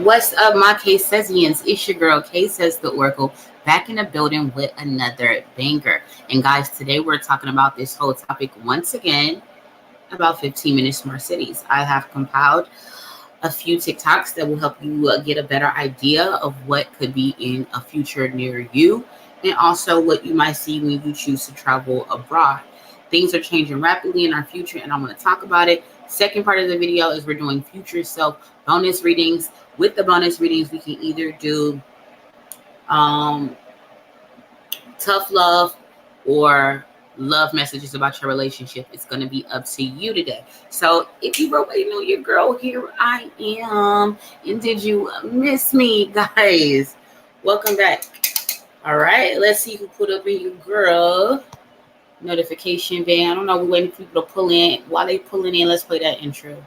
What's up, my K-Sesians? It's your girl, K says the Oracle, back in the building with another banger. And guys, today we're talking about this whole topic once again about 15-minute smart cities. I have compiled a few TikToks that will help you get a better idea of what could be in a future near you, and also what you might see when you choose to travel abroad. Things are changing rapidly in our future, and I want to talk about it. Second part of the video is we're doing future self bonus readings. With the bonus readings, we can either do tough love or love messages about your relationship. It's going to be up to you today. So if you were waiting on your girl, here I am. And did you miss me, guys? Welcome back. All right, let's see who put up in your girl notification van. I don't know, we're waiting for people to pull in. While they pulling in, let's play that intro.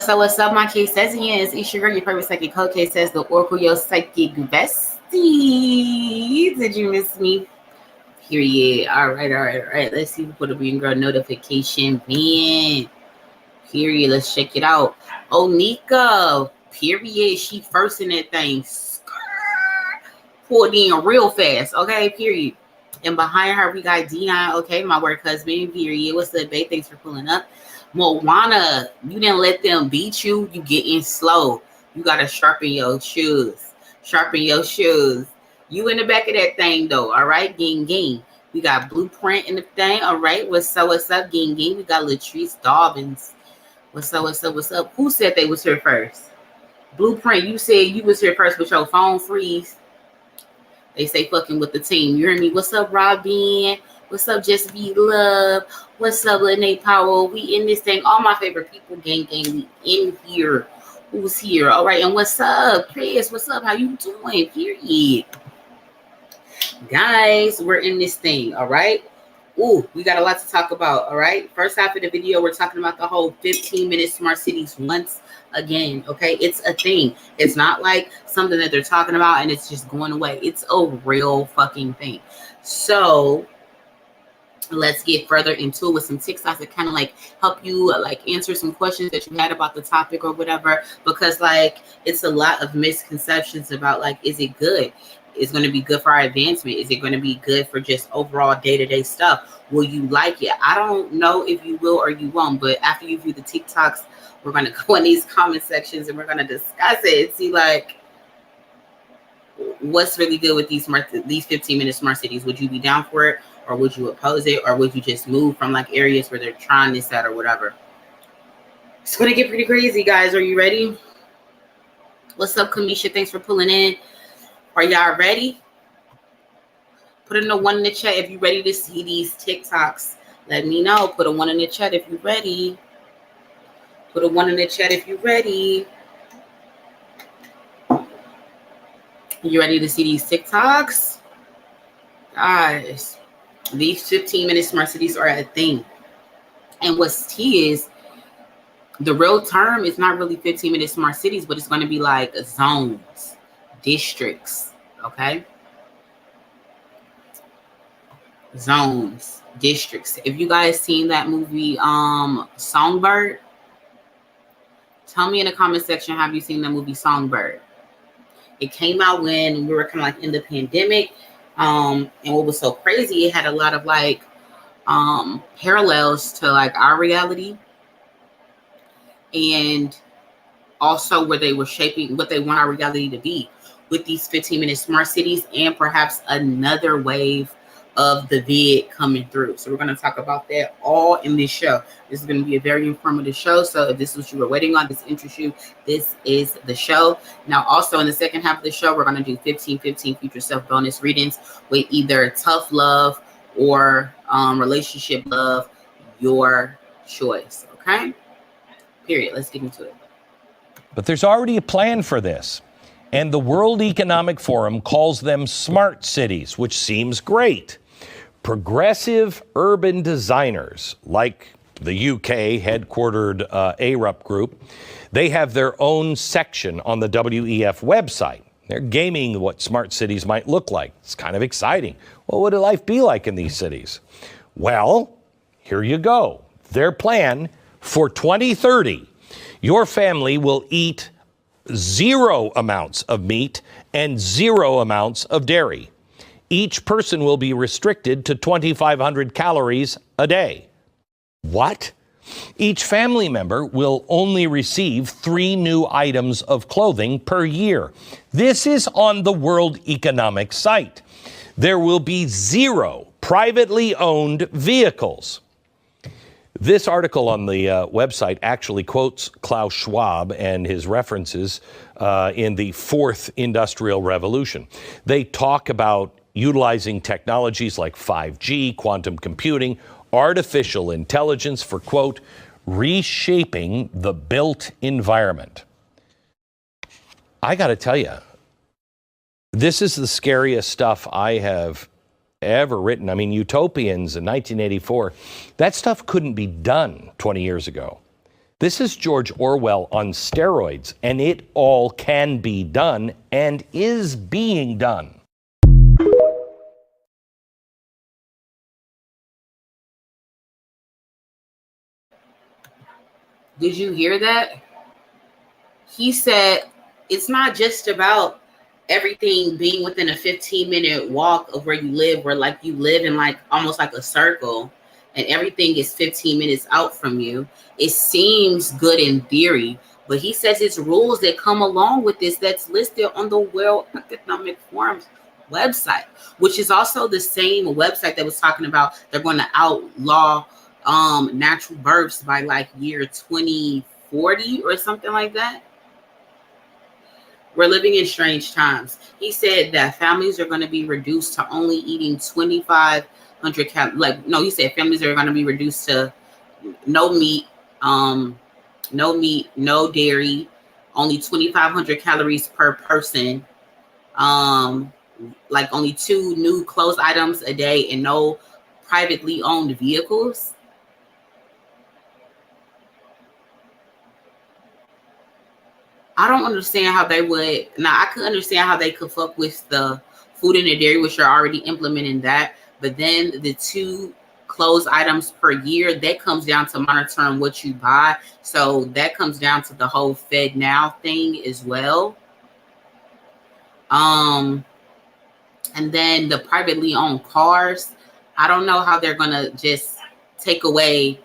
So what's up, my K-Sesians? It's your girl, your favorite psychic code K says the Oracle, your psychic bestie. Did you miss me? Period. All right. Let's see who put a green girl notification van. Period. Let's check it out. Onika. Period. She first in that thing. Pulled in real fast. Okay. Period. And behind her we got Dion. Okay, my work husband. Period. What's up, babe? Thanks for pulling up. Moana, you didn't let them beat you. You getting slow. You gotta sharpen your shoes. Sharpen your shoes. You in the back of that thing though. All right, gang. We got Blueprint in the thing. All right, what's up, gang? We got Latrice Dobbins. What's up? Who said they was here first? Blueprint, you said you was here first with your phone freeze. They say fucking with the team. You hear me? What's up, Robin? What's up, Just Be Love? What's up, Lene Powell? We in this thing. All my favorite people, gang. We in here. Who's here? All right, and what's up, Chris? What's up? How you doing? Period. Guys, we're in this thing, all right? Ooh, we got a lot to talk about, all right? First half of the video, we're talking about the whole 15-minute smart cities once again, okay? It's a thing. It's not like something that they're talking about and it's just going away. It's a real fucking thing. So let's get further into it with some TikToks that kind of like help you like answer some questions that you had about the topic or whatever, because like it's a lot of misconceptions about like, is it good? Is going to be good for our advancement? Is it going to be good for just overall day-to-day stuff? Will you like it? I don't know if you will or you won't, but after you view the TikToks, we're going to go in these comment sections and we're going to discuss it and see like what's really good with these 15-minute smart cities. Would you be down for it, or would you oppose it, or would you just move from like areas where they're trying this out or whatever? It's going to get pretty crazy, guys. Are you ready? What's up, Kamisha? Thanks for pulling in. Are y'all ready? Put in a 1 in the chat if you're ready to see these TikToks. Let me know. Put a 1 in the chat if you're ready. Put a 1 in the chat if you're ready. You ready to see these TikToks? Guys, these 15-minute smart cities are a thing. And what's key is the real term is not really 15-minute smart cities, but it's going to be like zones, districts, okay? Zones, districts. If you guys seen that movie, Songbird, tell me in the comment section, have you seen the movie Songbird? It came out when we were kind of like in the pandemic. And what was so crazy, it had a lot of like parallels to like our reality, and also where they were shaping what they want our reality to be with these 15-minute smart cities, and perhaps another wave of the vid coming through. So we're going to talk about that all in this show. This is going to be a very informative show. So if this is what you were waiting on, this interests you, this is the show. Now, also in the second half of the show, we're going to do 15 future self bonus readings with either tough love or relationship love, your choice. Okay? Period. Let's get into it. But there's already a plan for this. And the World Economic Forum calls them smart cities, which seems great. Progressive urban designers like the UK headquartered ARUP group, they have their own section on the WEF website. They're gaming what smart cities might look like. It's kind of exciting. What would life be like in these cities? Well, here you go. Their plan for 2030, your family will eat 0 amounts of meat and 0 amounts of dairy. Each person will be restricted to 2,500 calories a day. What? Each family member will only receive 3 new items of clothing per year. This is on the World Economic site. There will be 0 privately owned vehicles. This article on the website actually quotes Klaus Schwab and his references in the 4th Industrial Revolution. They talk about utilizing technologies like 5G, quantum computing, artificial intelligence for, quote, reshaping the built environment. I got to tell you, this is the scariest stuff I have ever written. I mean, Utopians in 1984, that stuff couldn't be done 20 years ago. This is George Orwell on steroids, and it all can be done and is being done. Did you hear that? He said it's not just about everything being within a 15-minute walk of where you live, where like you live in like almost like a circle and everything is 15 minutes out from you. It seems good in theory, but he says it's rules that come along with this that's listed on the World Economic Forum's website, which is also the same website that was talking about they're going to outlaw natural births by like year 2040 or something like that. We're living in strange times. He said that families are going to be reduced to only eating 2,500 he said families are going to be reduced to no meat, no dairy, only 2,500 calories per person, like only 2 new clothes items a day, and no privately owned vehicles. I don't understand how they would. Now, I could understand how they could fuck with the food and the dairy, which are already implementing that. But then the 2 clothes items per year, that comes down to monitoring what you buy. So that comes down to the whole Fed Now thing as well. And then the privately owned cars, I don't know how they're going to just take away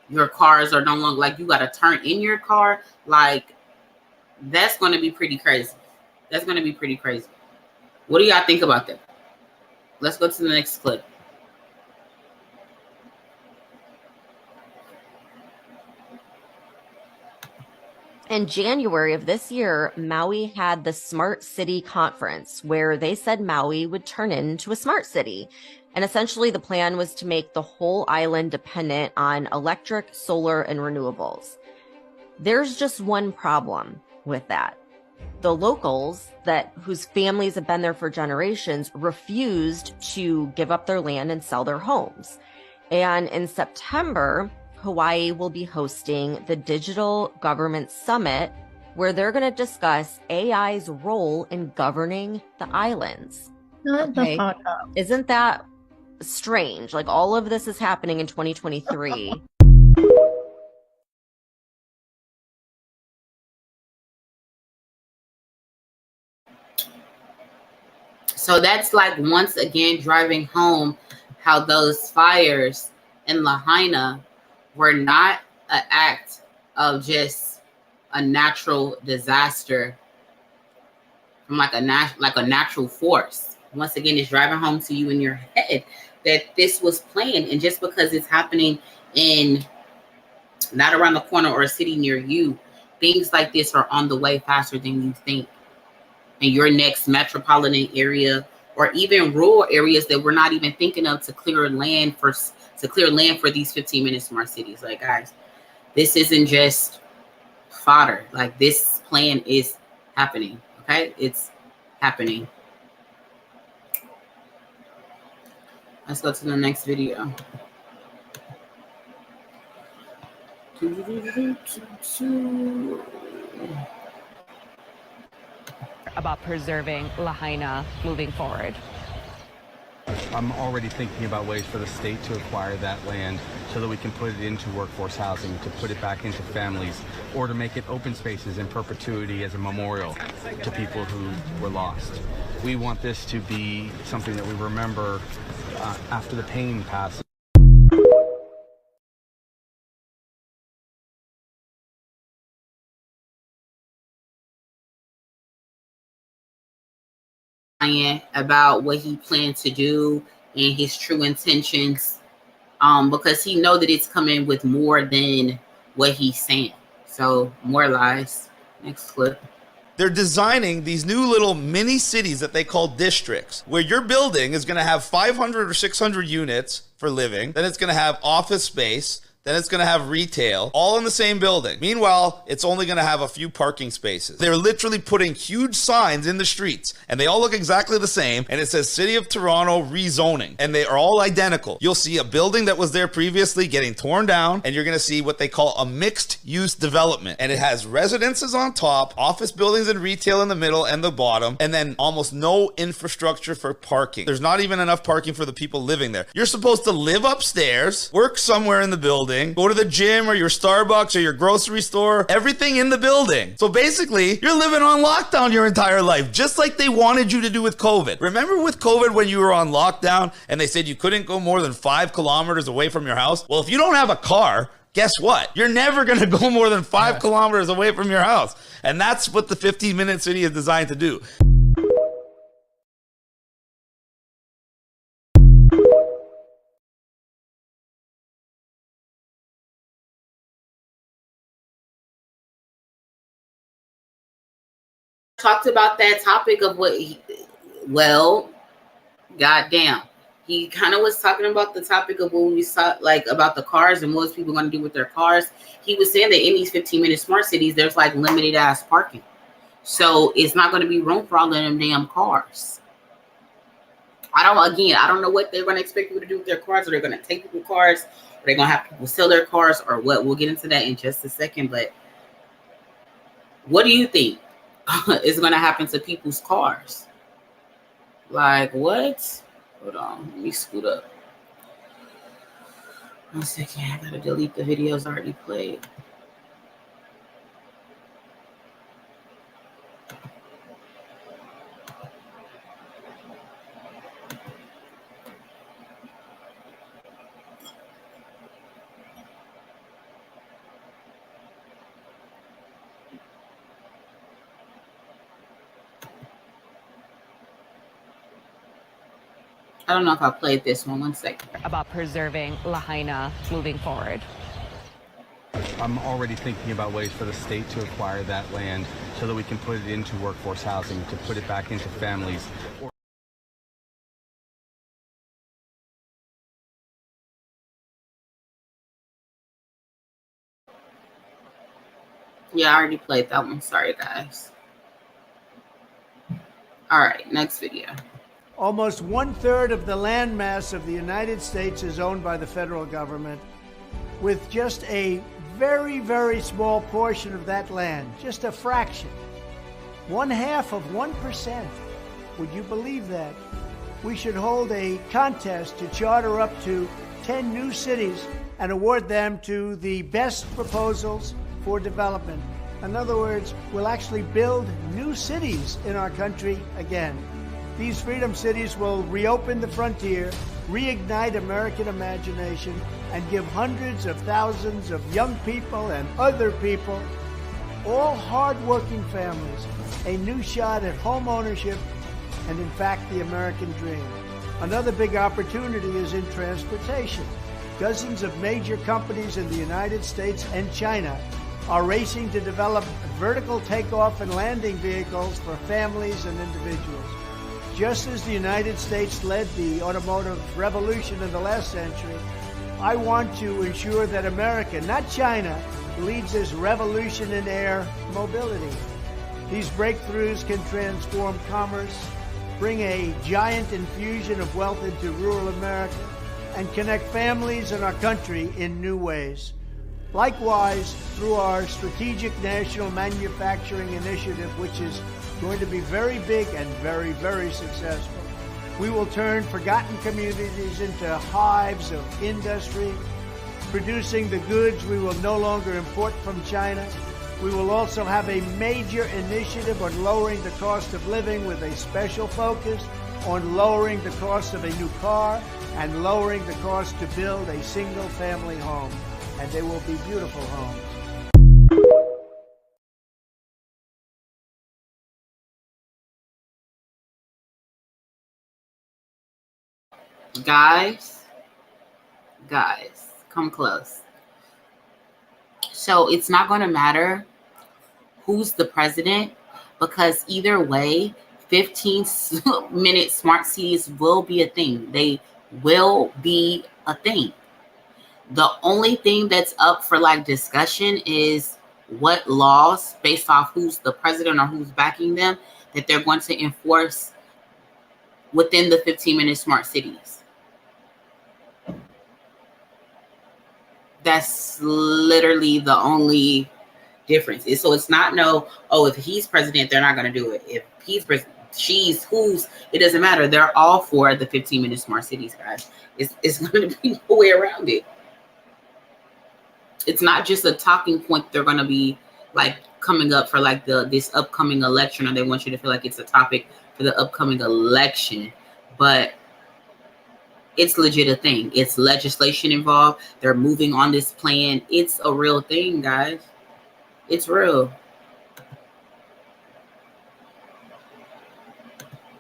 your cars or no longer, like you got to turn in your car. Like, that's going to be pretty crazy. That's going to be pretty crazy. What do y'all think about that? Let's go to the next clip. In January of this year, Maui had the Smart City Conference, where they said Maui would turn into a smart city. And essentially the plan was to make the whole island dependent on electric, solar, and renewables. There's just one problem with that. The locals whose families have been there for generations refused to give up their land and sell their homes. And in September, Hawaii will be hosting the Digital Government Summit, where they're going to discuss AI's role in governing the islands. Okay. Isn't that strange? Like, all of this is happening in 2023. So that's like once again driving home how those fires in Lahaina were not an act of just a natural disaster from like a natural force. Once again, it's driving home to you in your head that this was planned, and just because it's happening in not around the corner or a city near you, things like this are on the way faster than you think. In your next metropolitan area, or even rural areas that we're not even thinking of, to clear land for these 15-minute smart cities. Like, guys, this isn't just fodder. Like, this plan is happening. Okay, it's happening. Let's go to the next video. About preserving Lahaina moving forward. I'm already thinking about ways for the state to acquire that land so that we can put it into workforce housing, to put it back into families, or to make it open spaces in perpetuity as a memorial to people who were lost. We want this to be something that we remember after the pain passes. About what he planned to do and his true intentions, because he know that it's coming with more than what he's saying. So more lies. Next clip. They're designing these new little mini cities that they call districts, where your building is going to have 500 or 600 units for living. Then it's going to have office space. Then it's going to have retail, all in the same building. Meanwhile, it's only going to have a few parking spaces. They're literally putting huge signs in the streets, and they all look exactly the same, and it says City of Toronto rezoning, and they are all identical. You'll see a building that was there previously getting torn down, and you're going to see what they call a mixed-use development, and it has residences on top, office buildings and retail in the middle and the bottom, and then almost no infrastructure for parking. There's not even enough parking for the people living there. You're supposed to live upstairs, work somewhere in the building, go to the gym or your Starbucks or your grocery store, everything in the building. So basically, you're living on lockdown your entire life, just like they wanted you to do with COVID. Remember with COVID when you were on lockdown and they said you couldn't go more than 5 kilometers away from your house? Well, if you don't have a car, guess what? You're never going to go more than 5 kilometers away from your house. And that's what the 15-minute city is designed to do. Talked about that topic of what goddamn. He kind of was talking about the topic of when we saw, like, about the cars and what was people going to do with their cars. He was saying that in these 15-minute smart cities, there's like limited ass parking. So it's not going to be room for all of them damn cars. I don't know what they're going to expect people to do with their cars. Are they going to take people's cars? Are they going to have people sell their cars or what? We'll get into that in just a second. But what do you think is going to happen to people's cars? Like what? Hold on, let me scoot up. 1 second, I gotta delete the videos already played. I don't know if I played this one. 1 second. About preserving Lahaina moving forward. I'm already thinking about ways for the state to acquire that land so that we can put it into workforce housing, to put it back into families. Yeah, I already played that one. Sorry, guys. All right, next video. Almost 1/3 of the land mass of the United States is owned by the federal government, with just a very, very small portion of that land, just a fraction, 1/2 of 1%. Would you believe that? We should hold a contest to charter up to 10 new cities and award them to the best proposals for development. In other words, we'll actually build new cities in our country again. These freedom cities will reopen the frontier, reignite American imagination, and give hundreds of thousands of young people and other people, all hard-working families, a new shot at home ownership and, in fact, the American dream. Another big opportunity is in transportation. Dozens of major companies in the United States and China are racing to develop vertical takeoff and landing vehicles for families and individuals. Just as the United States led the automotive revolution in the last century, I want to ensure that America, not China, leads this revolution in air mobility. These breakthroughs can transform commerce, bring a giant infusion of wealth into rural America, and connect families in our country in new ways. Likewise, through our Strategic National Manufacturing Initiative, which is going to be very big and very, very successful, we will turn forgotten communities into hives of industry, producing the goods we will no longer import from China. We will also have a major initiative on lowering the cost of living with a special focus on lowering the cost of a new car and lowering the cost to build a single-family home. And they will be beautiful homes. Guys, come close. So it's not going to matter who's the president, because either way, 15-minute smart cities will be a thing. They will be a thing. The only thing that's up for like discussion is what laws, based off who's the president or who's backing them, that they're going to enforce within the 15-minute smart cities. That's literally the only difference. So it's not if he's president, they're not going to do it. If he's president, it doesn't matter. They're all for the 15-minute smart cities, guys. It's going to be no way around it. It's not just a talking point. They're going to be like coming up for like this upcoming election, or they want you to feel like it's a topic for the upcoming election, but it's legit a thing. It's legislation involved. They're moving on this plan. It's a real thing, guys. It's real.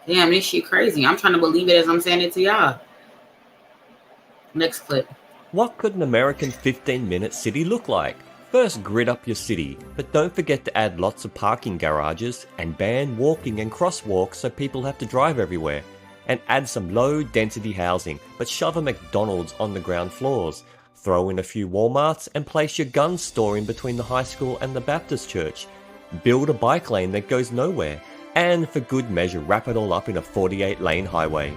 Damn, this shit crazy. I'm trying to believe it as I'm saying it to y'all. Next clip. What could an American 15-minute city look like? First, grid up your city, but don't forget to add lots of parking garages and ban walking and crosswalks so people have to drive everywhere. And add some low-density housing, but shove a McDonald's on the ground floors. Throw in a few Walmarts and place your gun store in between the high school and the Baptist church. Build a bike lane that goes nowhere. And for good measure, wrap it all up in a 48-lane highway.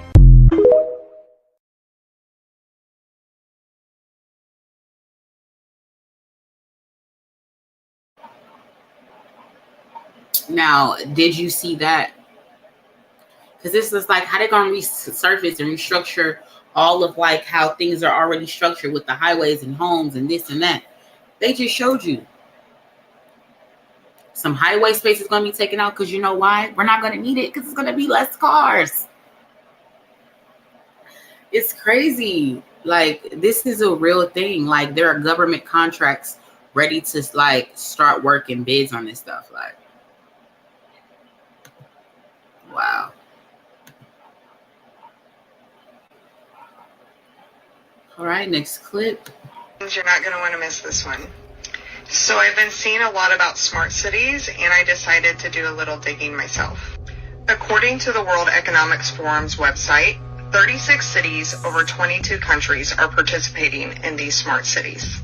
Now, did you see that? Because this is like how they're going to resurface and restructure all of like how things are already structured with the highways and homes and this and that. They just showed you. Some highway space is going to be taken out because you know why? We're not going to need it because it's going to be less cars. It's crazy. Like, this is a real thing. Like, there are government contracts ready to like start working bids on this stuff. Like, wow. All right, next clip. You're not going to want to miss this one. So I've been seeing a lot about smart cities, and I decided to do a little digging myself. According to the World Economic Forum's website, 36 cities over 22 countries are participating in these smart cities,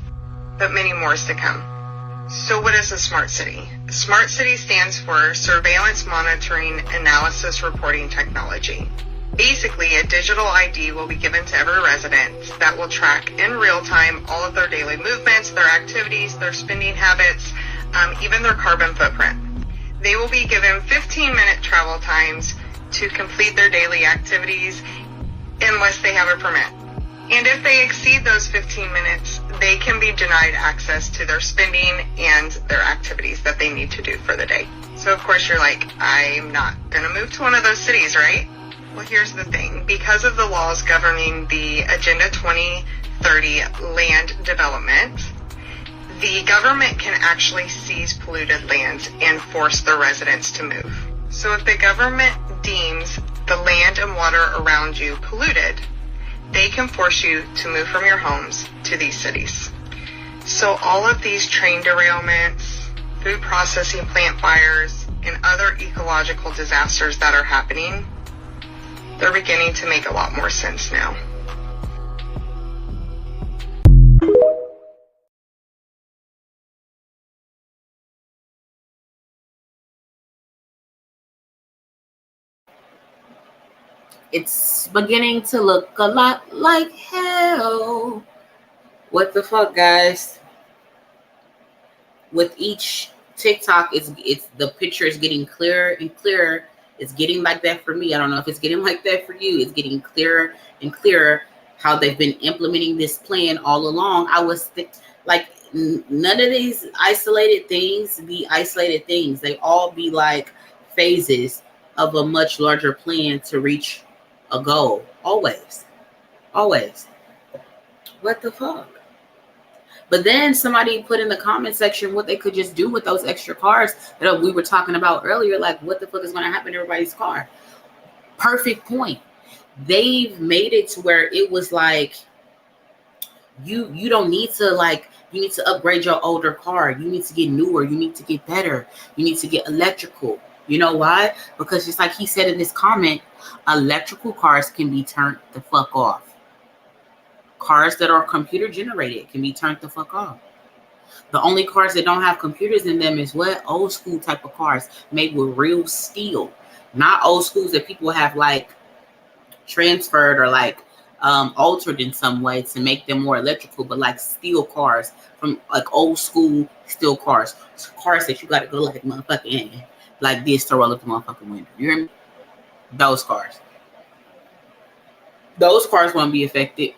but many more is to come. So what is a smart city? A smart city stands for Surveillance Monitoring Analysis Reporting Technology. Basically, a digital ID will be given to every resident that will track in real time all of their daily movements, their activities, their spending habits, even their carbon footprint. They will be given 15-minute travel times to complete their daily activities unless they have a permit. And if they exceed those 15 minutes, they can be denied access to their spending and their activities that they need to do for the day. So of course you're like, I'm not going to move to one of those cities, right? Well, here's the thing. Because of the laws governing the Agenda 2030 land development, the government can actually seize polluted lands and force their residents to move. So if the government deems the land and water around you polluted, they can force you to move from your homes to these cities. So all of these train derailments, food processing plant fires, and other ecological disasters that are happening, they're beginning to make a lot more sense now. It's beginning to look a lot like hell. What the fuck, guys? with each TikTok, it's the picture is getting clearer and clearer. It's getting like that for me. I don't know if it's getting like that for you. It's getting clearer and clearer how they've been implementing this plan all along. I was like, none of these isolated things be isolated things. They all be like phases of a much larger plan to reach a goal. Always. What the fuck? But then somebody put in the comment section what they could just do with those extra cars that we were talking about earlier. Like, what the fuck is going to happen to everybody's car? Perfect point. They've made it to where it was like, you don't need to, like, you need to upgrade your older car. You need to get newer. You need to get better. You need to get electrical. You know why? Because just like he said in this comment, electrical cars can be turned the fuck off. Cars that are computer generated can be turned the fuck off. The only cars that don't have computers in them is what? Old school type of cars made with real steel. Not old schools that people have like transferred or like altered in some way to make them more electrical, but like steel cars from like old school steel cars. Cars that you gotta go like motherfucking like this to roll up the motherfucking window. You hear me? Those cars. Those cars won't be affected.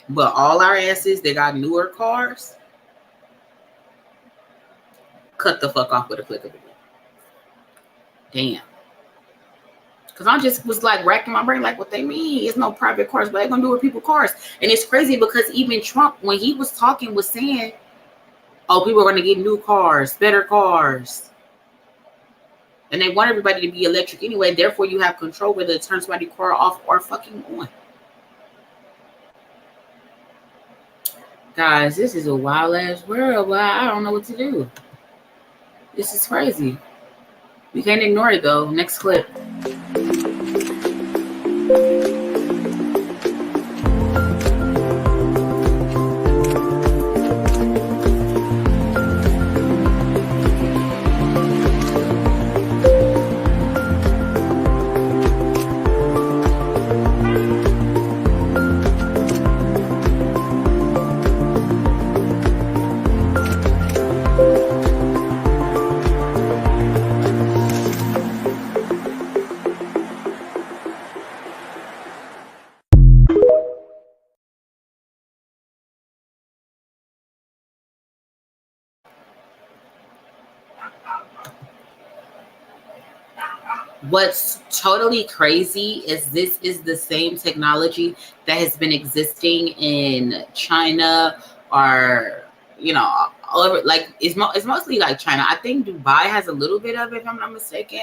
But all our asses that got newer cars, cut the fuck off with a click of it. Damn. Because I just was like racking my brain like what they mean. It's no private cars, but they're going to do with people's cars. And it's crazy because even Trump, when he was talking, was saying, oh, people are going to get new cars, better cars. And they want everybody to be electric anyway. Therefore, you have control whether to turn somebody's car off or fucking on. Guys, this is a wild ass world, but I don't know what to do. This is crazy. We can't ignore it though. Next clip. What's totally crazy is this is the same technology that has been existing in China or, you know, all over. Like it's mostly like China. I think Dubai has a little bit of it, if I'm not mistaken,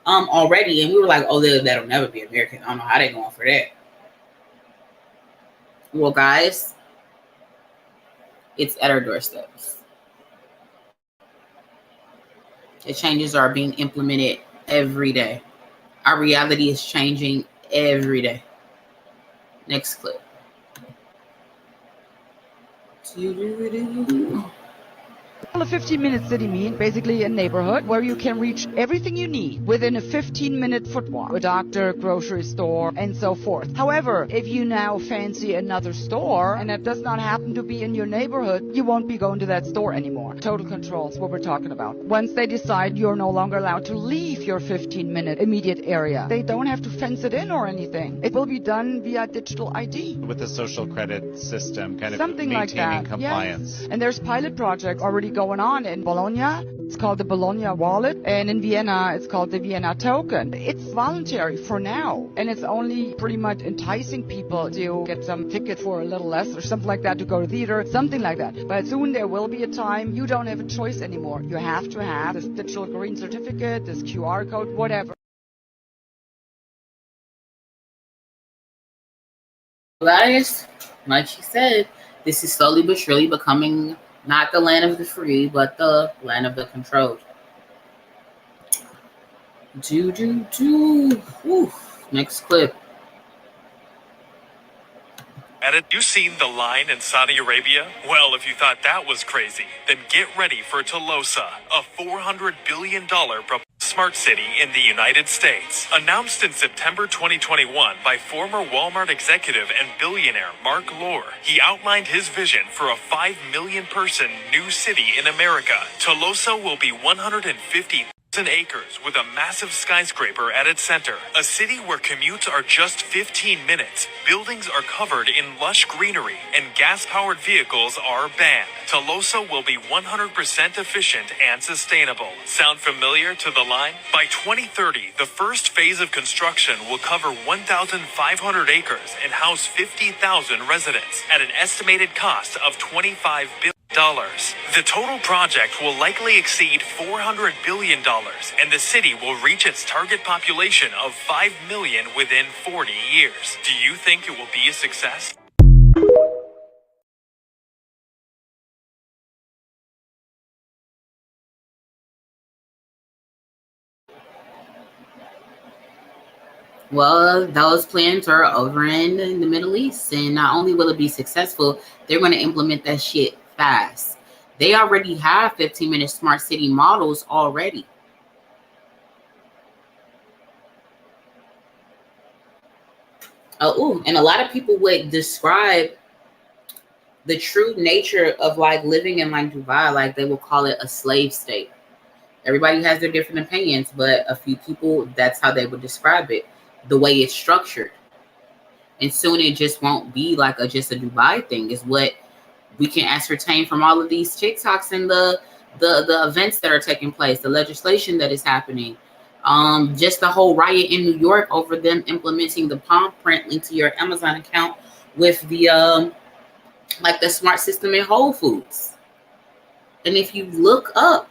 already. And we were like, oh, that'll never be American. I don't know how they're going for that. Well, guys, it's at our doorsteps. The changes are being implemented every day. Our reality is changing every day. Next clip. A 15-minute city mean basically a neighborhood where you can reach everything you need within a 15-minute foot walk, a doctor, grocery store, and so forth. However, if you now fancy another store and it does not happen to be in your neighborhood, you won't be going to that store anymore. Total control is what we're talking about. Once they decide you're no longer allowed to leave your 15-minute immediate area, they don't have to fence it in or anything. It will be done via digital ID. With the social credit system, kind of something maintaining like that. Compliance. Yes. And there's pilot projects already going on in Bologna. It's called the Bologna wallet. And in Vienna, it's called the Vienna token. It's voluntary for now. And it's only pretty much enticing people to get some ticket for a little less or something like that to go to theater, something like that. But soon there will be a time you don't have a choice anymore. You have to have this digital green certificate, this QR code, whatever. Guys, like she said, this is slowly but surely becoming not the land of the free, but the land of the controlled. Next clip. You seen the line in Saudi Arabia? Well, if you thought that was crazy, then get ready for Telosa, a $400 billion smart city in the United States. Announced in September 2021 by former Walmart executive and billionaire Mark Lohr, he outlined his vision for a 5 million person new city in America. Tolosa will be 150,000 acres with a massive skyscraper at its center. A city where commutes are just 15 minutes, buildings are covered in lush greenery, and gas-powered vehicles are banned. Tolosa will be 100% efficient and sustainable. Sound familiar to the line? By 2030, the first phase of construction will cover 1,500 acres and house 50,000 residents at an estimated cost of $25 billion. The total project will likely exceed $400 billion, and the city will reach its target population of 5 million within 40 years. Do you think it will be a success? Well, those plans are over in the Middle East, and not only will it be successful, they're going to implement that shit fast. They already have 15-minute smart city models already. And a lot of people would describe the true nature of like living in like Dubai, like they will call it a slave state. Everybody has their different opinions, but a few people, that's how they would describe it, the way it's structured. And soon it just won't be like just a Dubai thing, is what we can ascertain from all of these TikToks and the events that are taking place, the legislation that is happening. Just the whole riot in New York over them implementing the palm print linked to your Amazon account with the like the smart system in Whole Foods. And if you look up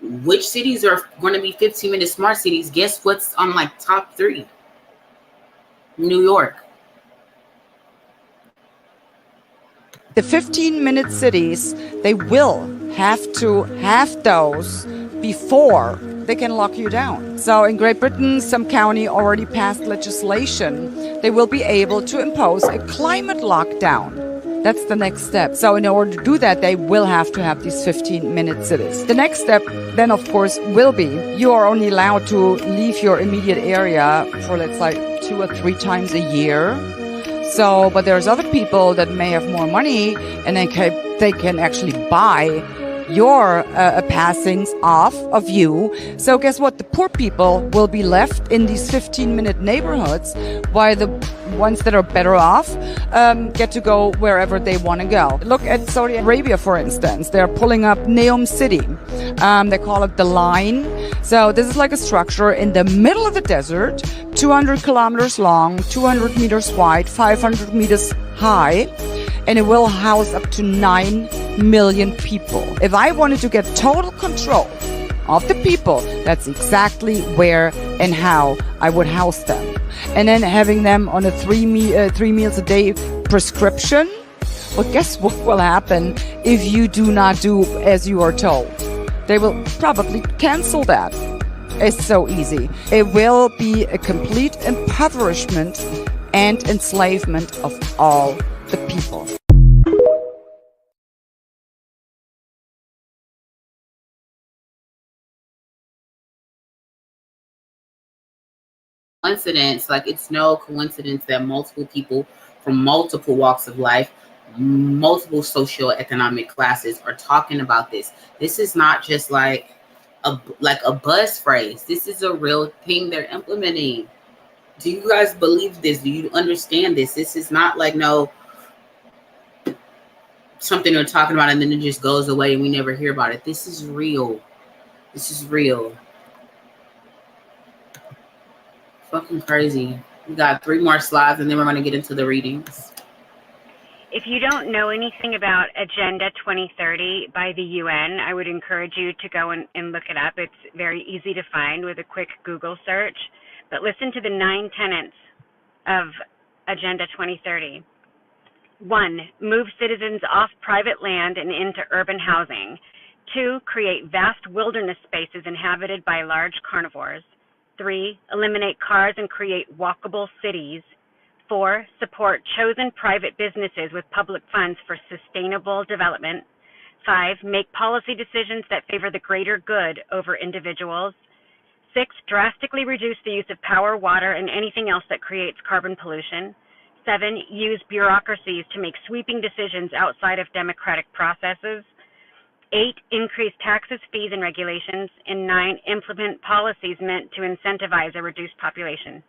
which cities are going to be 15-minute smart cities, guess what's on like top 3? New York. The 15-minute cities, they will have to have those before they can lock you down. So in Great Britain, some county already passed legislation. They will be able to impose a climate lockdown. That's the next step. So in order to do that, they will have to have these 15-minute cities. The next step then, of course, will be you are only allowed to leave your immediate area for, let's say, 2 or 3 times a year. So, but there's other people that may have more money and they can actually buy your passings off of you. So guess what? The poor people will be left in these 15-minute neighborhoods, while the ones that are better off get to go wherever they want to go. Look at Saudi Arabia, for instance. They're pulling up Neom City. They call it the Line. So this is like a structure in the middle of the desert, 200 kilometers long, 200 meters wide, 500 meters high, and it will house up to 9 million people. If I wanted to get total control of the people, that's exactly where and how I would house them. And then having them on a 3 meals a day prescription. Well, guess what will happen if you do not do as you are told? They will probably cancel that. It's so easy. It will be a complete impoverishment and enslavement of all the people. Coincidence, like it's no coincidence that multiple people from multiple walks of life, multiple socioeconomic classes are talking about this. This is not just like a buzz phrase. This is a real thing they're implementing. Do you guys believe this? Do you understand this? This is not like something they're talking about and then it just goes away and we never hear about it. This is real. This is real. Fucking crazy. We got 3 more slides and then we're going to get into the readings. If you don't know anything about Agenda 2030 by the UN, I would encourage you to go and look it up. It's very easy to find with a quick Google search. But listen to the 9 tenets of Agenda 2030. 1, move citizens off private land and into urban housing. 2, create vast wilderness spaces inhabited by large carnivores. 3, eliminate cars and create walkable cities. 4, support chosen private businesses with public funds for sustainable development. 5, make policy decisions that favor the greater good over individuals. 6, drastically reduce the use of power, water, and anything else that creates carbon pollution. 7, use bureaucracies to make sweeping decisions outside of democratic processes. 8, increase taxes, fees, and regulations. And 9, implement policies meant to incentivize a reduced population.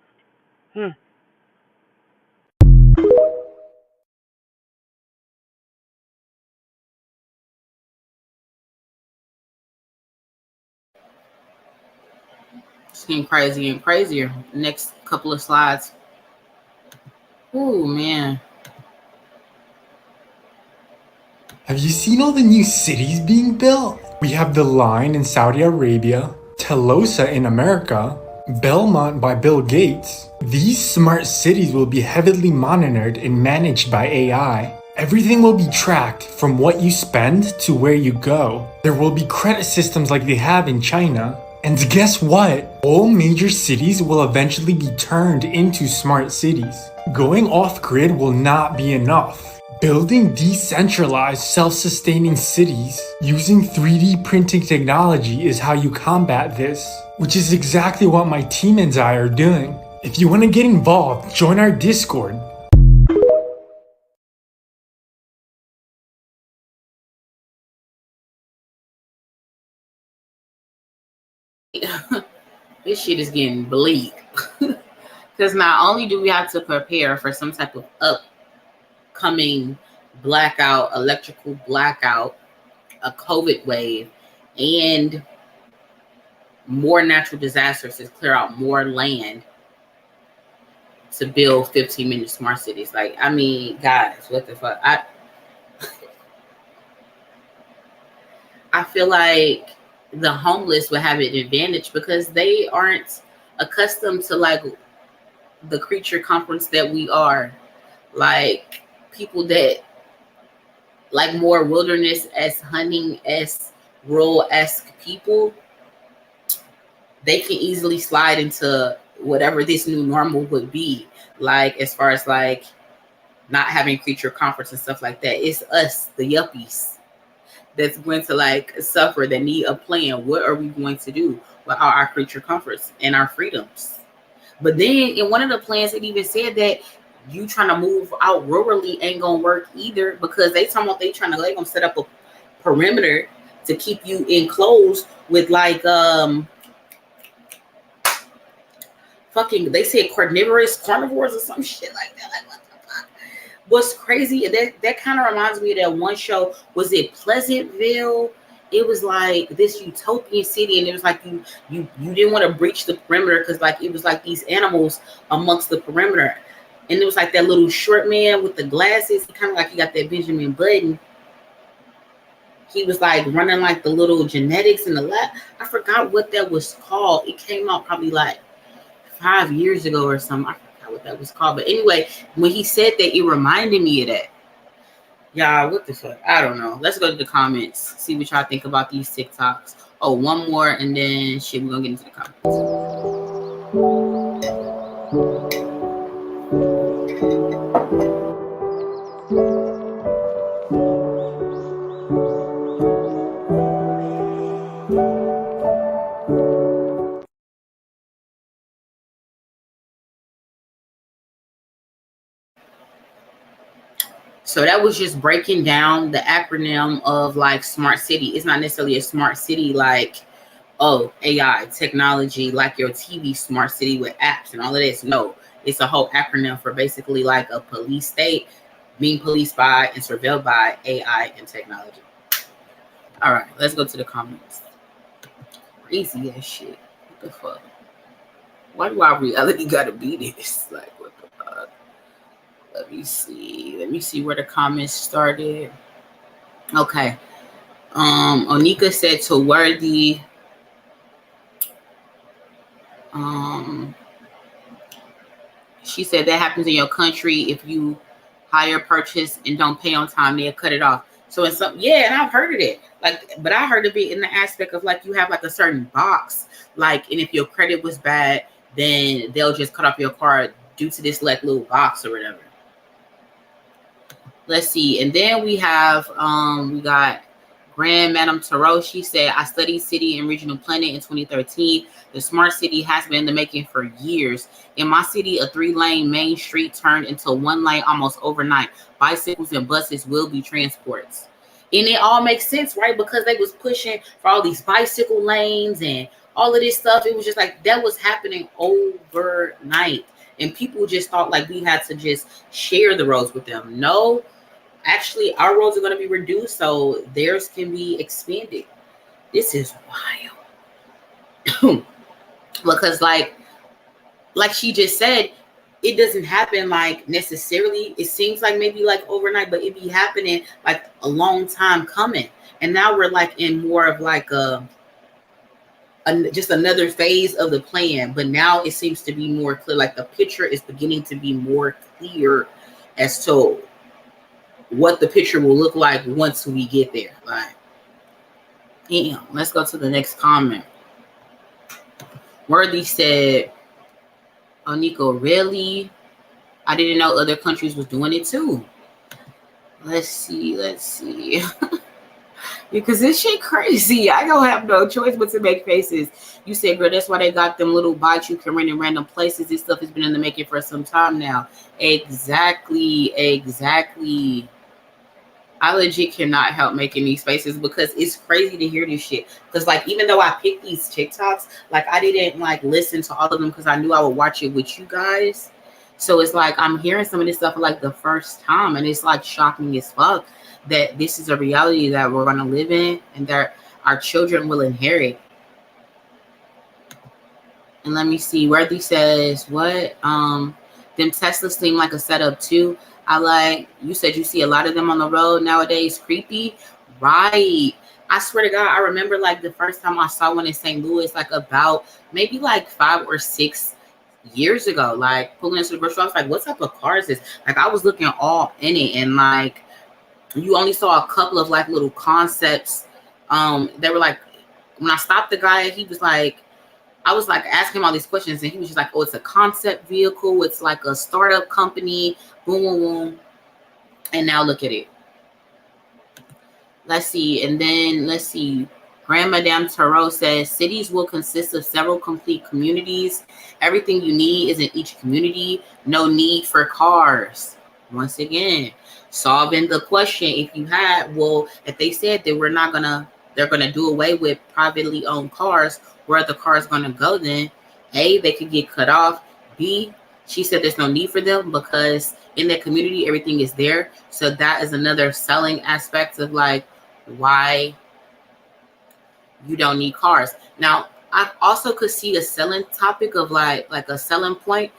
It's getting crazier and crazier. Next couple of slides. Ooh, man. Have you seen all the new cities being built? We have the Line in Saudi Arabia, Telosa in America, Belmont by Bill Gates. These smart cities will be heavily monitored and managed by AI. Everything will be tracked from what you spend to where you go. There will be credit systems like they have in China. And guess what? All major cities will eventually be turned into smart cities. Going off-grid will not be enough. Building decentralized, self-sustaining cities using 3D printing technology is how you combat this, which is exactly what my team and I are doing. If you want to get involved, join our Discord. This shit is getting bleak. Because not only do we have to prepare for some type of upcoming blackout, electrical blackout, a COVID wave, and more natural disasters to clear out more land to build 15-minute smart cities. Like, I mean, guys, what the fuck? I feel like the homeless would have an advantage because they aren't accustomed to like the creature comforts that we are. Like people that like more wilderness as hunting as rural-esque people, they can easily slide into whatever this new normal would be. Like as far as like not having creature comforts and stuff like that. It's us, the yuppies, that's going to like suffer, that need a plan. What are we going to do with our creature comforts and our freedoms? But then in one of the plans, it even said that you trying to move out rurally ain't gonna work either, because they talking about they gonna set up a perimeter to keep you enclosed with like fucking, they said carnivores or some shit like that. Like, what the fuck? What's crazy, that kind of reminds me of that one show, was it Pleasantville? It was like this utopian city, and it was like you didn't want to breach the perimeter because like it was like these animals amongst the perimeter. And it was like that little short man with the glasses, kind of like he got that Benjamin Button. He was like running like the little genetics in the lab. I forgot what that was called. It came out probably like 5 years ago or something. I forgot what that was called. But anyway, when he said that, it reminded me of that. Y'all, what the fuck? I don't know. Let's go to the comments. See what y'all think about these TikToks. Oh, one more, and then shit, we're gonna get into the comments. So that was just breaking down the acronym of like smart city. It's not necessarily a smart city like, oh, AI, technology, like your TV smart city with apps and all of this. No, it's a whole acronym for basically like a police state being policed by and surveilled by AI and technology. All right, let's go to the comments. Crazy ass shit. What the fuck? Why do our reality gotta be this? Like, what the fuck? Let me see where the comments started. Okay. Onika said to Worthy. She said that happens in your country. If you hire purchase and don't pay on time, they'll cut it off. So in some, yeah, and I've heard of it. Like, but I heard of it in the aspect of like you have like a certain box, like, and if your credit was bad, then they'll just cut off your card due to this like little box or whatever. Let's see. And then we have we got Grand Madame Tarot, she said, I studied city and regional planning in 2013. The smart city has been in the making for years. In my city, a 3-lane main street turned into 1 lane almost overnight. Bicycles and buses will be transports. And it all makes sense, right? Because they was pushing for all these bicycle lanes and all of this stuff. It was just like that was happening overnight. And people just thought like we had to just share the roads with them. No, actually, our roads are going to be reduced so theirs can be expanded. This is wild. Because like she just said, it doesn't happen like necessarily. It seems like maybe like overnight, but it be happening like a long time coming. And now we're like in more of like just another phase of the plan. But now it seems to be more clear. Like the picture is beginning to be more clear as to what the picture will look like once we get there. Like, damn. Let's go to the next comment. Worthy said, "Oh, Nico, really? I didn't know other countries was doing it too." Let's see. Because this shit crazy. I don't have no choice but to make faces. You said, girl, that's why they got them little bikes you can rent in random places. This stuff has been in the making for some time now. Exactly. I legit cannot help making these faces because it's crazy to hear this shit. Because like, even though I picked these TikToks, like I didn't like listen to all of them because I knew I would watch it with you guys. So it's like I'm hearing some of this stuff for like the first time, and it's like shocking as fuck that this is a reality that we're gonna live in and that our children will inherit. And let me see. Worthy says, what? Them Teslas seem like a setup too. I like, you said you see a lot of them on the road nowadays. Creepy. Right. I swear to God, I remember like the first time I saw one in St. Louis, like about maybe like 5 or 6 years ago, like pulling into the grocery store. I was like, what type of car is this? Like I was looking all in it, and like you only saw a couple of like little concepts. They were like, when I stopped the guy, he was like, I was like asking him all these questions, and he was just like, oh, it's a concept vehicle. It's like a startup company. Boom, boom, boom. And now look at it. Let's see. And then let's see. Grand Madame Tarot says, cities will consist of several complete communities. Everything you need is in each community. No need for cars. Once again, solving the question. If you had, well, if they said that they're gonna do away with privately owned cars, where are the cars gonna go then? A, they could get cut off. B, she said there's no need for them because in that community, everything is there. So that is another selling aspect of like why you don't need cars. Now, I also could see a selling topic of like a selling point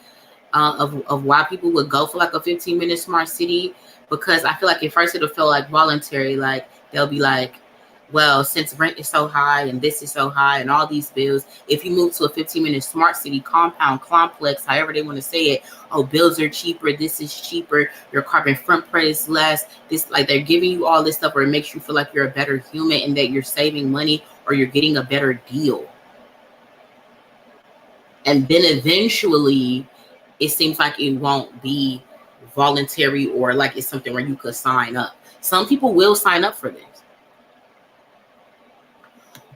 of why people would go for like a 15-minute smart city, because I feel like at first it'll feel like voluntary. Like they'll be like, well, since rent is so high and this is so high and all these bills, if you move to a 15-minute smart city compound, complex, however they want to say it, oh, bills are cheaper, this is cheaper, your carbon footprint is less. This, like, they're giving you all this stuff where it makes you feel like you're a better human and that you're saving money or you're getting a better deal. And then eventually it seems like it won't be voluntary or like it's something where you could sign up. Some people will sign up for this.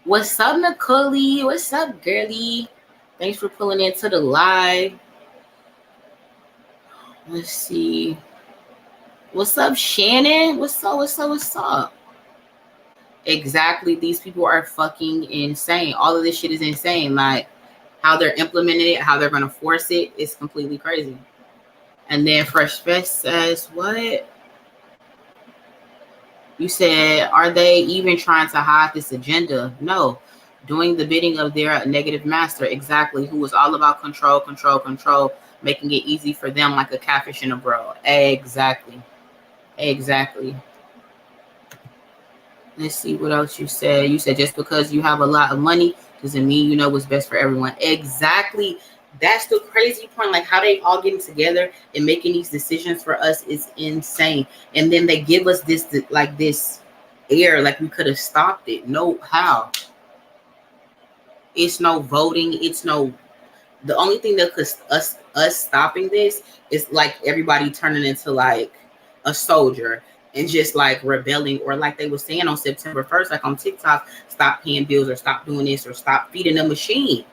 What's up, Nicole? What's up, girly? Thanks for pulling into the live. Let's see. What's up, Shannon? What's up? Exactly. These people are fucking insane. All of this shit is insane. Like, how they're implementing it, how they're going to force it is completely crazy. And then Fresh Fest says, what? You said, are they even trying to hide this agenda? No. Doing the bidding of their negative master, exactly, who is all about control, making it easy for them like a catfish in a bro. Exactly. Let's see what else you said. You said just because you have a lot of money doesn't mean you know what's best for everyone. Exactly. That's the crazy point. Like how they all getting together and making these decisions for us is insane. And then they give us this air like we could have stopped it. No, how? It's no voting. It's no. The only thing that could us stopping this is like everybody turning into like a soldier and just like rebelling, or like they were saying on September 1st, like on TikTok, stop paying bills or stop doing this or stop feeding the machine.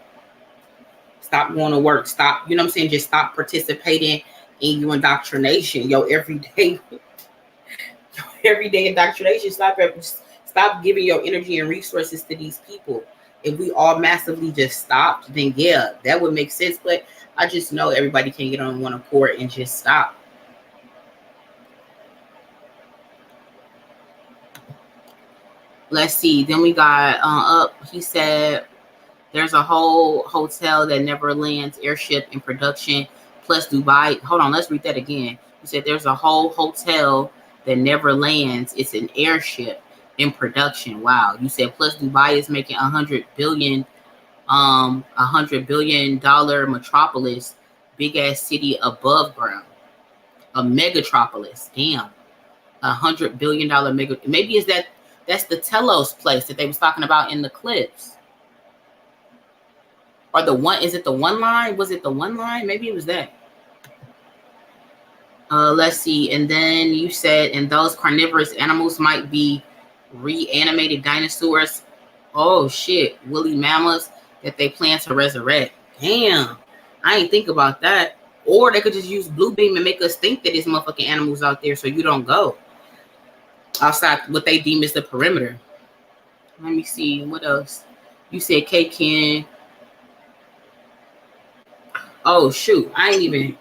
Stop going to work. Stop, you know what I'm saying? Just stop participating in your indoctrination, your everyday indoctrination. Stop giving your energy and resources to these people. If we all massively just stopped, then yeah, that would make sense. But I just know everybody can get on one accord and just stop. Let's see. Then we got up. He said there's a whole hotel that never lands, airship in production, plus Dubai. Hold on, let's read that again. He said there's a whole hotel that never lands. It's an airship in production. Wow. You said plus Dubai is making $100 billion metropolis, big ass city above ground, a megatropolis. Damn, $100 billion mega. Maybe that's the Telos place that they was talking about in the clips. Or the one, is it the one line? Was it the one line? Maybe it was that. Let's see. And then you said, and those carnivorous animals might be reanimated dinosaurs. Oh shit, woolly mammoths that they plan to resurrect. Damn, I ain't think about that. Or they could just use blue beam and make us think that there's motherfucking animals out there, so you don't go outside what they deem as the perimeter. Let me see what else. You said K-Ken. Oh shoot, I ain't even.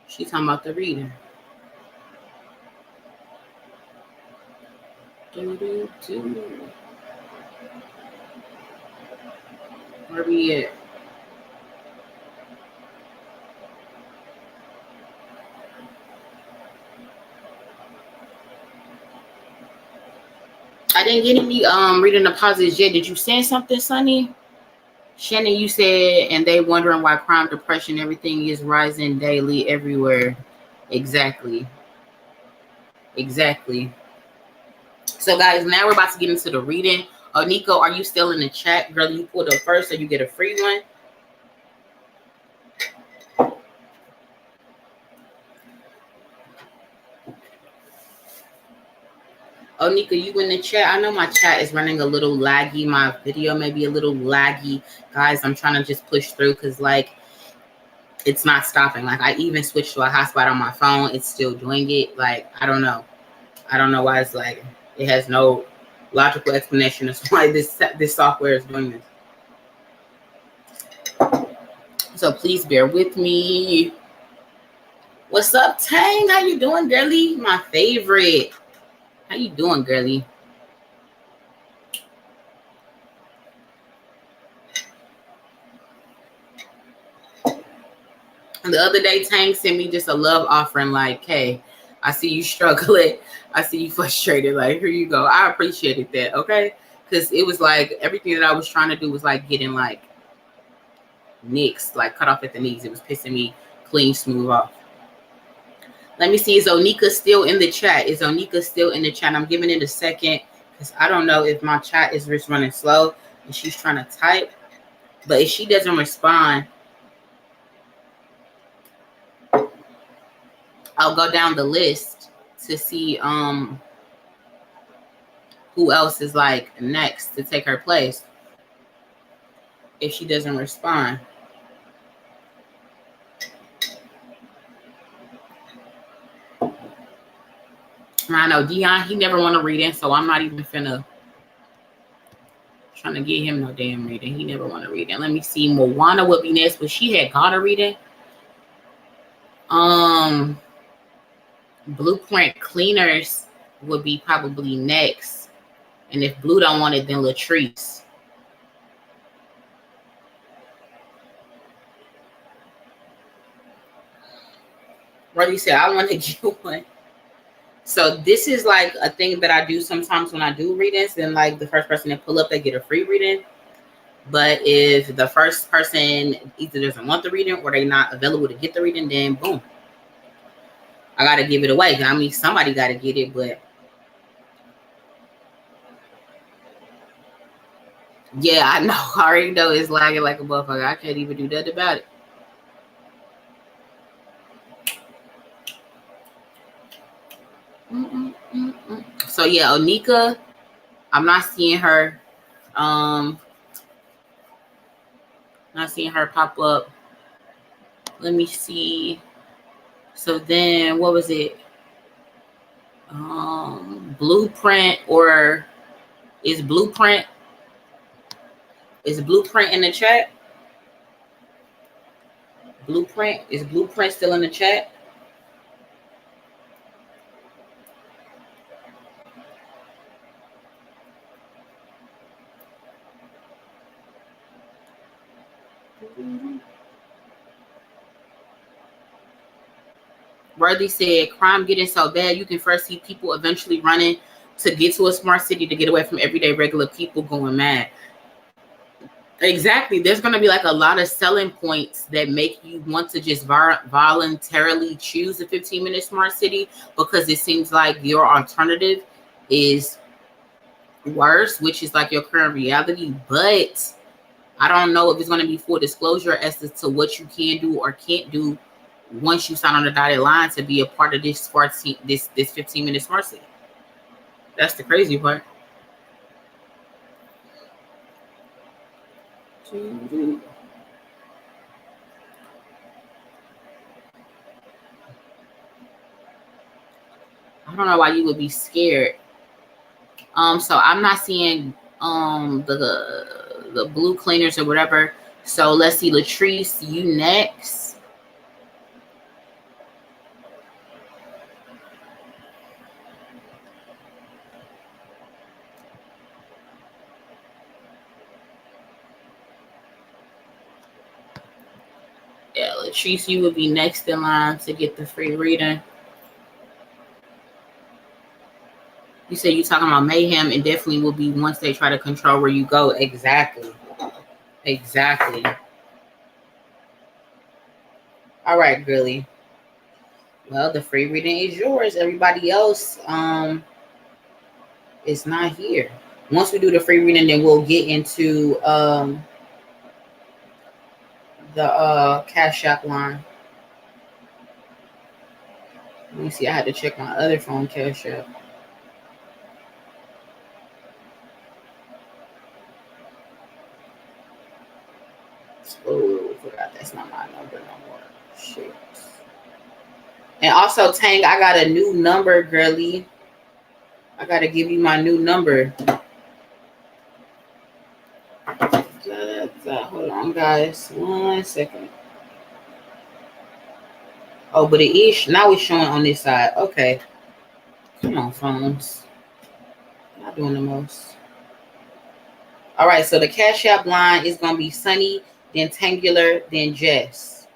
She talking about the reading. Where we at? I didn't get any reading deposits yet. Did you send something, Sonny? Shannon, you said, and they wondering why crime, depression, everything is rising daily everywhere. Exactly. So, guys, now we're about to get into the reading. Oh, Nico, are you still in the chat? Girl, you pulled up first, so you get a free one. Oh, Nika, you in the chat? I know my chat is running a little laggy. My video may be a little laggy. Guys, I'm trying to just push through because, like, it's not stopping. Like, I even switched to a hotspot on my phone. It's still doing it. Like, I don't know. I don't know why it's like, it has no logical explanation as to why this software is doing this. So please bear with me. What's up, Tang? How you doing, girlie? My favorite. How you doing, girlie? The other day, Tang sent me just a love offering, like, hey, I see you struggling. I see you frustrated. Like, here you go. I appreciated that, okay? Because it was like everything that I was trying to do was like getting like nicks, like cut off at the knees. It was pissing me clean, smooth off. Let me see. Is Onika still in the chat? Is Onika still in the chat? I'm giving it a second because I don't know if my chat is just running slow and she's trying to type. But if she doesn't respond, I'll go down the list to see who else is like next to take her place if she doesn't respond. I know Dion, he never want to read it, so I'm not even finna trying to get him no damn reading. He never want to read it. Let me see. Moana would be next, but she had got a reading. Blueprint Cleaners would be probably next. And if Blue don't want it, then Latrice. Brody said, I want to get one. So this is like a thing that I do sometimes when I do readings. Then like the first person to pull up, they get a free reading. But if the first person either doesn't want the reading or they're not available to get the reading, then boom. I got to give it away. I mean, somebody got to get it, but yeah, I know. I already know it's lagging like a motherfucker. I can't even do nothing about it. So yeah, Onika, I'm not seeing her. Not seeing her pop up. Let me see. So then, what was it? Blueprint, or is Blueprint in the chat? Blueprint, is Blueprint still in the chat? Worthy said, crime getting so bad, you can first see people eventually running to get to a smart city to get away from everyday regular people going mad. Exactly. There's going to be like a lot of selling points that make you want to just voluntarily choose a 15-minute smart city, because it seems like your alternative is worse, which is like your current reality. But I don't know if it's going to be full disclosure as to what you can do or can't do once you sign on the dotted line to be a part of this smart this 15-minute smart city. That's the crazy part. I don't know why you would be scared. So I'm not seeing the blue cleaners or whatever. So let's see, Latrice, you next. Yeah, Latrice, you would be next in line to get the free reading. You say you talking about mayhem, and definitely will be once they try to control where you go. Exactly. Exactly. All right, Grilly. Well, the free reading is yours. Everybody else is not here. Once we do the free reading, then we'll get into the Cash App line. Let me see. I had to check my other phone Cash App. Oh, forgot that's not my number no more. Shit. And also, Tang, I got a new number, girly. I gotta give you my new number. Hold on, guys. 1 second. Oh, but it is now it's showing on this side. Okay. Come on, phones. Not doing the most. All right, so the Cash App line is gonna be Sunny, then Tangular, then Jess.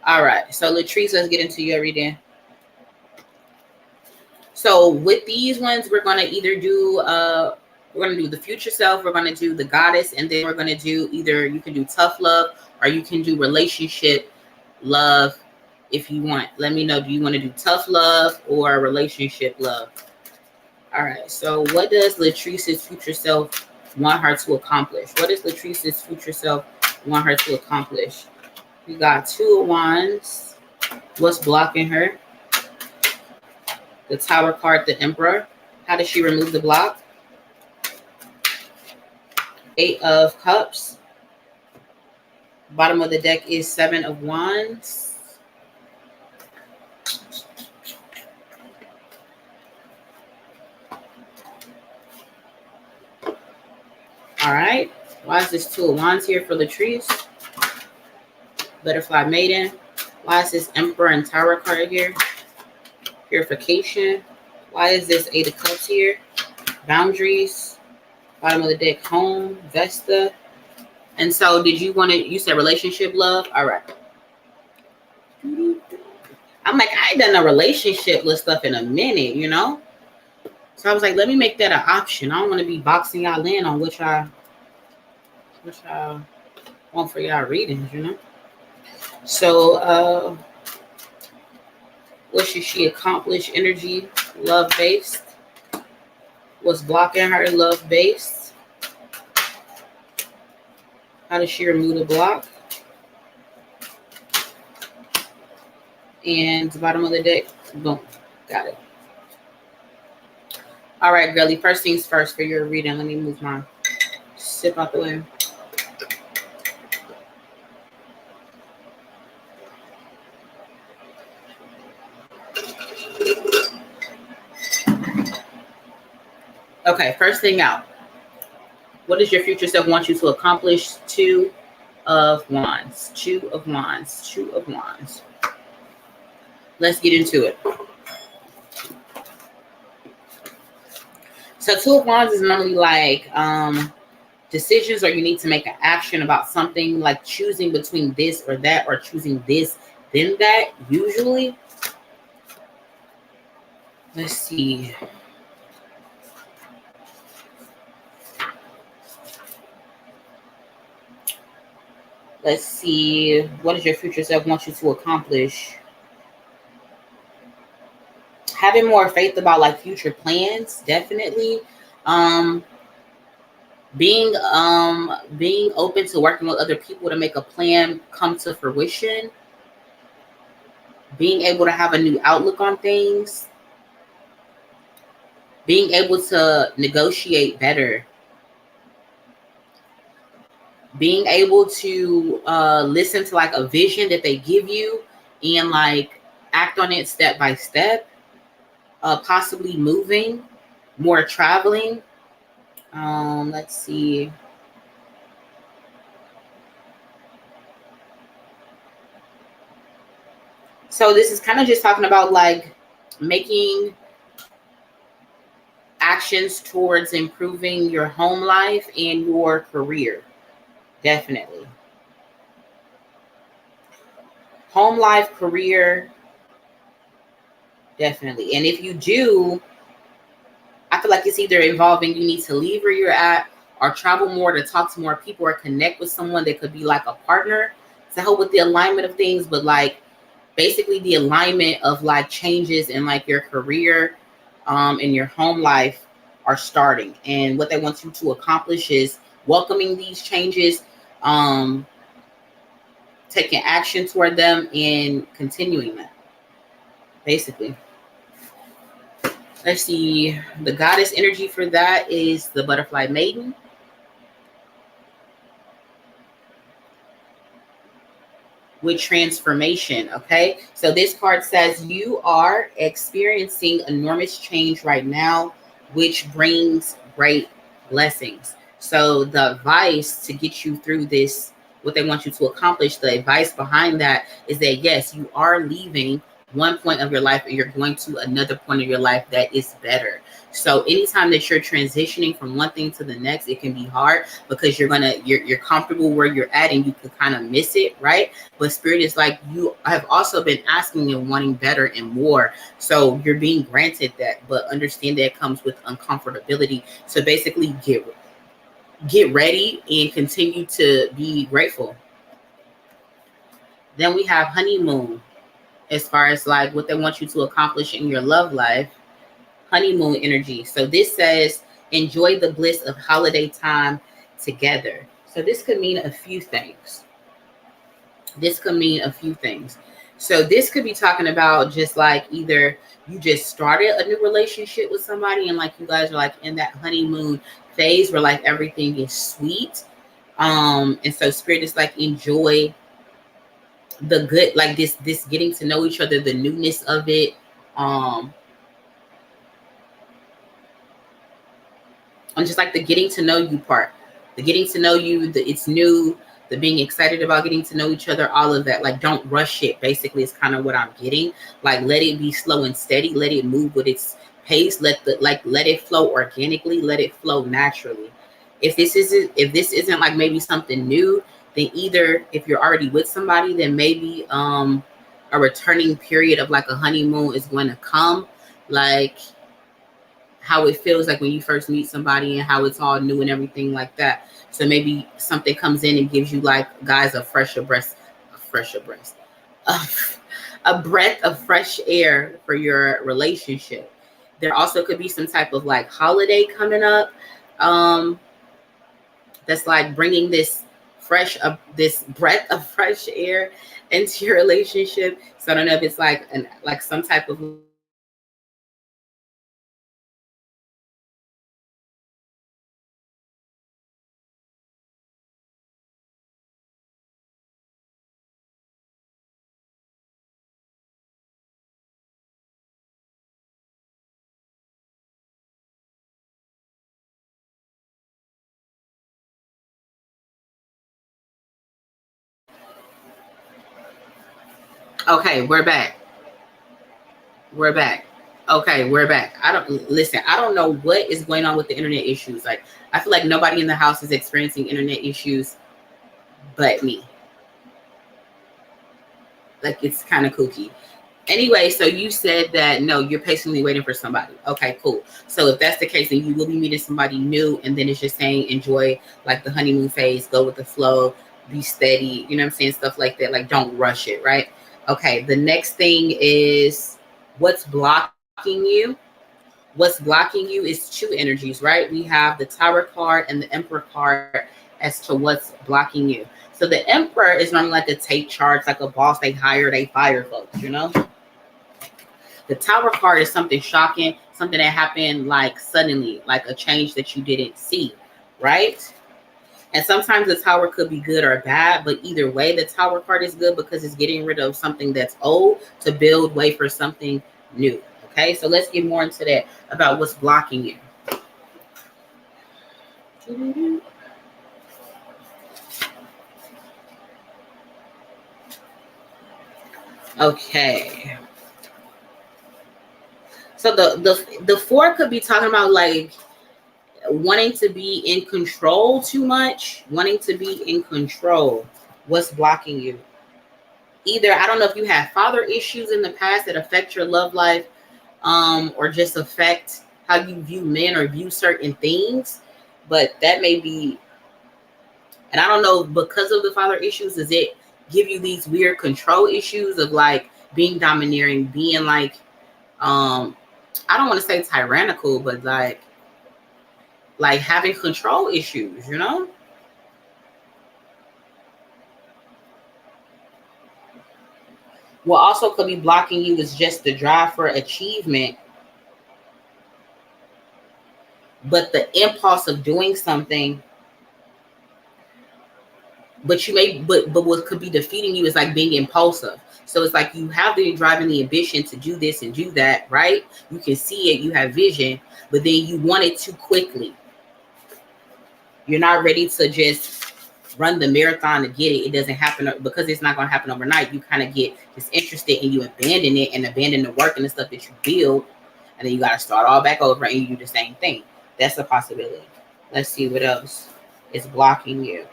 All right, so Latrice, let's get into your reading. So with these ones, we're gonna either do the future self, we're gonna do the goddess, and then we're gonna do either you can do tough love or you can do relationship love if you want. Let me know, do you want to do tough love or relationship love? All right, so what does Latrice's future self want her to accomplish? What does Latrice's future self want her to accomplish? We got 2 of Wands. What's blocking her? The Tower card, the Emperor. How does she remove the block? 8 of Cups. Bottom of the deck is 7 of Wands. All right. Why is this 2 of Wands here for Latrice? Butterfly Maiden. Why is this Emperor and Tower card here? Purification. Why is this 8 of Cups here? Boundaries. Bottom of the deck, Home, Vesta. And so did you want to, you said relationship love? All right. I'm like, I ain't done a relationship list stuff in a minute, you know? So I was like, let me make that an option. I don't want to be boxing y'all in on which I want for y'all readings, you know? So What should she accomplish? Energy, love-based. What's blocking her? Love-based. How does she remove the block? And the bottom of the deck. Boom. Got it. All right, girlie. First things first for your reading. Let me move my sip out the way. Okay, first thing out. What does your future self want you to accomplish? Two of Wands. Two of Wands. Two of Wands. Let's get into it. So Two of Wands is normally like decisions, or you need to make an action about something, like choosing between this or that, or choosing this, then that, usually. Let's see. Let's see. What does your future self want you to accomplish? Having more faith about like future plans, definitely. Being open to working with other people to make a plan come to fruition. Being able to have a new outlook on things. Being able to negotiate better. Being able to listen to like a vision that they give you and like act on it step by step. Possibly moving, more traveling. Let's see. So this is kind of just talking about like making actions towards improving your home life and your career. Definitely. Home life, career, definitely. And if you do, I feel like it's either involving you need to leave where you're at or travel more to talk to more people or connect with someone that could be like a partner to help with the alignment of things. But like basically the alignment of like changes in like your career and your home life are starting. And what they want you to accomplish is welcoming these changes, taking action toward them, and continuing that, basically. Let's see. The goddess energy for that is the butterfly maiden. With transformation, okay? So this card says you are experiencing enormous change right now, which brings great blessings. So the advice to get you through this, what they want you to accomplish, the advice behind that is that yes, you are leaving one point of your life and you're going to another point of your life that is better. So anytime that you're transitioning from one thing to the next, it can be hard because you're comfortable where you're at and you can kind of miss it, right? But spirit is like, you have also been asking and wanting better and more. So you're being granted that, but understand that it comes with uncomfortability. So basically get ready and continue to be grateful. Then we have honeymoon. As far as like what they want you to accomplish in your love life, honeymoon energy. So this says, enjoy the bliss of holiday time together. So this could mean a few things. So this could be talking about just like either you just started a new relationship with somebody and like you guys are like in that honeymoon phase where like everything is sweet. And so spirit is like, enjoy the good, like this getting to know each other, the newness of it. I'm just like the getting to know you part, the getting to know you, it's new, the being excited about getting to know each other, all of that. Like don't rush it, basically, is kind of what I'm getting. Like let it be slow and steady, let it move with its pace, let it flow organically, let it flow naturally. If this isn't like maybe something new, then either if you're already with somebody, then maybe a returning period of like a honeymoon is going to come, like how it feels like when you first meet somebody and how it's all new and everything like that. So maybe something comes in and gives you like, guys, a fresher breath, a breath of fresh air for your relationship. There also could be some type of like holiday coming up. That's like bringing this this breath of fresh air into your relationship. So I don't know if it's like some type of okay, we're back. We're back. Okay, we're back. I don't know what is going on with the internet issues. Like, I feel like nobody in the house is experiencing internet issues but me. Like, it's kind of kooky. Anyway, so you said that no, you're patiently waiting for somebody. Okay, cool. So if that's the case, then you will be meeting somebody new, and then it's just saying enjoy like the honeymoon phase, go with the flow, be steady, you know what I'm saying? Stuff like that. Like, don't rush it, right? Okay, the next thing is what's blocking you. What's blocking you is two energies, right? We have the Tower card and the Emperor card as to what's blocking you. So the Emperor is normally like a take charge, like a boss. They hire, they fire folks, you know? The Tower card is something shocking, something that happened like suddenly, like a change that you didn't see, right? And sometimes the Tower could be good or bad, but either way, the Tower card is good because it's getting rid of something that's old to build way for something new. Okay, so let's get more into that about what's blocking you. Okay. So the four could be talking about like wanting to be in control too much, wanting to be in control. What's blocking you? Either, I don't know if you had father issues in the past that affect your love life, or just affect how you view men or view certain things, but that may be, and I don't know, because of the father issues, does it give you these weird control issues of like being domineering, being like, I don't want to say tyrannical, but like having control issues, you know? What also could be blocking you is just the drive for achievement, but the impulse of doing something. But what could be defeating you is like being impulsive. So it's like you have the drive and the ambition to do this and do that, right? You can see it, you have vision, but then you want it too quickly. You're not ready to just run the marathon to get it. It doesn't happen because it's not going to happen overnight. You kind of get disinterested and you abandon it and abandon the work and the stuff that you build. And then you got to start all back over and you do the same thing. That's a possibility. Let's see what else is blocking you.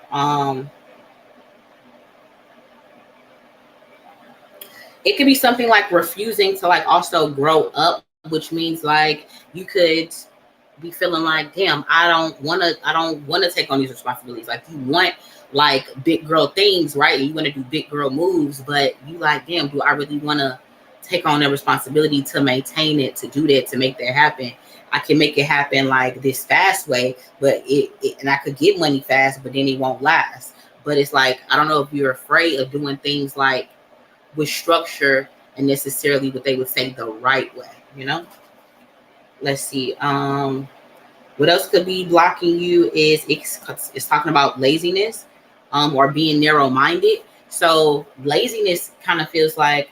It could be something like refusing to like also grow up, which means like you could be feeling like, damn, I don't want to take on these responsibilities. Like you want like big girl things, right? And you want to do big girl moves, but you like, damn, do I really want to take on that responsibility to maintain it, to do that, to make that happen? I can make it happen like this fast way, but and I could get money fast, but then it won't last. But it's like, I don't know if you're afraid of doing things like with structure and necessarily what they would say the right way, you know? Let's see. What else could be blocking you is it's talking about laziness, or being narrow-minded. So laziness kind of feels like,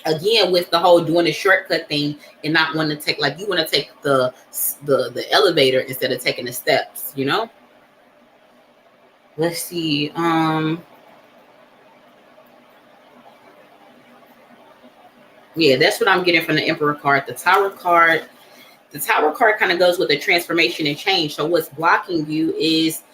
again, with the whole doing the shortcut thing and not wanting to take, like you want to take the elevator instead of taking the steps, you know? Let's see. Yeah, that's what I'm getting from the Emperor card. The Tower card kind of goes with the transformation and change. So what's blocking you is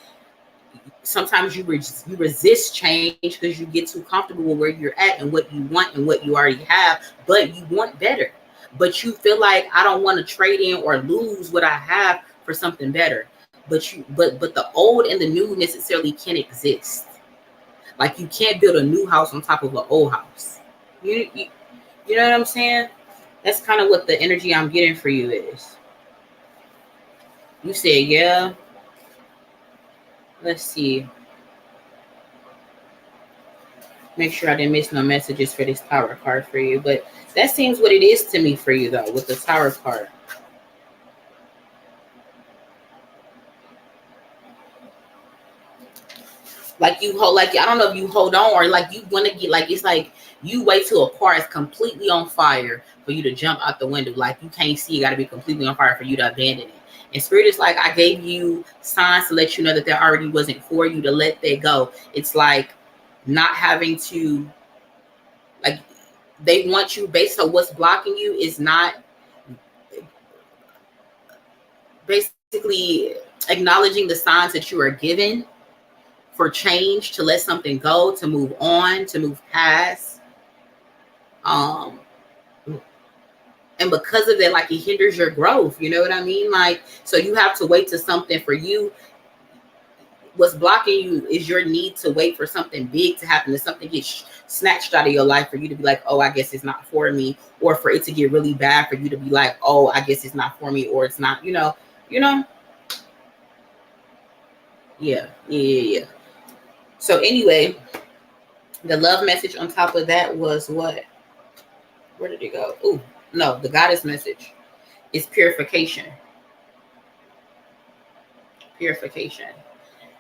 sometimes you resist change because you get too comfortable with where you're at and what you want and what you already have, but you want better. But you feel like, I don't want to trade in or lose what I have for something better. But the old and the new necessarily can't exist. Like you can't build a new house on top of an old house. You know what I'm saying? That's kind of what the energy I'm getting for you is. You said, yeah. Let's see. Make sure I didn't miss no messages for this Tower card for you. But that seems what it is to me for you, though, with the Tower card. Like you hold, like I don't know if you hold on or like you want to get, like it's like you wait till a car is completely on fire for you to jump out the window. Like you can't see, it got to be completely on fire for you to abandon it. And Spirit is like, I gave you signs to let you know that there already wasn't for you to let that go. It's like not having to, like they want you based on what's blocking you is not basically acknowledging the signs that you are given for change, to let something go, to move on, to move past. And because of that, like it hinders your growth. You know what I mean? Like, so you have to wait to something for you. What's blocking you is your need to wait for something big to happen, that something gets snatched out of your life for you to be like, oh, I guess it's not for me, or for it to get really bad for you to be like, oh, I guess it's not for me, or it's not, you know. Yeah. So anyway, the love message on top of that was what? Where did it go? Oh, no, the goddess message is purification. Purification.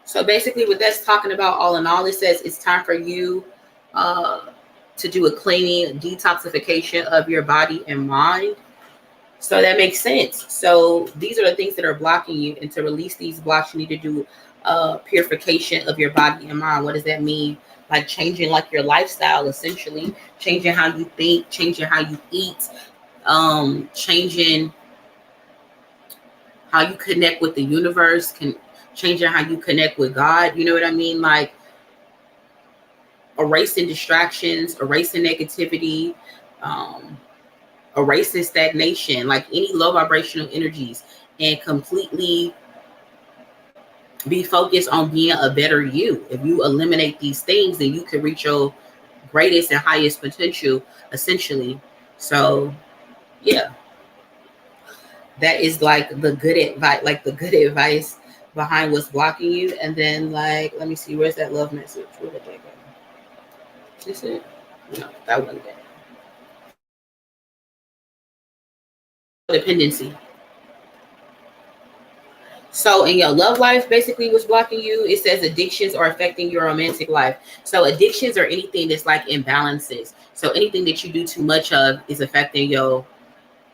So basically what that's talking about, all in all, it says it's time for you to do a cleaning, detoxification of your body and mind. So that makes sense. So these are the things that are blocking you, and to release these blocks, you need to do purification of your body and mind. What does that mean? Like changing like your lifestyle, essentially changing how you think, changing how you eat, changing how you connect with the universe, changing how you connect with God. You know what I mean? Like erasing distractions, erasing negativity, erasing stagnation, like any low vibrational energies, and completely be focused on being a better you. If you eliminate these things, then you can reach your greatest and highest potential, essentially. So yeah, that is like the good advice, behind what's blocking you. And then like, let me see, where's that love message? Where did that go? Is it? No, that wasn't it. Dependency. So in your love life, basically what's blocking you, it says addictions are affecting your romantic life. So addictions are anything that's like imbalances. So anything that you do too much of is affecting your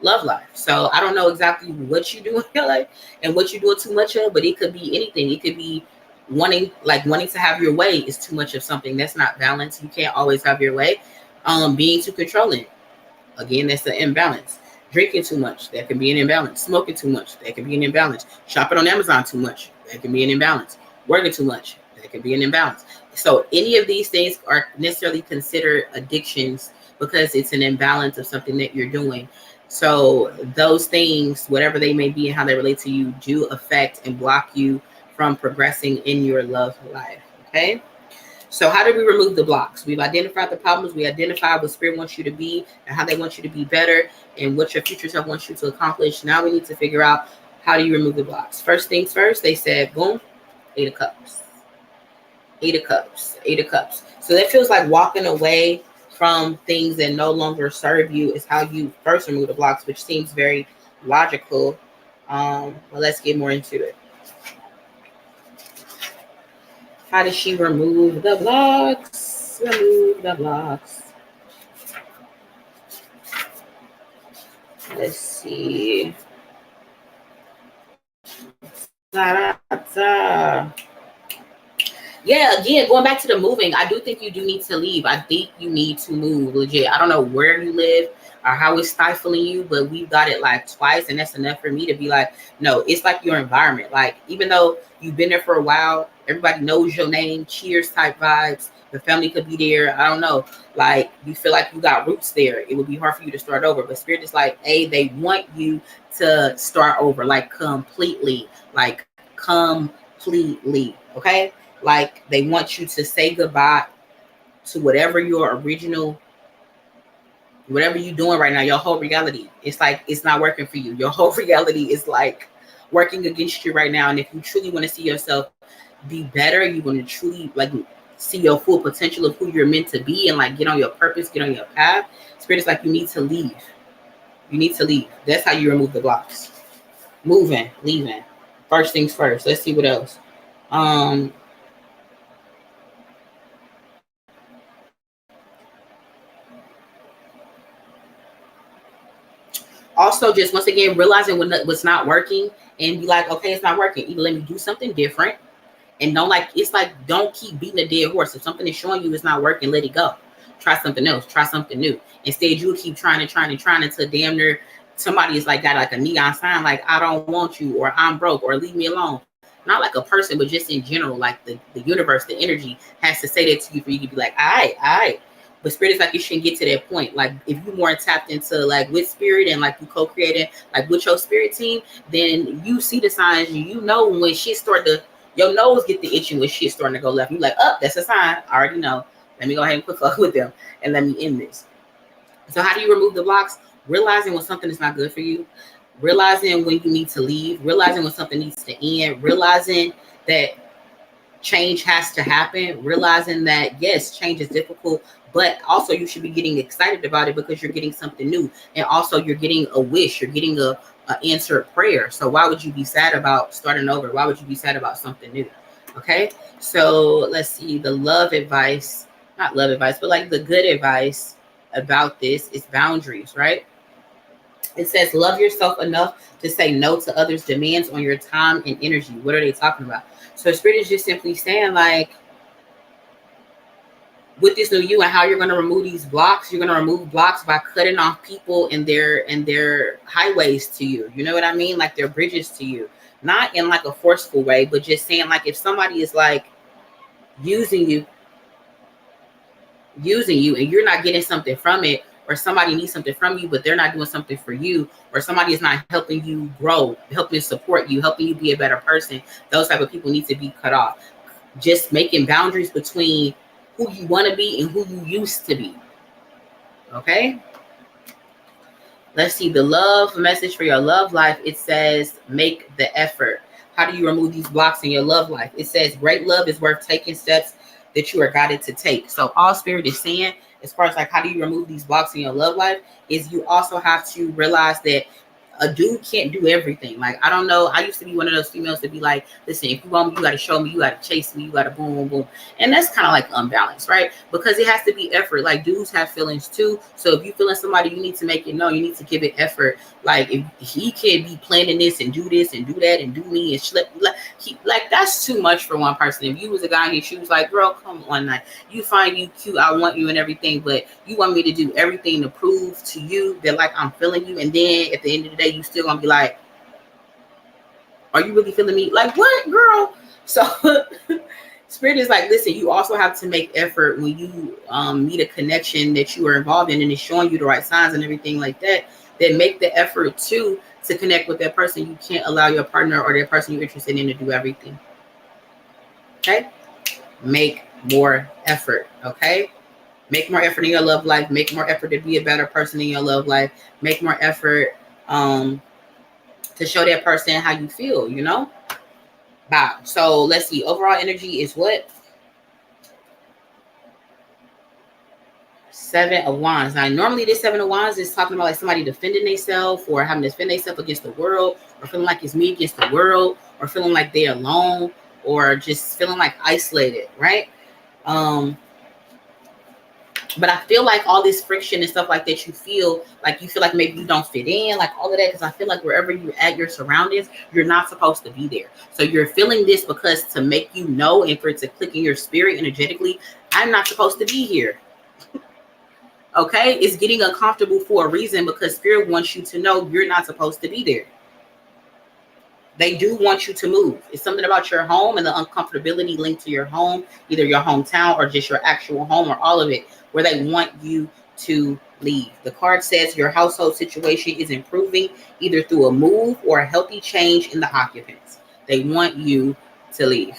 love life. So I don't know exactly what you do in your life and what you're doing too much of, but it could be anything. It could be wanting to have your way is too much of something. That's not balanced. You can't always have your way. Being too controlling, again, that's the imbalance. Drinking too much, that can be an imbalance. Smoking too much, that can be an imbalance. Shopping on Amazon too much, that can be an imbalance. Working too much, that can be an imbalance. So any of these things are necessarily considered addictions because it's an imbalance of something that you're doing. So those things, whatever they may be and how they relate to you, do affect and block you from progressing in your love life. Okay? So how do we remove the blocks? We've identified the problems. We identified what Spirit wants you to be and how they want you to be better and what your future self wants you to accomplish. Now we need to figure out, how do you remove the blocks? First things first, they said, boom, 8 of Cups. 8 of Cups. 8 of Cups. So that feels like walking away from things that no longer serve you is how you first remove the blocks, which seems very logical. But let's get more into it. How does she remove the blocks? Remove the blocks. Let's see. Yeah, again, going back to the moving, I do think you do need to leave. I think you need to move, legit. I don't know where you live or how it's stifling you, but we've got it like twice, and that's enough for me to be like, no, it's like your environment. Like, even though you've been there for a while, everybody knows your name, cheers type vibes, the family could be there, I don't know. Like, you feel like you got roots there. It would be hard for you to start over. But Spirit is like, hey, they want you to start over, like completely, okay? Like, they want you to say goodbye to whatever your original Whatever you're doing right now, your whole reality, it's like it's not working for you. Your whole reality is like working against you right now. And if you truly want to see yourself be better, you want to truly like see your full potential of who you're meant to be and like get on your purpose, get on your path, Spirit is like you need to leave. You need to leave. That's how you remove the blocks. Moving, leaving. First things first. Let's see what else. Also, just once again, realizing what's not working and be like, okay, it's not working. Either let me do something different and don't keep beating a dead horse. If something is showing you it's not working, let it go. Try something else. Try something new. Instead, you keep trying until damn near somebody is like got like a neon sign like I don't want you or I'm broke or leave me alone. Not like a person, but just in general, like the universe, the energy has to say that to you for you to be like, all right. But Spirit is like you shouldn't get to that point. Like if you're more tapped into like with Spirit and like you co-creating like with your Spirit team, then you see the signs. You know when shit your nose get the itching when shit starting to go left. You're like, oh, that's a sign. I already know. Let me go ahead and quit fuck with them and let me end this. So how do you remove the blocks? Realizing when something is not good for you, realizing when you need to leave, realizing when something needs to end, realizing that change has to happen, realizing that yes, change is difficult, but also you should be getting excited about it because you're getting something new. And also you're getting a wish, you're getting a answered prayer. So why would you be sad about starting over? Why would you be sad about something new? Okay. So let's see the not love advice, but like the good advice about this is boundaries, right? It says, love yourself enough to say no to others' demands on your time and energy. What are they talking about? So Spirit is just simply saying like, with this new you and how you're going to remove these blocks, you're going to remove blocks by cutting off people and their highways to you. You know what I mean? Like their bridges to you, not in like a forceful way, but just saying like, if somebody is like using you and you're not getting something from it, or somebody needs something from you, but they're not doing something for you, or somebody is not helping you grow, helping support you, helping you be a better person, those type of people need to be cut off. Just making boundaries between who you want to be and who you used to be. Okay? Let's see the love message for your love life. It says, make the effort. How do you remove these blocks in your love life? It says, great love is worth taking steps that you are guided to take. So all Spirit is saying, as far as like how do you remove these blocks in your love life, is you also have to realize that a dude can't do everything. Like, I don't know. I used to be one of those females to be like, listen, if you want me, you got to show me, you got to chase me, you got to boom, boom, boom. And that's kind of like unbalanced, right? Because it has to be effort. Like, dudes have feelings too. So if you feeling somebody, you need to make it known. You need to give it effort. Like, if he can't be planning this and do that and do me and slip, like that's too much for one person. If you was a guy in his shoes, like, girl, come on, now. You find you cute, I want you and everything, but you want me to do everything to prove to you that like I'm feeling you, and then at the end of the day, you still gonna be like, are you really feeling me? Like, what, girl? So Spirit is like, listen, you also have to make effort when you meet a connection that you are involved in and it's showing you the right signs and everything like that. Then make the effort to connect with that person. You can't allow your partner or that person you're interested in to do everything. Okay? Make more effort. Okay? Make more effort in your love life. Make more effort to be a better person in your love life. Make more effort to show that person how you feel, you know? Wow. So let's see. Overall energy is what? 7 of Wands. Now, normally this 7 of Wands is talking about like somebody defending themselves or having to defend themselves against the world, or feeling like it's me against the world, or feeling like they're alone, or just feeling like isolated, right? But I feel like all this friction and stuff like that, you feel like maybe you don't fit in, like all of that, because I feel like wherever you're at, your surroundings, you're not supposed to be there. So you're feeling this because to make you know and for it to click in your spirit energetically, I'm not supposed to be here. Okay? It's getting uncomfortable for a reason, because Spirit wants you to know you're not supposed to be there. They do want you to move. It's something about your home and the uncomfortability linked to your home, either your hometown or just your actual home, or all of it, where they want you to leave. The card says your household situation is improving either through a move or a healthy change in the occupants. They want you to leave,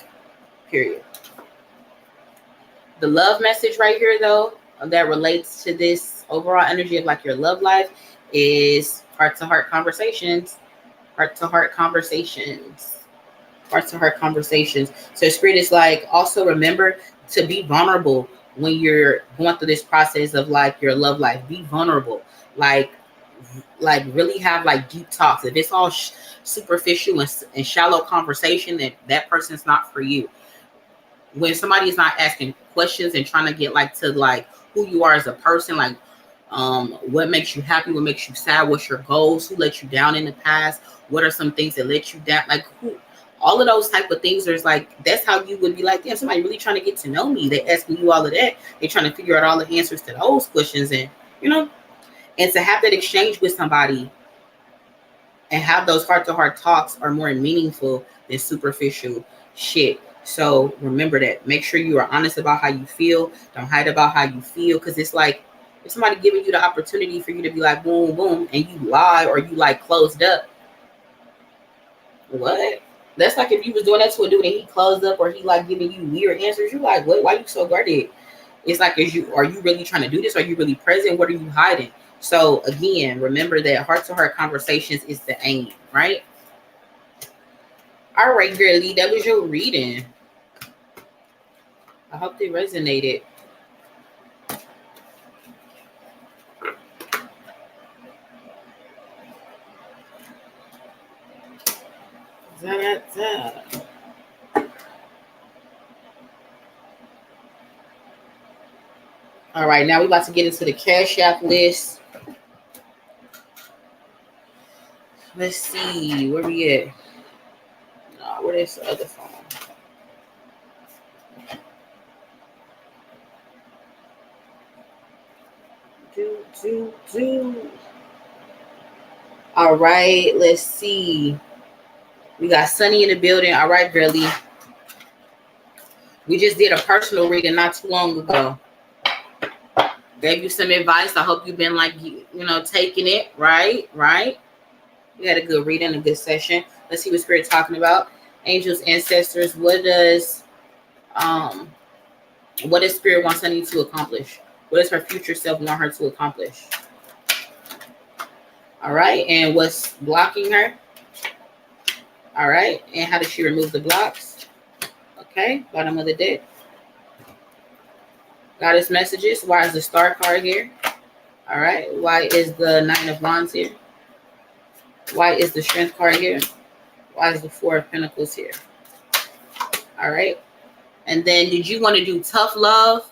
period. The love message right here, though, that relates to this overall energy of like your love life is heart-to-heart conversations. Heart-to-heart conversations. Heart-to-heart conversations. So Spirit is like, also remember to be vulnerable when you're going through this process of like your love life. Be vulnerable. Like really have like deep talks. If it's all superficial and shallow conversation, that person's not for you. When somebody is not asking questions and trying to get like to like who you are as a person, like what makes you happy, what makes you sad, what's your goals, who let you down in the past, what are some things that let you down, like who, all of those type of things. There's like, that's how you would be like, damn, somebody really trying to get to know me. They asking you all of that. They're trying to figure out all the answers to those questions, and and to have that exchange with somebody and have those heart-to-heart talks are more meaningful than superficial shit. So remember that. Make sure you are honest about how you feel. Don't hide about how you feel, because it's like if somebody giving you the opportunity for you to be like boom, boom, and you lie or you like closed up. What? That's like if you was doing that to a dude and he closed up or he like giving you weird answers. You like, what? Why you so guarded? It's like, are you really trying to do this? Are you really present? What are you hiding? So again, remember that heart-to-heart conversations is the aim, right? All right, girlie, that was your reading. I hope they resonated. All right, now we're about to get into the Cash App list. Let's see, where we at? No, where is the other phone? All right, let's see. We got Sunny in the building. All right, girlie. We just did a personal reading not too long ago. Gave you some advice. I hope you've been like, taking it. Right. We had a good reading, a good session. Let's see what Spirit's talking about. Angels, ancestors, what does Spirit want Sunny to accomplish? What does her future self want her to accomplish? All right, and what's blocking her? All right, and how does she remove the blocks? Okay, bottom of the deck. Goddess messages. Why is the Star card here? All right, why is the Nine of Wands here? Why is the Strength card here? Why is the Four of Pentacles here? All right, and then did you want to do tough love?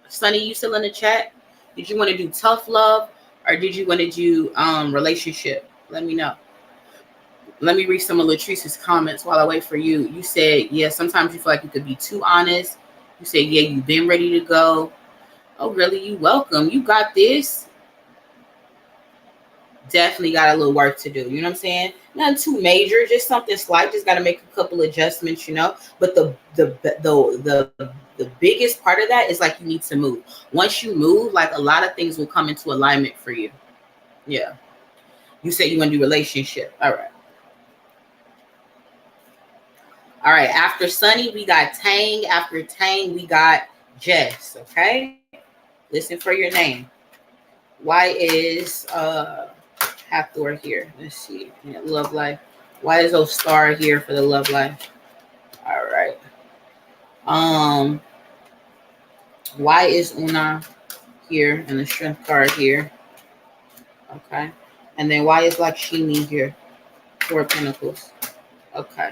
Sunny, you still in the chat? Did you want to do tough love or did you want to do relationship? Let me know. Let me read some of Latrice's comments while I wait for you. You said, yeah, sometimes you feel like you could be too honest. You said, yeah, you've been ready to go. Oh, really? You welcome. You got this. Definitely got a little work to do. You know what I'm saying? Nothing too major, just something slight. Just got to make a couple adjustments, But the biggest part of that is like you need to move. Once you move, like a lot of things will come into alignment for you. Yeah. You said you want to do relationship. All right. All right. After Sunny, we got Tang. After Tang, we got Jess. Okay. Listen for your name. Why is Hathor here? Let's see. Yeah, love life. Why is Ostar here for the love life? All right. Why is Una here and the Strength card here? Okay. And then why is Lakshmi here? Four of Pentacles. Okay.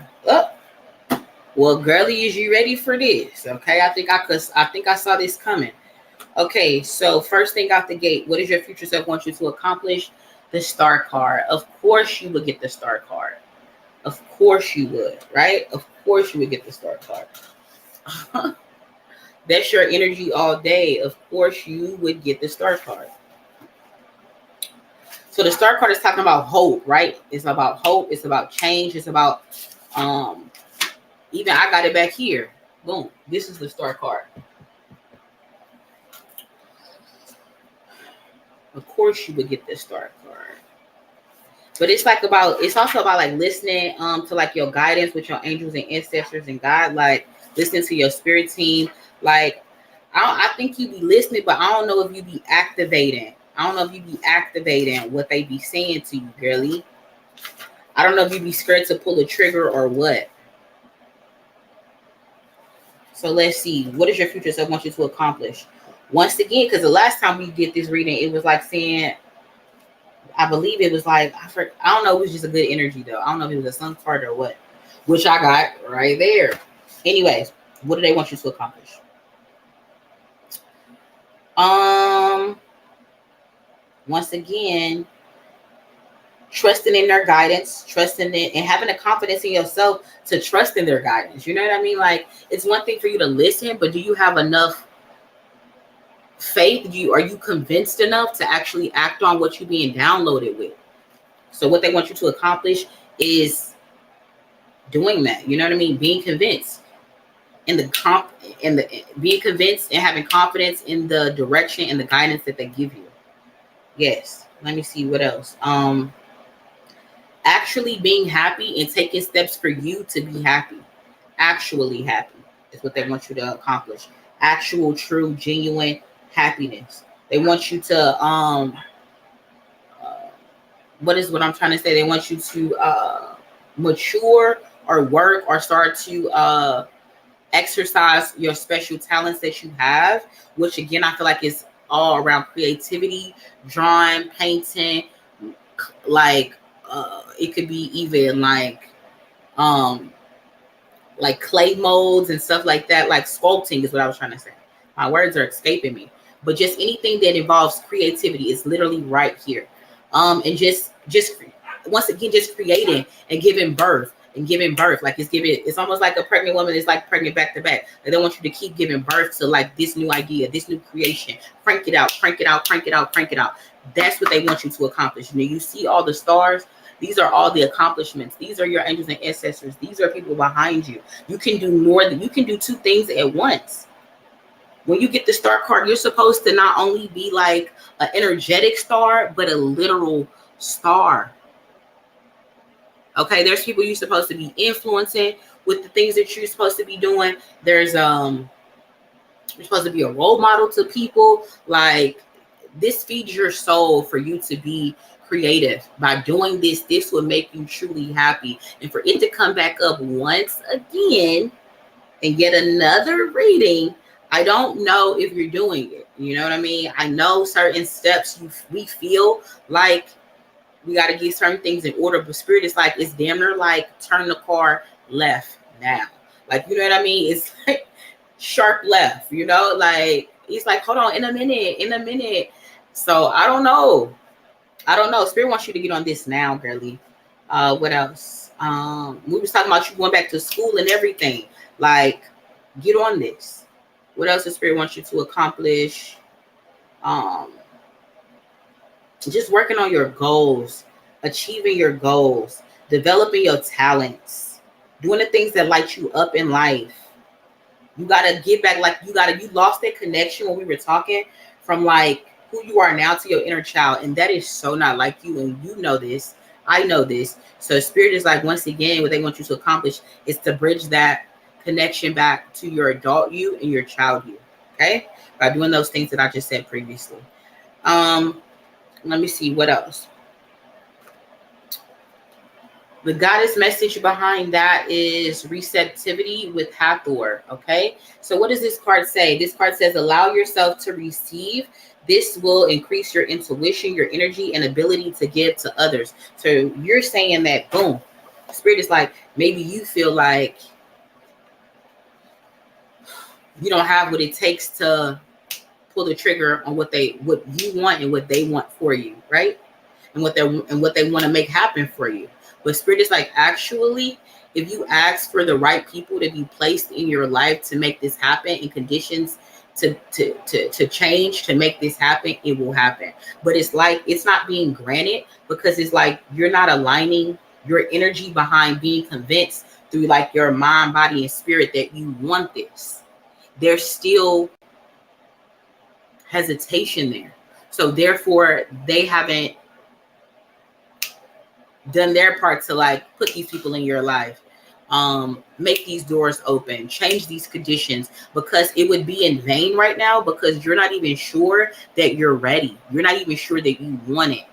Well, girlie, is you ready for this? Okay. I think I saw this coming. Okay, so first thing out the gate, what does your future self want you to accomplish? The Star card. Of course you would get the Star card. Of course you would, right? Of course you would get the Star card. That's your energy all day. Of course you would get the Star card. So the Star card is talking about hope, right? It's about hope. It's about change. It's about, even I got it back here. Boom. This is the Star card. Of course you would get this Star card. But it's also about like listening to like your guidance with your angels and ancestors and God, like listening to your spirit team. Like I think you be listening, but I don't know if you be activating. I don't know if you be activating what they be saying to you, girly. I don't know if you be scared to pull a trigger or what. So let's see. What does your future self want you to accomplish? Once again, because the last time we did this reading, it was like saying, I believe it was like, I don't know, it was just a good energy though. I don't know if it was a sun card or what, which I got right there. Anyways, what do they want you to accomplish? Once again, trusting in their guidance, trusting in and having a confidence in yourself to trust in their guidance. You know what I mean? Like, it's one thing for you to listen, but do you have enough faith? Are you convinced enough to actually act on what you're being downloaded with? So what they want you to accomplish is doing that. You know what I mean? Being convinced in being convinced and having confidence in the direction and the guidance that they give you. Yes. Let me see what else. Actually being happy and taking steps for you to be happy. Actually happy is what they want you to accomplish. Actual, true, genuine happiness. They want you to what I'm trying to say? They want you to mature or work or start to exercise your special talents that you have, which again I feel like is all around creativity, drawing, painting, like it could be even like clay molds and stuff like that, like sculpting is what I was trying to say. My words are escaping me, but just anything that involves creativity is literally right here. And just once again, just creating and giving birth. Like it's almost like a pregnant woman is like pregnant back to back. They don't want you to keep giving birth to like this new idea, this new creation. Crank it out, crank it out, crank it out, crank it out. That's what they want you to accomplish. You see all the stars. These are all the accomplishments. These are your angels and ancestors. These are people behind you. You can do more than you can do two things at once. When you get the star card, you're supposed to not only be like an energetic star, but a literal star. Okay, there's people you're supposed to be influencing with the things that you're supposed to be doing. There's you're supposed to be a role model to people. Like, this feeds your soul for you to be creative. By doing this will make you truly happy. And for it to come back up once again and get another reading, I don't know if you're doing it. You know what I mean? I know certain steps we feel like we got to get certain things in order, but spirit is like, it's damn near like turn the car left now. Like, you know what I mean? It's like sharp left, you know, like he's like, hold on, in a minute. So I don't know. Spirit wants you to get on this now, girly. What else? We was talking about you going back to school and everything. Like, get on this. What else does Spirit wants you to accomplish? Just working on your goals, achieving your goals, developing your talents, doing the things that light you up in life. You got to get back, like you lost that connection when we were talking from like who you are now to your inner child. And that is so not like you. And you know this. I know this. So Spirit is like, once again, what they want you to accomplish is to bridge that connection back to your adult you and your child you. Okay? By doing those things that I just said previously. Let me see what else. The goddess message behind that is receptivity with Hathor. Okay. So what does this card say? This card says, allow yourself to receive. This will increase your intuition, your energy, and ability to give to others. So you're saying that, boom, Spirit is like, maybe you feel like you don't have what it takes to pull the trigger on what you want and what they want for you, right? And what they want to make happen for you. But Spirit is like, actually, if you ask for the right people to be placed in your life to make this happen, and conditions to change to make this happen, it will happen. But it's like it's not being granted because it's like you're not aligning your energy behind being convinced through like your mind, body, and spirit that you want this. There's still hesitation there. So therefore, they haven't done their part to like put these people in your life. make these doors open, change these conditions, because it would be in vain right now, because you're not even sure that you're ready. You're not even sure that you want it.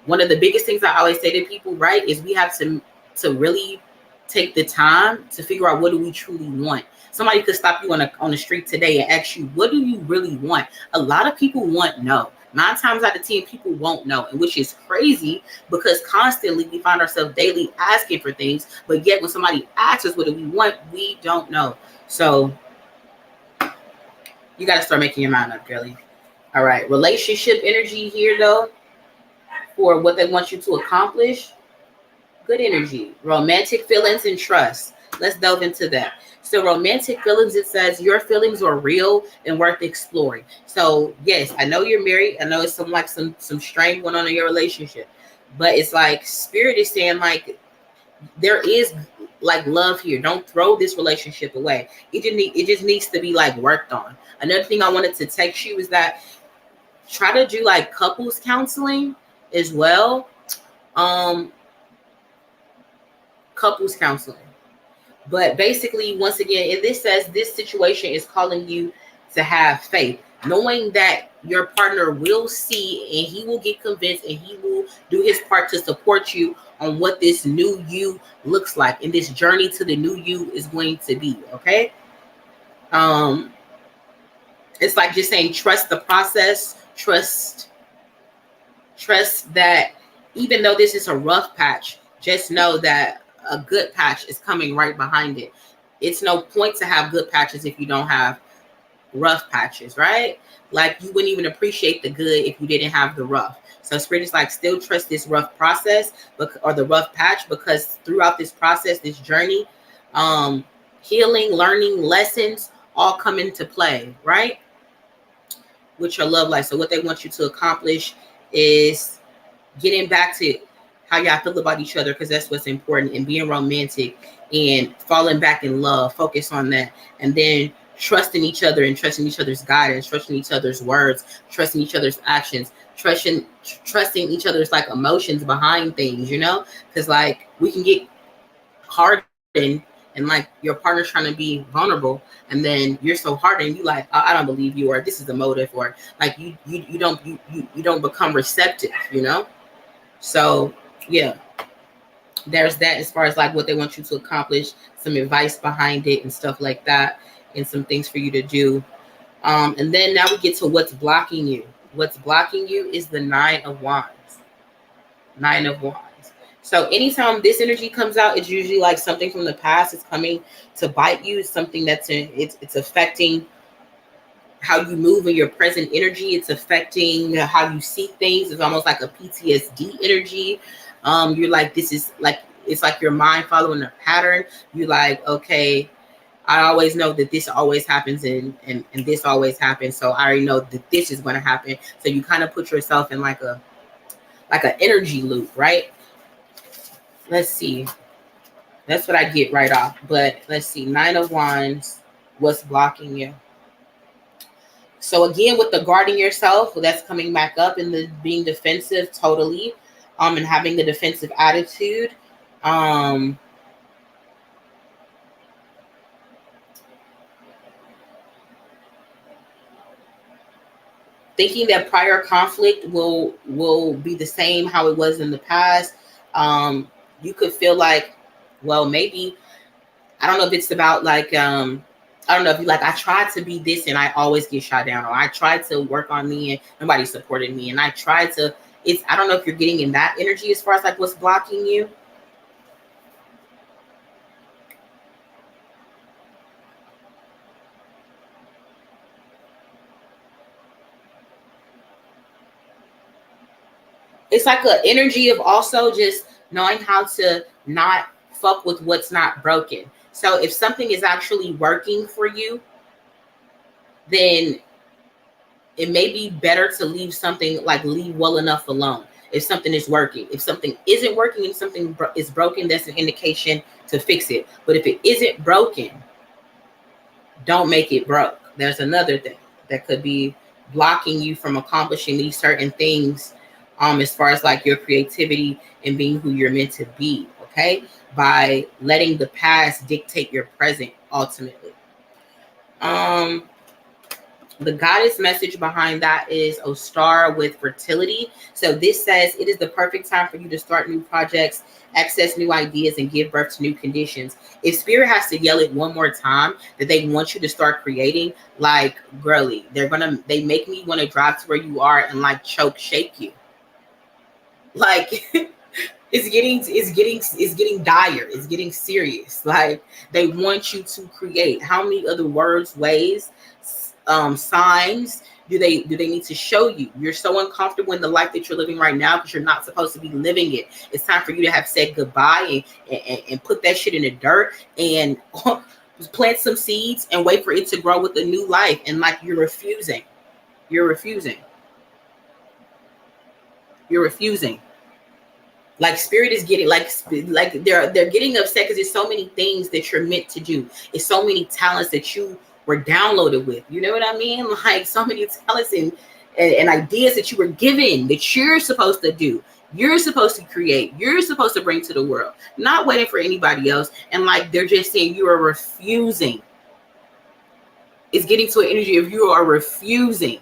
One of the biggest things I always say to people, right, is we have to really take the time to figure out, what do we truly want? Somebody could stop you on the street today and ask you, what do you really want? A lot of people want no. 9 times out of 10, people won't know, and which is crazy, because constantly we find ourselves daily asking for things, but yet when somebody asks us what do we want, we don't know. So you got to start making your mind up, girlie. All right, relationship energy here, though, for what they want you to accomplish. Good energy, romantic feelings and trust. Let's delve into that. So romantic feelings, it says your feelings are real and worth exploring. So yes, I know you're married. I know it's some strain going on in your relationship, but it's like spirit is saying, like, there is like love here. Don't throw this relationship away. It just needs to be like worked on. Another thing I wanted to text you is that try to do like couples counseling as well. Couples counseling. But basically, once again, this says this situation is calling you to have faith, knowing that your partner will see and he will get convinced and he will do his part to support you on what this new you looks like and this journey to the new you is going to be. Okay. It's like just saying, trust the process, trust that even though this is a rough patch, just know that a good patch is coming right behind it. It's no point to have good patches if you don't have rough patches, right? Like you wouldn't even appreciate the good if you didn't have the rough. So spirit is like, still trust this rough process, or the rough patch, because throughout this process, this journey, healing, learning, lessons all come into play, right? With your love life. So what they want you to accomplish is getting back to how y'all feel about each other, because that's what's important, and being romantic and falling back in love. Focus on that, and then trusting each other and trusting each other's guidance, trusting each other's words, trusting each other's actions, trusting each other's like emotions behind things, you know, because like we can get hardened and like your partner's trying to be vulnerable, and then you're so hardened, you like, I don't believe you, or this is the motive, or like you don't become receptive, you know. So yeah, there's that as far as like what they want you to accomplish, some advice behind it and stuff like that, and some things for you to do. And then now we get to what's blocking you. What's blocking you is the 9 of Wands. 9 of Wands. So anytime this energy comes out, it's usually like something from the past is coming to bite you. It's something that's it's affecting how you move in your present energy. It's affecting how you see things. It's almost like a PTSD energy. You're like, this is like, it's like your mind following a pattern. You're like, okay, I always know that this always happens and this always happens. So I already know that this is going to happen. So you kind of put yourself in like an energy loop, right? Let's see. That's what I get right off. But let's see. 9 of Wands, what's blocking you? So again, with the guarding yourself, that's coming back up, and the being defensive totally, and having a defensive attitude. Thinking that prior conflict will be the same how it was in the past. You could feel like, well, maybe, I don't know if it's about like, I don't know if you like, I tried to be this and I always get shot down, or I tried to work on me and nobody supported me, and I tried to, I don't know if you're getting in that energy as far as like what's blocking you. It's like an energy of also just knowing how to not fuck with what's not broken. So if something is actually working for you, then it may be better to leave something, like leave well enough alone. If something is working, if something isn't working and something is broken, that's an indication to fix it. But if it isn't broken, don't make it broke. There's another thing that could be blocking you from accomplishing these certain things, as far as like your creativity and being who you're meant to be. okay? By letting the past dictate your present ultimately. The goddess message behind that is Ostar with fertility. So this says it is the perfect time for you to start new projects, access new ideas, and give birth to new conditions. If spirit has to yell it one more time that they want you to start creating, like, girly, they make me want to drive to where you are and like choke shake you. Like it's getting dire. It's getting serious. Like, they want you to create. How many other words, ways, signs do they need to show you? You're so uncomfortable in the life that you're living right now because you're not supposed to be living it. It's time for you to have said goodbye and put that shit in the dirt and plant some seeds and wait for it to grow with a new life. And like, you're refusing. Like, spirit is getting like they're getting upset because there's so many things that you're meant to do. It's so many talents that you were downloaded with. You know what I mean? Like, so many talents and ideas that you were given that you're supposed to do. You're supposed to create. You're supposed to bring to the world. Not waiting for anybody else. And like, they're just saying you are refusing. It's getting to an energy of you are refusing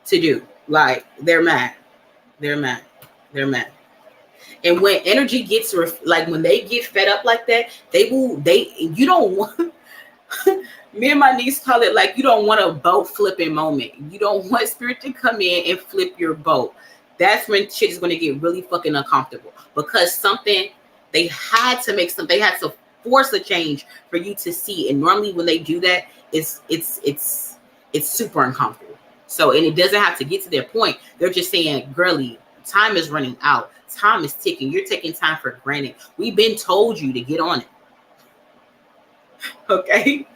to do. Like, they're mad. And when energy gets like, when they get fed up like that, you don't want me and my niece call it, like, you don't want a boat flipping moment. You don't want spirit to come in and flip your boat. That's when shit is going to get really fucking uncomfortable, because they had to force a change for you to see. And normally when they do that, it's super uncomfortable. So, and it doesn't have to get to their point. They're just saying, girly, time is running out. Time is ticking. You're taking time for granted. We've been told you to get on it. Okay?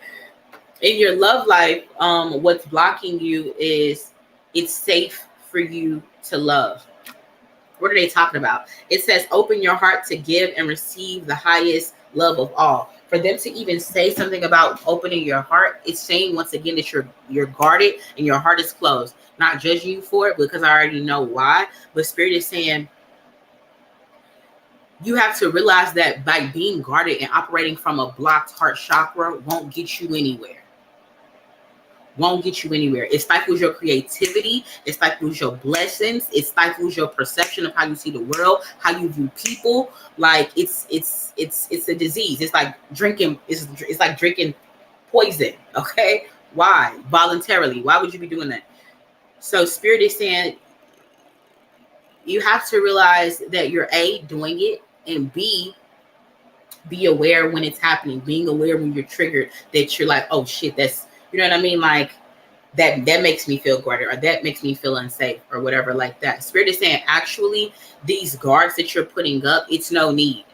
In your love life, what's blocking you is it's safe for you to love. What are they talking about? It says, open your heart to give and receive the highest love of all. For them to even say something about opening your heart, it's saying once again that you're guarded and your heart is closed. Not judging you for it, because I already know why. But spirit is saying you have to realize that by being guarded and operating from a blocked heart chakra won't get you anywhere. It stifles your creativity. It stifles your blessings. It stifles your perception of how you see the world, how you view people. Like, it's a disease. It's like drinking. It's like drinking poison. Okay, why? Voluntarily? Why would you be doing that? So spirit is saying you have to realize that you're A, doing it, and B, be aware when it's happening. Being aware when you're triggered, that you're like, oh shit, that's, you know what I mean? Like, that makes me feel guarded, or that makes me feel unsafe, or whatever like that. Spirit is saying, actually, these guards that you're putting up, it's no need.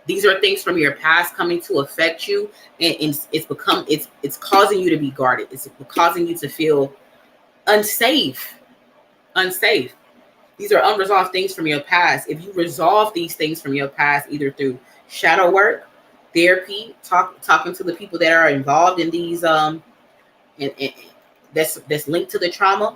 These are things from your past coming to affect you, and it's causing you to be guarded. It's causing you to feel unsafe. These are unresolved things from your past. If you resolve these things from your past, either through shadow work, therapy, talking to the people that are involved in these that's linked to the trauma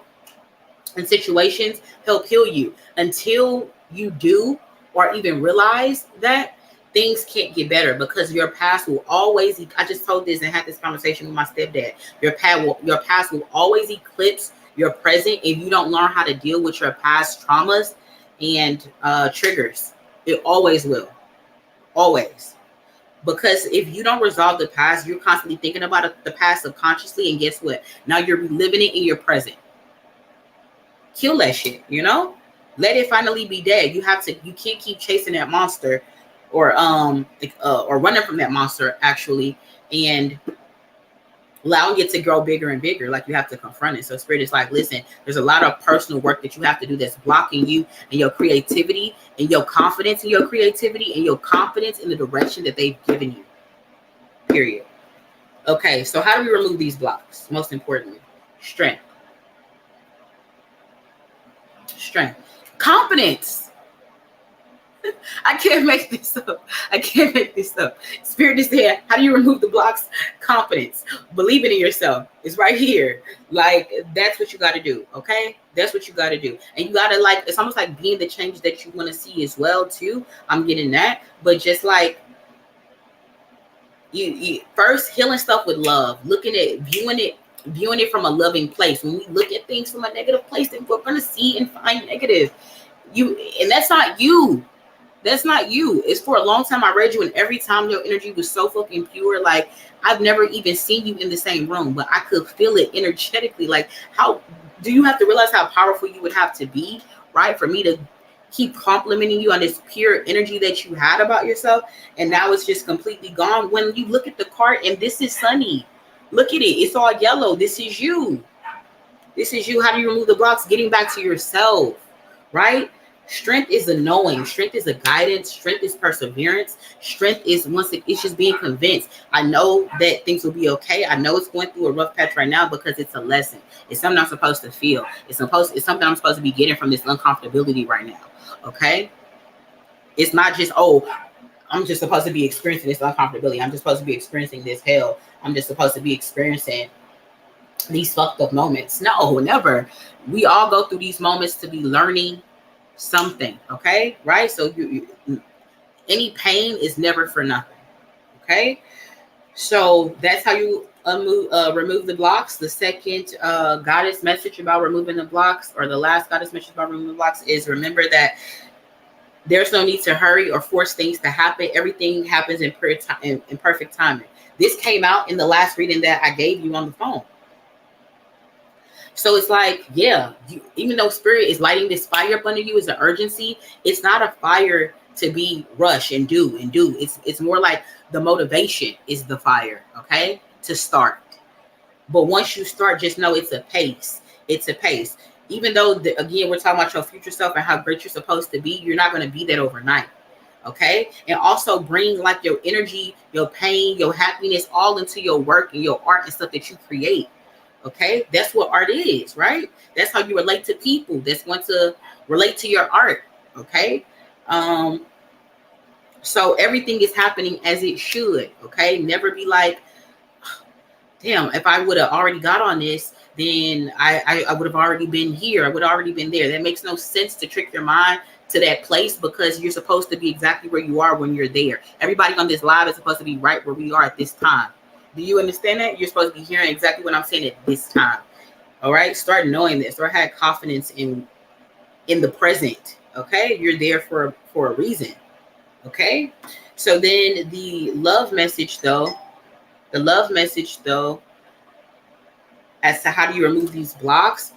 and situations, help heal you. Until you do, or even realize that, things can't get better, because your past will always, I just told this and had this conversation with my stepdad, your past will always eclipse your present if you don't learn how to deal with your past traumas and triggers. It always will. Always. Because if you don't resolve the past, you're constantly thinking about the past subconsciously, and guess what? Now you're reliving it in your present. Kill that shit, you know? Let it finally be dead. You can't keep chasing that monster or running from that monster, actually, and allowing it to grow bigger and bigger. Like, you have to confront it. So spirit is like, listen, there's a lot of personal work that you have to do that's blocking you and your creativity and your confidence in your creativity and your confidence in the direction that they've given you. Period. Okay, so how do we remove these blocks? Most importantly, strength. Confidence. I can't make this up. I can't make this up. Spirit is there. How do you remove the blocks? Confidence. Believing in yourself. It's right here. Like, that's what you got to do. Okay? That's what you got to do. And you got to, like, it's almost like being the change that you want to see as well, too. I'm getting that. But just like, you first healing stuff with love, looking at viewing it from a loving place. When we look at things from a negative place, then we're going to see and find negative. And that's not you. That's not you. It's for a long time I read you, and every time your energy was so fucking pure. Like, I've never even seen you in the same room, but I could feel it energetically. Like, how do you have to realize how powerful you would have to be, right, for me to keep complimenting you on this pure energy that you had about yourself, and now it's just completely gone? When you look at the card, and this is Sunny, look at it, it's all yellow. This is you. This is you. How do you remove the blocks? Getting back to yourself, right? Strength is a knowing. Strength is a guidance. Strength is perseverance. Strength is it's just being convinced. I know that things will be okay. I know it's going through a rough patch right now because it's a lesson. It's something I'm supposed to feel. It's something I'm supposed to be getting from this uncomfortability right now. Okay? It's not just, oh, I'm just supposed to be experiencing this uncomfortability. I'm just supposed to be experiencing this hell. I'm just supposed to be experiencing these fucked up moments. No, never. We all go through these moments to be learning something, okay? Right? So any pain is never for nothing, okay? So that's how you remove the blocks. The second goddess message about removing the blocks, or the last goddess message about removing the blocks, is remember that there's no need to hurry or force things to happen. Everything happens in perfect timing. This came out in the last reading that I gave you on the phone. So it's like, yeah, even though spirit is lighting this fire up under you as an urgency, it's not a fire to be rush and do. It's more like the motivation is the fire, okay, to start. But once you start, just know it's a pace. It's a pace. Even though, again, we're talking about your future self and how great you're supposed to be, you're not going to be that overnight, okay? And also bring like your energy, your pain, your happiness all into your work and your art and stuff that you create. Okay, that's what art is, right? That's how you relate to people. That's going to relate to your art. Okay, so everything is happening as it should. Okay, never be like, damn, if I would have already got on this, then I would have already been here. I would have already been there. That makes no sense to trick your mind to that place, because you're supposed to be exactly where you are when you're there. Everybody on this live is supposed to be right where we are at this time. Do you understand that? You're supposed to be hearing exactly what I'm saying at this time. All right. Start knowing this, or have confidence in the present. Okay. You're there for a reason. Okay. So then the love message though, as to how do you remove these blocks,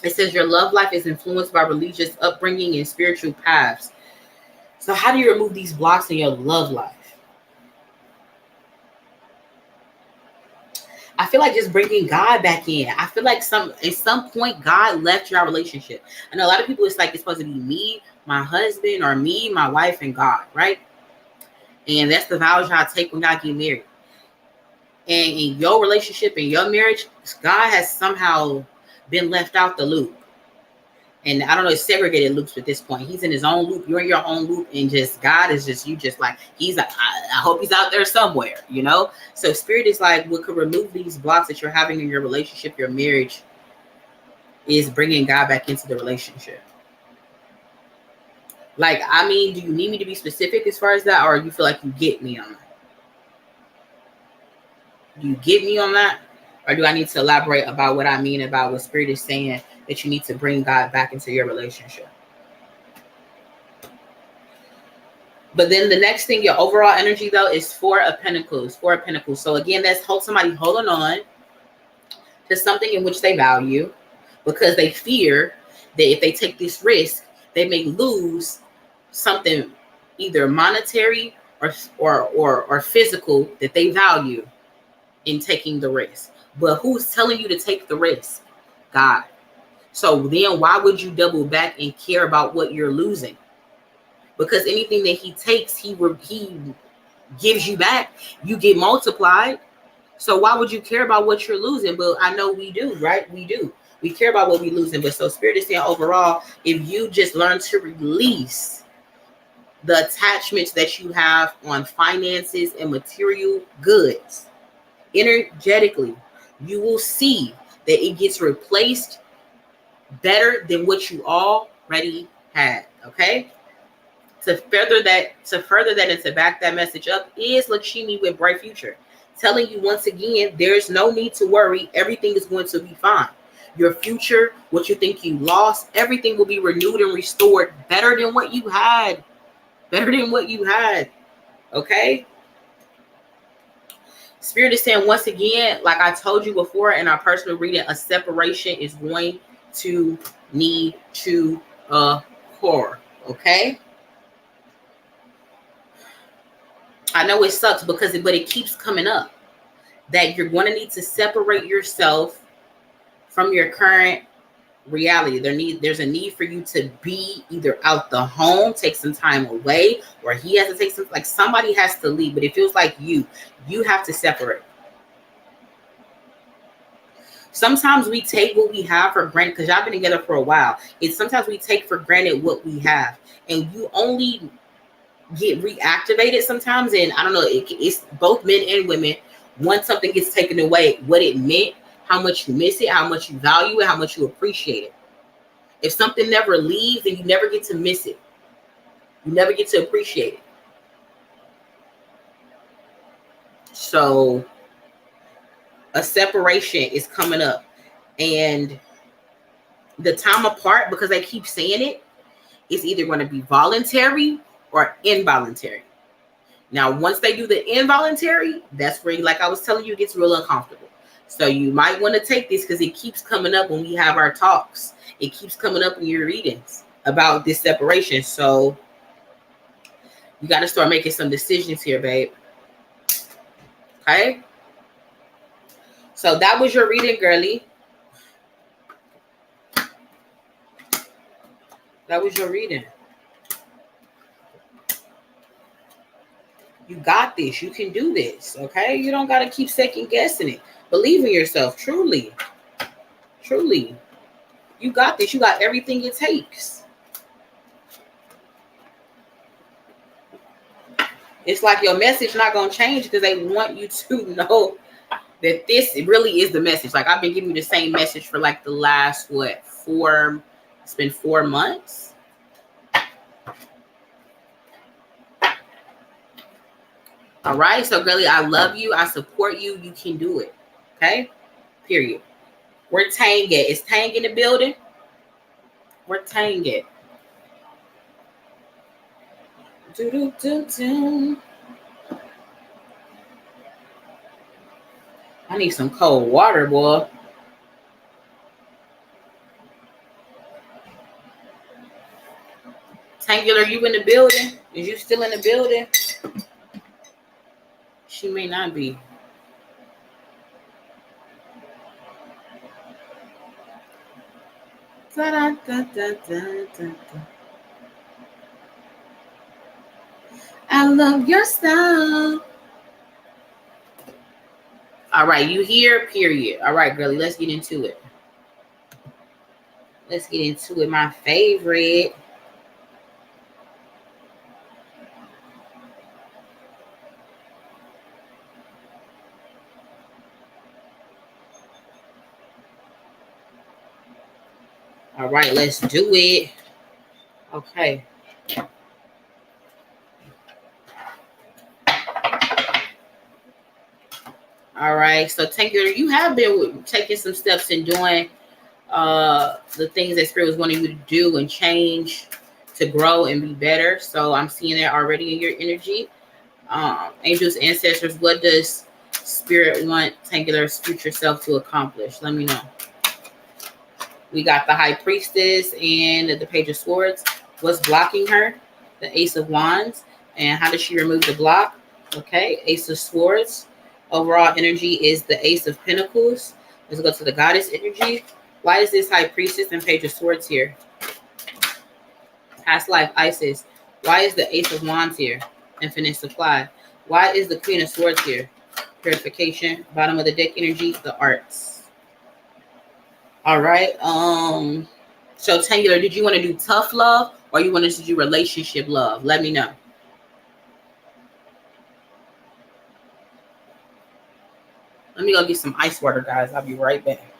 it says your love life is influenced by religious upbringing and spiritual paths. So how do you remove these blocks in your love life? I feel like just bringing God back in. I feel like at some point God left your relationship. I know a lot of people, it's like it's supposed to be me, my husband, or me, my wife, and God, right? And that's the vows y'all take when y'all get married. And in your relationship, in your marriage, God has somehow been left out the loop. And I don't know, it's segregated loops at this point. He's in his own loop. You're in your own loop. And just God is just, you just like, he's like, I hope he's out there somewhere, you know? So spirit is like, what could remove these blocks that you're having in your relationship, your marriage, is bringing God back into the relationship. Like, I mean, do you need me to be specific as far as that? Or you feel like you get me on that? Do you get me on that? Or do I need to elaborate about what I mean about what spirit is saying, that you need to bring God back into your relationship? But then the next thing, your overall energy though, is Four of Pentacles. So again, that's somebody holding on to something in which they value, because they fear that if they take this risk, they may lose something either monetary or physical that they value in taking the risk. But who's telling you to take the risk? God. So then why would you double back and care about what you're losing? Because anything that he takes, he gives you back. You get multiplied. So why would you care about what you're losing? But I know we do, right? We do. We care about what we're losing. But so spirit is saying overall, if you just learn to release the attachments that you have on finances and material goods. Energetically, you will see that it gets replaced better than what you already had. Okay. To further that and to back that message up is Lakshmi with Bright Future, telling you once again, there's no need to worry. Everything is going to be fine. Your future, what you think you lost, everything will be renewed and restored better than what you had. Better than what you had. Okay? Spirit is saying once again, like I told you before in our personal reading, a separation is going to need to occur. Okay? I know it sucks but it keeps coming up that you're going to need to separate yourself from your current reality. There's a need for you to be either out the home, take some time away, or he has to take some, like somebody has to leave, but it feels like you have to separate. Sometimes we take what we have for granted, because y'all been together for a while. Sometimes we take for granted what we have, and you only get reactivated sometimes. And I don't know, it's both men and women. Once something gets taken away, what it meant, how much you miss it, how much you value it, how much you appreciate it. If something never leaves, then you never get to miss it. You never get to appreciate it. So a separation is coming up. And the time apart, because they keep saying it, is either going to be voluntary or involuntary. Now, once they do the involuntary, that's where, like I was telling you, it gets real uncomfortable. So you might want to take this because it keeps coming up when we have our talks. It keeps coming up in your readings about this separation. So you got to start making some decisions here, babe. Okay? So that was your reading, girly. That was your reading. You got this. You can do this. Okay? You don't got to keep second guessing it. Believe in yourself. Truly. Truly. You got this. You got everything it takes. It's like your message not going to change because they want you to know that this really is the message. Like I've been giving you the same message for like the last, it's been 4 months. All right. So girlie, I love you. I support you. You can do it. Okay. Period. Where Tang at? Is Tang in the building? Where Tang at? I need some cold water, boy. Tangular, you in the building? Is you still in the building? She may not be. Da, da, da, da, da, da. I love your style. All right, you here, period. All right, girlie, let's get into it. Let's get into it, my favorite. All right, let's do it. Okay. All right. So, Tangular, you have been taking some steps and doing the things that Spirit was wanting you to do and change to grow and be better. So, I'm seeing that already in your energy. Angels, ancestors, what does Spirit want Tangular's future self to accomplish? Let me know. We got the High Priestess and the Page of Swords. What's blocking her? The Ace of Wands. And how does she remove the block? Okay, Ace of Swords. Overall energy is the Ace of Pentacles. Let's go to the Goddess energy. Why is this High Priestess and Page of Swords here? Past life, Isis. Why is the Ace of Wands here? Infinite supply. Why is the Queen of Swords here? Purification. Bottom of the deck energy, the arts. All right. So Tangular, did you want to do tough love or you want us to do relationship love? Let me know. Let me go get some ice water, guys. I'll be right back.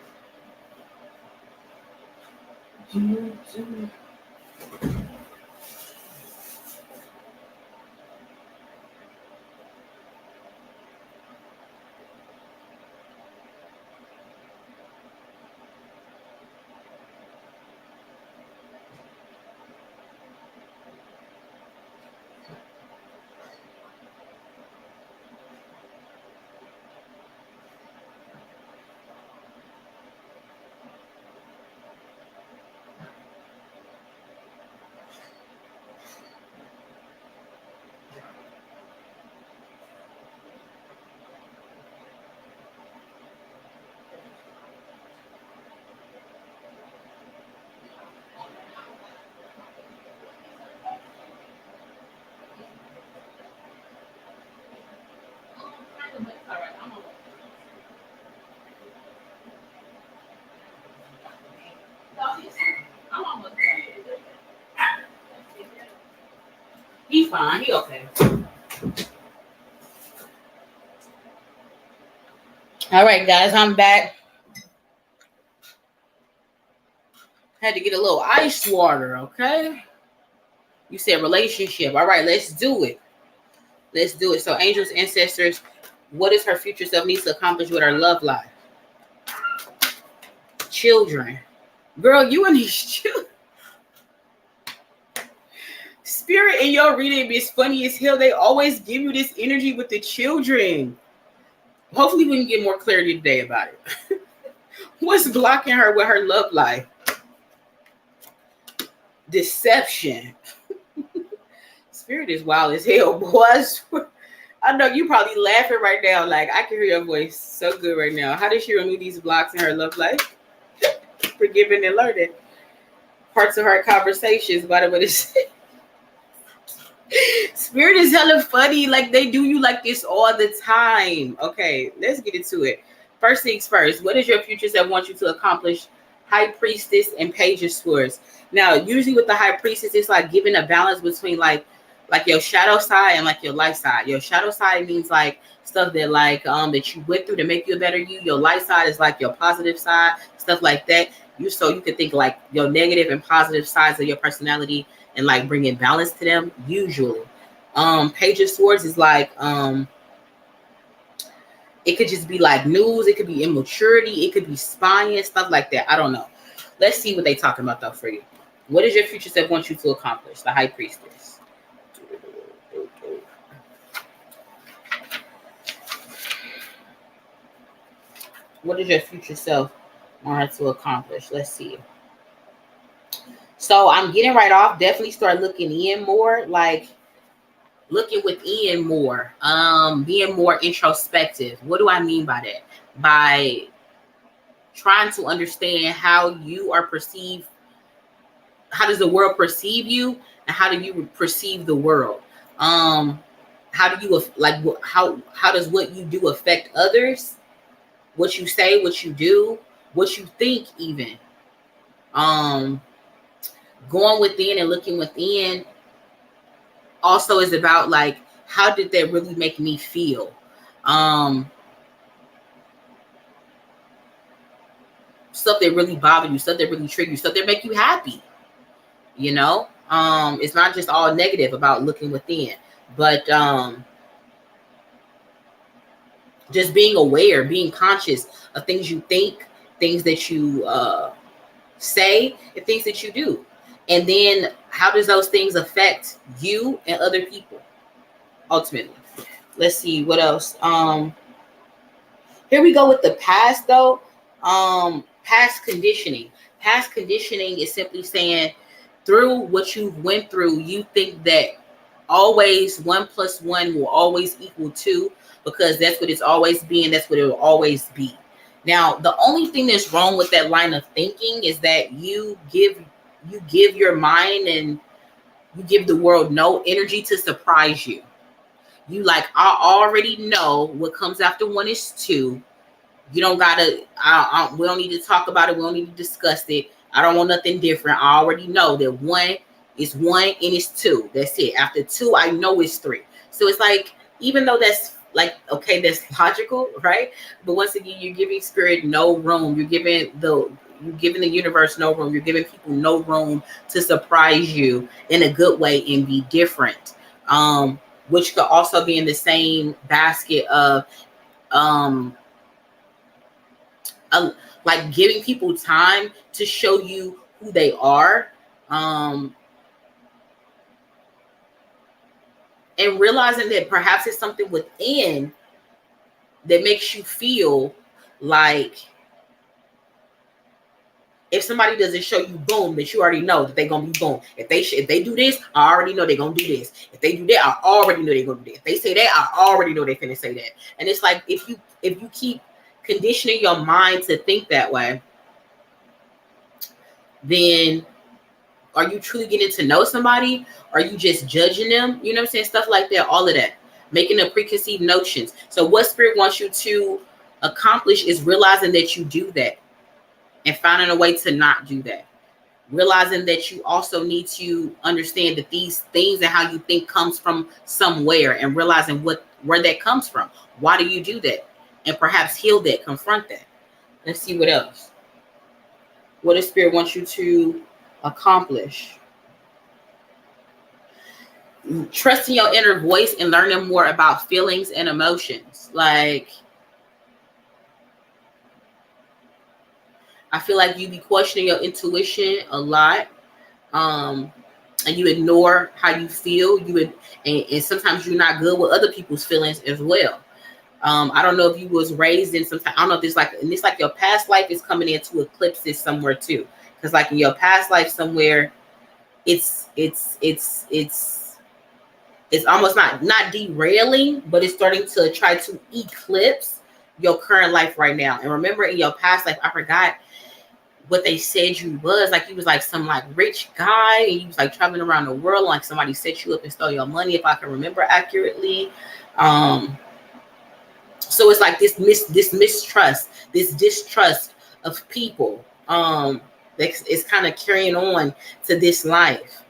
He's fine. He okay. All right, guys. I'm back. Had to get a little ice water, okay? You said relationship. All right, let's do it. Let's do it. So, angels, ancestors, what does her future self needs to accomplish with her love life? Children. Girl, you and these children. Spirit in your reading is funny as hell. They always give you this energy with the children. Hopefully we can get more clarity today about it. What's blocking her with her love life? Deception. Spirit is wild as hell, boys. I know you probably laughing right now. Like, I can hear your voice so good right now. How does she remove these blocks in her love life? Forgiving and learning. Parts of her conversations about what it says. Spirit is hella funny. Like, they do you like this all the time. Okay, let's get into it. First things first, what does your future self want you to accomplish? High Priestess and Page of Swords. Now, usually with the High Priestess, it's like giving a balance between like your shadow side and like your light side. Your shadow side means like stuff that like that you went through to make you a better you. Your light side is like your positive side, stuff like that. So you could think like your negative and positive sides of your personality and like bringing balance to them. Usually, Page of Swords is like it could just be like news. It could be immaturity. It could be spying, stuff like that. I don't know. Let's see what they talking about though for you. What does your future self want you to accomplish? The High Priestess. What does your future self want her to accomplish? Let's see. So I'm getting right off. Definitely start looking in more, like looking within more, being more introspective. What do I mean by that? By trying to understand how you are perceived. How does the world perceive you, and how do you perceive the world? How do you like? How does what you do affect others? What you say, what you do, what you think, even. Going within and looking within also is about like, how did that really make me feel? Stuff that really bother you, stuff that really trigger you, stuff that make you happy. You know, it's not just all negative about looking within, but just being aware, being conscious of things you think, things that you say, and things that you do. And then how does those things affect you and other people ultimately? Let's see what else. Here we go with the past though. Past conditioning. Past conditioning is simply saying through what you went through, you think that always 1 + 1 will always equal 2 because that's what it's always been. That's what it will always be. Now, the only thing that's wrong with that line of thinking is that you give your mind and you give the world no energy to surprise you. You like, I already know what comes after 1 is 2. You don't gotta, we don't need to talk about it. We don't need to discuss it. I don't want nothing different. I already know that 1 It's 1 and it's 2. That's it. After 2, I know it's 3. So it's like, even though that's like, okay, that's logical, right? But once again, you're giving spirit no room. You're giving the universe no room. You're giving people no room to surprise you in a good way and be different. Which could also be in the same basket of like giving people time to show you who they are, and realizing that perhaps it's something within that makes you feel like, if somebody doesn't show you boom, that you already know that they're gonna be boom. If they do this, I already know they're gonna do this. If they do that, I already know they're gonna do that. If they say that, I already know they're finna say that. And it's like, if you keep conditioning your mind to think that way, then are you truly getting to know somebody? Are you just judging them? You know what I'm saying? Stuff like that, all of that. Making a preconceived notions. So what spirit wants you to accomplish is realizing that you do that and finding a way to not do that. Realizing that you also need to understand that these things and how you think comes from somewhere, and realizing where that comes from. Why do you do that? And perhaps heal that, confront that. Let's see what else. What does spirit wants you to accomplish? Trusting your inner voice and learning more about feelings and emotions. Like, I feel like you be questioning your intuition a lot, and you ignore how you feel. And sometimes you're not good with other people's feelings as well. I don't know if you was raised in some, I don't know if it's like your past life is coming into eclipses somewhere too. Because like in your past life somewhere, it's almost not derailing, but it's starting to try to eclipse your current life right now. And remember, in your past life, I forgot what they said you was. Like, you was like some like rich guy, and you was like traveling around the world, like somebody set you up and stole your money, if I can remember accurately. So it's like this mistrust, this distrust of people, that is kind of carrying on to this life,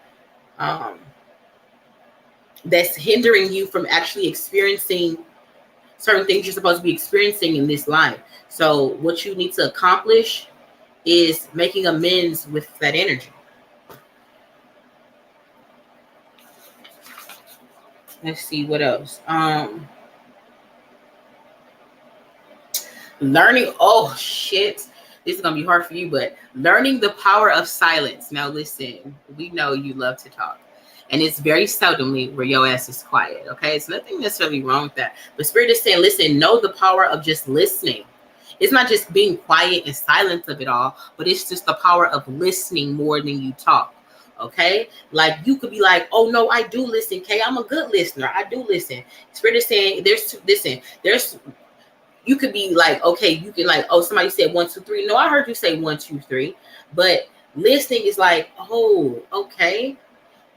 that's hindering you from actually experiencing certain things you're supposed to be experiencing in this life. So what you need to accomplish is making amends with that energy. Let's see what else. Learning, oh shit, this is gonna be hard for you, but learning the power of silence. Now listen, we know you love to talk, and it's very seldomly where your ass is quiet. Okay, it's nothing necessarily wrong with that, but spirit is saying, listen, know the power of just listening. It's not just being quiet and silent of it all, but it's just the power of listening more than you talk. Okay, like you could be like, oh no, I do listen, Kay, I'm a good listener, I do listen. Spirit is saying, you could be like, okay, you can like, oh, somebody said 1, 2, 3. No, I heard you say 1, 2, 3. But listening is like, oh, okay.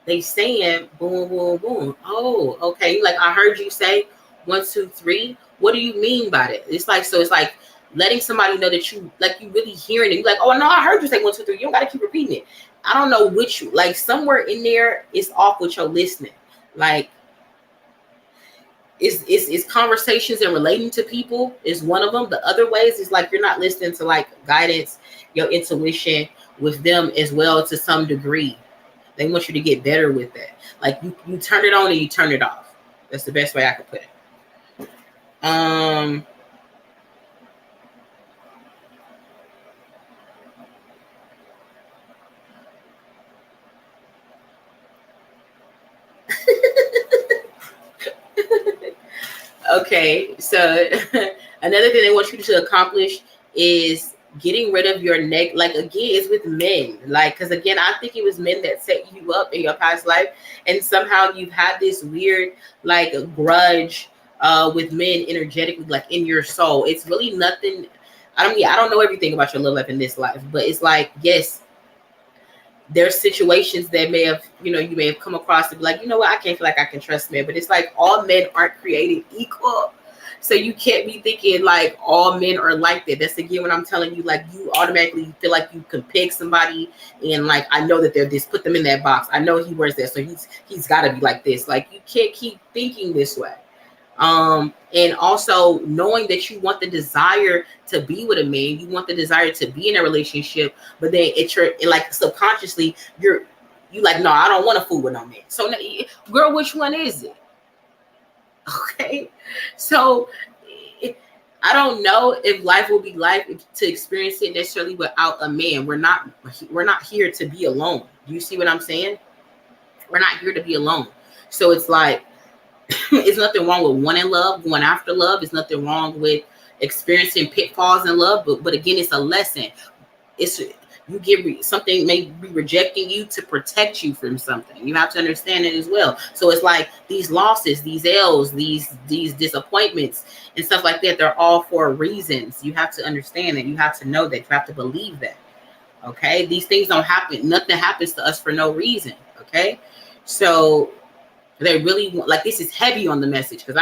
They saying boom, boom, boom. Oh, okay. Like, I heard you say 1, 2, 3. What do you mean by that? It's like, so it's like letting somebody know that you really hearing it. You're like, oh no, I heard you say 1, 2, 3. You don't got to keep repeating it. I don't know which, like somewhere in there is off with your listening. Like, It's conversations and relating to people is one of them. The other ways is like you're not listening to like guidance, your intuition with them as well to some degree. They want you to get better with that. Like you turn it on and you turn it off. That's the best way I could put it. Okay, so another thing they want you to accomplish is getting rid of your neck. Like, again, it's with men. Like, because again, I think it was men that set you up in your past life, and somehow you've had this weird like grudge with men energetically, like in your soul. It's really nothing. I don't know everything about your love life in this life, but it's like, yes, there's situations that may have, you may have come across to be like, you know what, I can't feel like I can trust men. But it's like all men aren't created equal. So you can't be thinking like all men are like that. That's again what I'm telling you. Like you automatically feel like you can pick somebody and like I know that they're this. Put them in that box. I know he wears that, so he's got to be like this. Like you can't keep thinking this way. And also knowing that you want the desire to be with a man, you want the desire to be in a relationship, but then like subconsciously you like, no, I don't want to fool with no man. So girl, which one is it? Okay, so I don't know if life will be life to experience it necessarily without a man. We're not here to be alone. Do you see what I'm saying? We're not here to be alone. So it's like it's nothing wrong with wanting love, going after love. It's nothing wrong with experiencing pitfalls in love. But again, it's a lesson. It's you get something may be rejecting you to protect you from something. You have to understand it as well. So it's like these losses, these L's, these disappointments and stuff like that. They're all for reasons. You have to understand that. You have to know that. You have to believe that. Okay, these things don't happen. Nothing happens to us for no reason. Okay, so they really want, like, this is heavy on the message because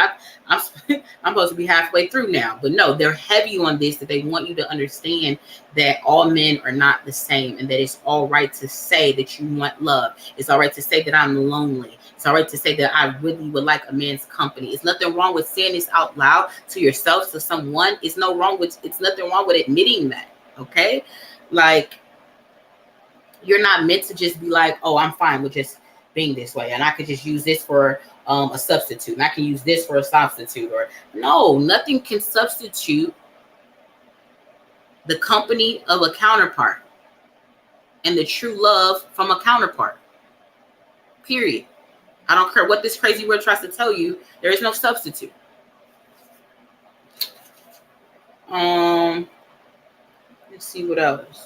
I'm supposed to be halfway through now, but no, they're heavy on this, that they want you to understand that all men are not the same and that it's all right to say that you want love. It's all right to say that I'm lonely. It's all right to say that I really would like a man's company. It's nothing wrong with saying this out loud to yourself, to someone. It's nothing wrong with admitting that. Okay, like you're not meant to just be like, oh, I'm fine with just being this way, and I could just use this for a substitute, and I can use this for a substitute. Or no, nothing can substitute the company of a counterpart and the true love from a counterpart. Period. I don't care what this crazy word tries to tell you. There is no substitute. Let's see what else.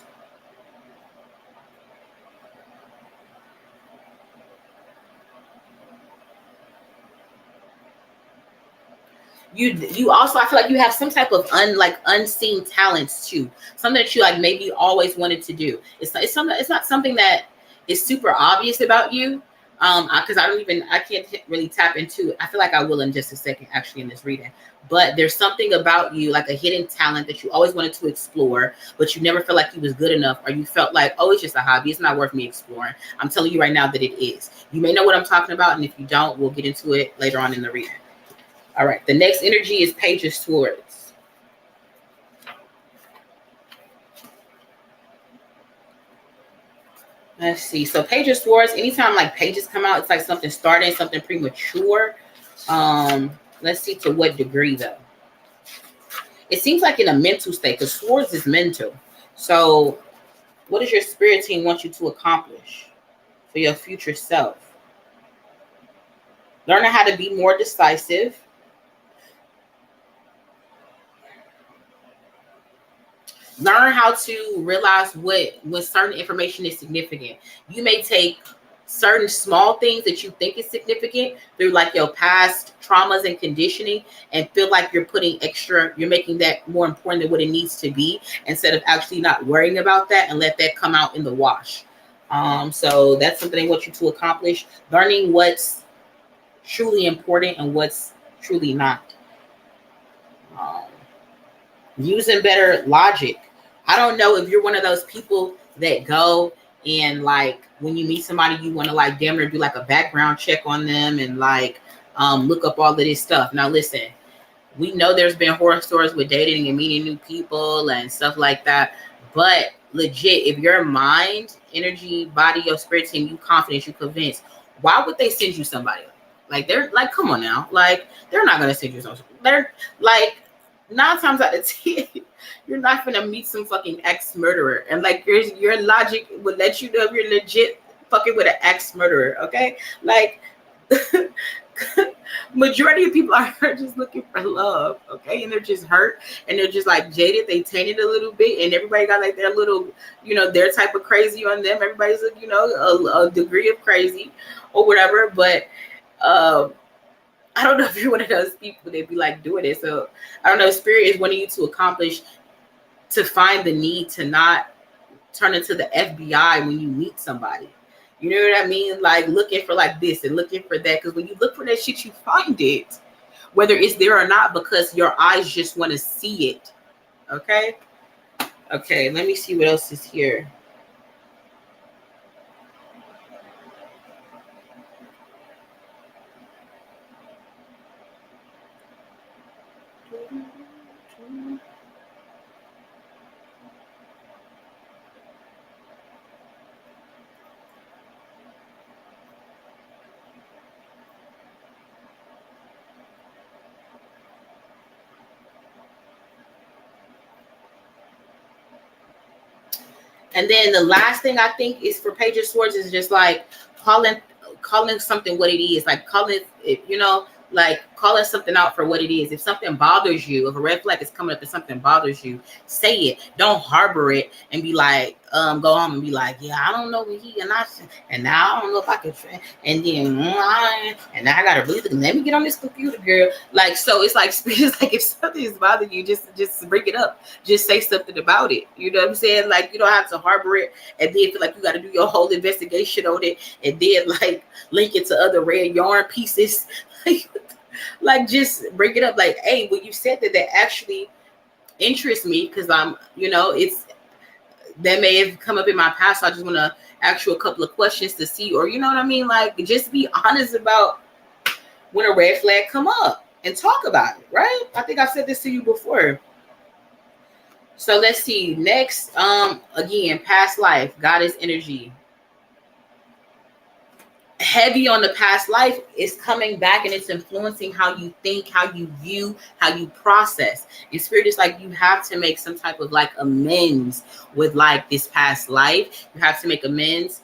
You also, I feel like you have some type of unseen talents too. Something that you like maybe always wanted to do. It's not something that is super obvious about you. Because I can't really tap into it. I feel like I will in just a second, actually, in this reading. But there's something about you, like a hidden talent that you always wanted to explore, but you never felt like you was good enough, or you felt like, oh, it's just a hobby. It's not worth me exploring. I'm telling you right now that it is. You may know what I'm talking about, and if you don't, we'll get into it later on in the reading. All right, the next energy is Page of Swords. Let's see. So Page of Swords, anytime like pages come out, it's like something starting, something premature. Let's see to what degree though. It seems like in a mental state, because swords is mental. So what does your spirit team want you to accomplish for your future self? Learning how to be more decisive. Learn how to realize when certain information is significant. You may take certain small things that you think is significant through like your past traumas and conditioning and feel like you're making that more important than what it needs to be, instead of actually not worrying about that and let that come out in the wash. So that's something they want you to accomplish. Learning what's truly important and what's truly not. Using better logic. I don't know if you're one of those people that go and like when you meet somebody, you want to like damn near do like a background check on them and like look up all of this stuff. Now listen, we know there's been horror stories with dating and meeting new people and stuff like that, but legit, if your mind, energy, body, your spirit team, you confident, you convinced, why would they send you somebody? Like they're like, come on now, like they're not gonna send you something. They're like 9 times out of 10, you're not gonna meet some fucking ex-murderer, and like your logic would let you know if you're legit fucking with an ex-murderer. Okay, like majority of people are just looking for love. Okay, and they're just hurt and they're just like jaded. They tainted a little bit, and everybody got like their little, their type of crazy on them. Everybody's a degree of crazy or whatever, but I don't know if you're one of those people that be like doing it. So I don't know. Spirit is wanting you to accomplish, to find the need to not turn into the FBI when you meet somebody. You know what I mean? Like looking for like this and looking for that. Because when you look for that shit, you find it. whether it's there or not, because your eyes just want to see it. Okay. Okay, let me see what else is here. And then the last thing I think is for Page of Swords is just like calling something what it is, like calling it, you know, like calling something out for what it is. If something bothers you, if a red flag is coming up and something bothers you, say it. Don't harbor it and be like, go home and be like, yeah, I don't know what he and now I don't know if I can, and then and now I gotta breathe. Let me get on this computer, girl. Like, so it's like if something is bothering you, just bring it up. Just say something about it. You know what I'm saying? Like, you don't have to harbor it and then feel like you got to do your whole investigation on it and then like link it to other red yarn pieces. Like just bring it up. Like, hey, when you said that actually interests me, because I'm, you know, it's that may have come up in my past. So I just want to ask you a couple of questions to see, or you know what I mean? Like, just be honest about when a red flag come up and talk about it, right? I think I've said this to you before. So let's see. Next, again, past life, goddess energy. Heavy on the past life is coming back and it's influencing how you think, how you view, how you process. And spirit is like, you have to make some type of like amends with like this past life. You have to make amends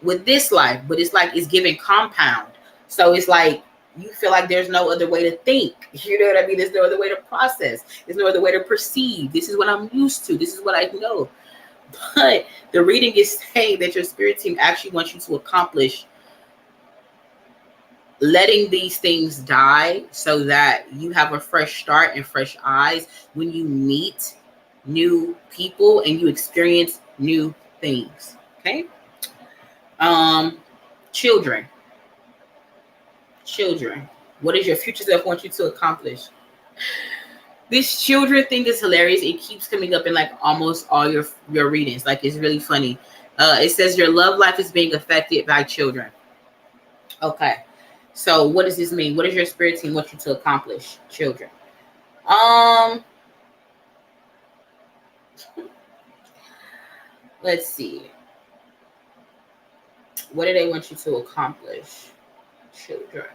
with this life, but it's like it's giving compound. So it's like you feel like there's no other way to think. You know what I mean? There's no other way to process. There's no other way to perceive. This is what I'm used to. This is what I know. But the reading is saying that your spirit team actually wants you to accomplish letting these things die so that you have a fresh start and fresh eyes when you meet new people and you experience new things. Okay. Children. What does your future self want you to accomplish? This children thing is hilarious. It keeps coming up in like almost all your readings. Like, it's really funny. It says your love life is being affected by children. Okay. So what does this mean? What does your spirit team want you to accomplish? Children. Let's see. What do they want you to accomplish? Children.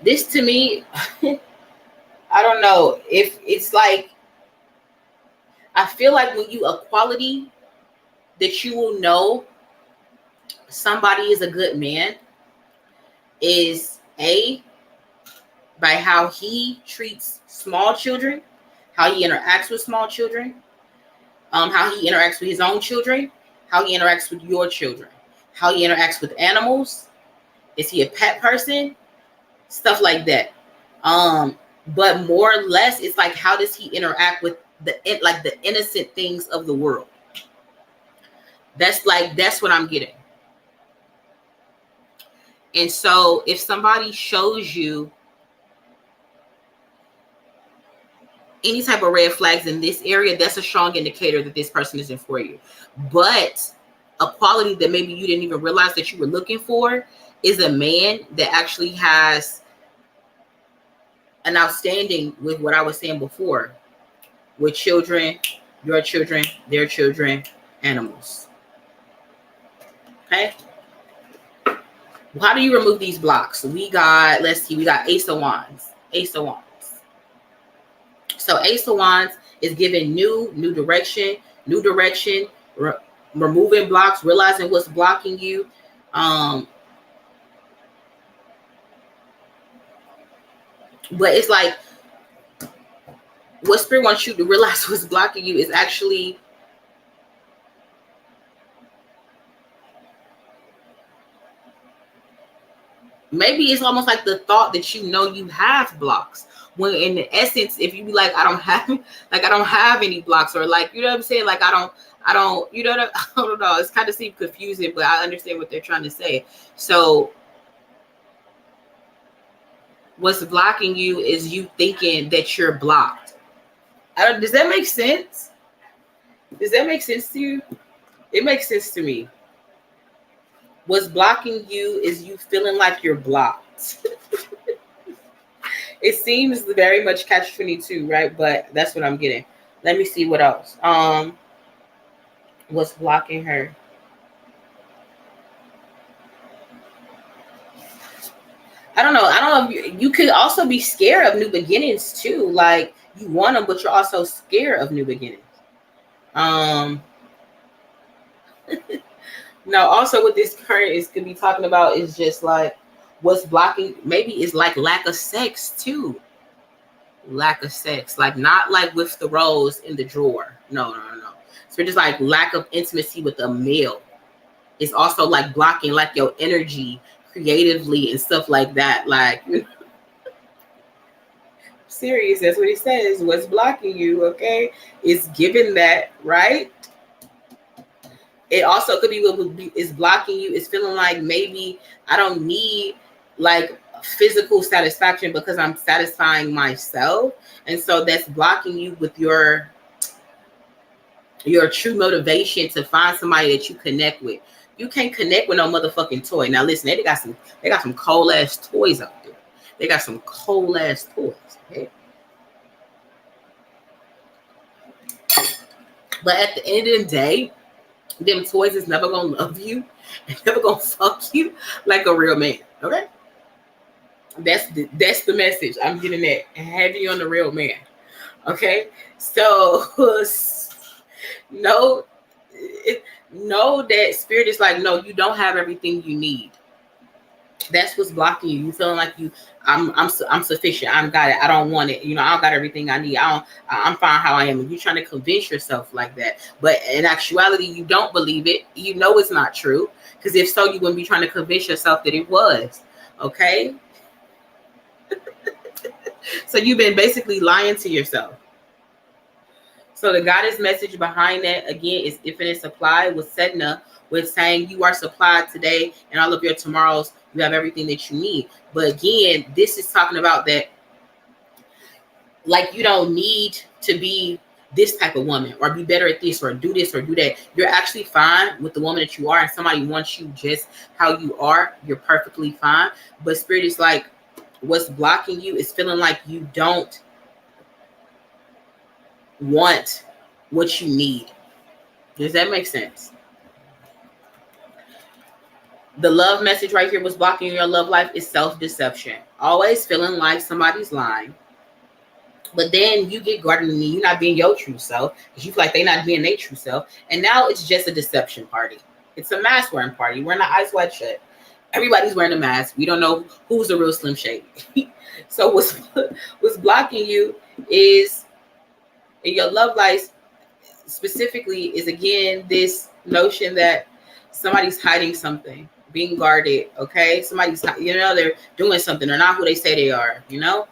This to me, I don't know if it's like, I feel like when you a quality that you will know somebody is a good man is by how he treats small children, how he interacts with small children, how he interacts with his own children, how he interacts with your children, how he interacts with animals. Is he a pet person? Stuff like that. But more or less, it's like, how does he interact with the innocent things of the world? That's what I'm getting. And so if somebody shows you any type of red flags in this area, that's a strong indicator that this person isn't for you. But a quality that maybe you didn't even realize that you were looking for is a man that actually has an outstanding with what I was saying before, with children, your children, their children, animals. Okay. How do you remove these blocks? We got, let's see, we got Ace of Wands. Ace of Wands. So Ace of Wands is giving new direction, removing blocks, realizing what's blocking you. But it's like, what spirit wants you to realize what's blocking you is actually maybe it's almost like the thought that you know you have blocks. When in the essence, if you be like, I don't have any blocks, or like, you know what I'm saying? Like, I don't, you know what I don't know. It's kind of seems confusing, but I understand what they're trying to say. So what's blocking you is you thinking that you're blocked. Does that make sense? Does that make sense to you? It makes sense to me. What's blocking you is you feeling like you're blocked. It seems very much catch-22, right? But that's what I'm getting. Let me see what else. What's blocking her? I don't know. You could also be scared of new beginnings too. Like, you want them, but you're also scared of new beginnings. Now, also what this current is could be talking about is just like what's blocking. Maybe it's like lack of sex too. Lack of sex, like not like with the rose in the drawer. No. So just like lack of intimacy with a male. It's also like blocking like your energy creatively and stuff like that. Like, serious, that's what he says. What's blocking you, okay? It's giving that, right? It also could be what is blocking you. It's feeling like maybe I don't need like physical satisfaction because I'm satisfying myself. And so that's blocking you with your true motivation to find somebody that you connect with. You can't connect with no motherfucking toy. Now listen, they got some cold ass toys out there. They got some cold ass toys, okay? But at the end of the day, them toys is never gonna love you and never gonna fuck you like a real man, okay? That's the message I'm getting at. Heavy on the real man, okay? So know that spirit is like, no, you don't have everything you need. That's what's blocking you. You feeling like I'm sufficient. I got it. I don't want it. You know, I don't got everything I need. I'm fine how I am. And you're trying to convince yourself like that. But in actuality, you don't believe it. You know it's not true. Because if so, you wouldn't be trying to convince yourself that it was. Okay? So you've been basically lying to yourself. So the goddess message behind that, again, is infinite supply with Sedna, with saying you are supplied today and all of your tomorrows. You have everything that you need. But again, this is talking about that, like, you don't need to be this type of woman or be better at this or do this or do that. You're actually fine with the woman that you are, and somebody wants you just how you are. You're perfectly fine. But spirit is like, what's blocking you is feeling like you don't want what you need. Does that make sense? The love message right here was blocking your love life is self-deception. Always feeling like somebody's lying. But then you get guarded and you're not being your true self because you feel like they're not being their true self. And now it's just a deception party. It's a mask wearing party. Wearing the eyes wide shut. Everybody's wearing a mask. We don't know who's a real Slim Shady. So what's blocking you is in your love life specifically is, again, this notion that somebody's hiding something, being guarded, okay? Somebody's, you know, they're doing something. They're not who they say they are, you know?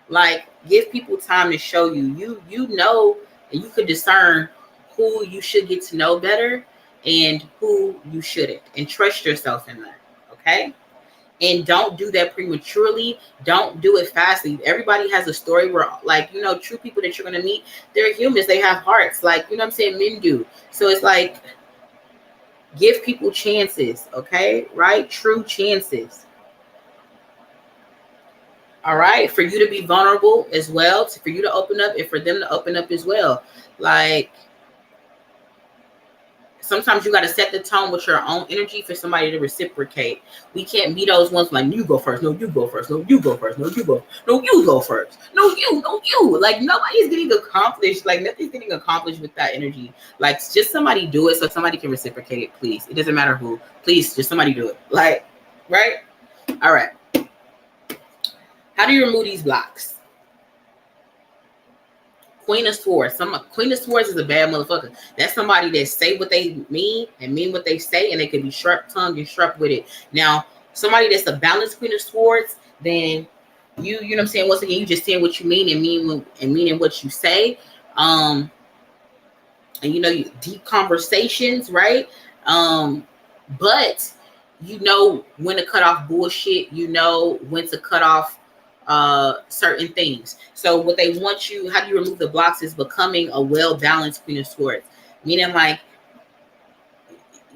Like, give people time to show you. You know, and you could discern who you should get to know better and who you shouldn't. And trust yourself in that, okay? And don't do that prematurely. Don't do it fastly. Everybody has a story where, like, you know, true people that you're going to meet, they're humans. They have hearts. Like, you know what I'm saying? Men do. So it's like, give people chances, okay? Right? True chances. All right? For you to be vulnerable as well, for you to open up and for them to open up as well. Like, sometimes you got to set the tone with your own energy for somebody to reciprocate. We can't be those ones like, you go first. No, you go first. No, you go first. No, you go. No, you go first. No, you. Like, nobody's getting accomplished. Like, nothing's getting accomplished with that energy. Like, just somebody do it so somebody can reciprocate it, please. It doesn't matter who. Please, just somebody do it. Like, right? All right. How do you remove these blocks? Queen of Swords. Queen of Swords is a bad motherfucker. That's somebody that say what they mean and mean what they say, and they can be sharp tongued and sharp with it. Now, somebody that's a balanced Queen of Swords, then you know what I'm saying, once again, you just saying what you mean and meaning what you say. And you know, deep conversations, right? But you know when to cut off bullshit, you know when to cut off certain things. So what they want you, how do you remove the blocks, is becoming a well-balanced Queen of Swords. Meaning, like,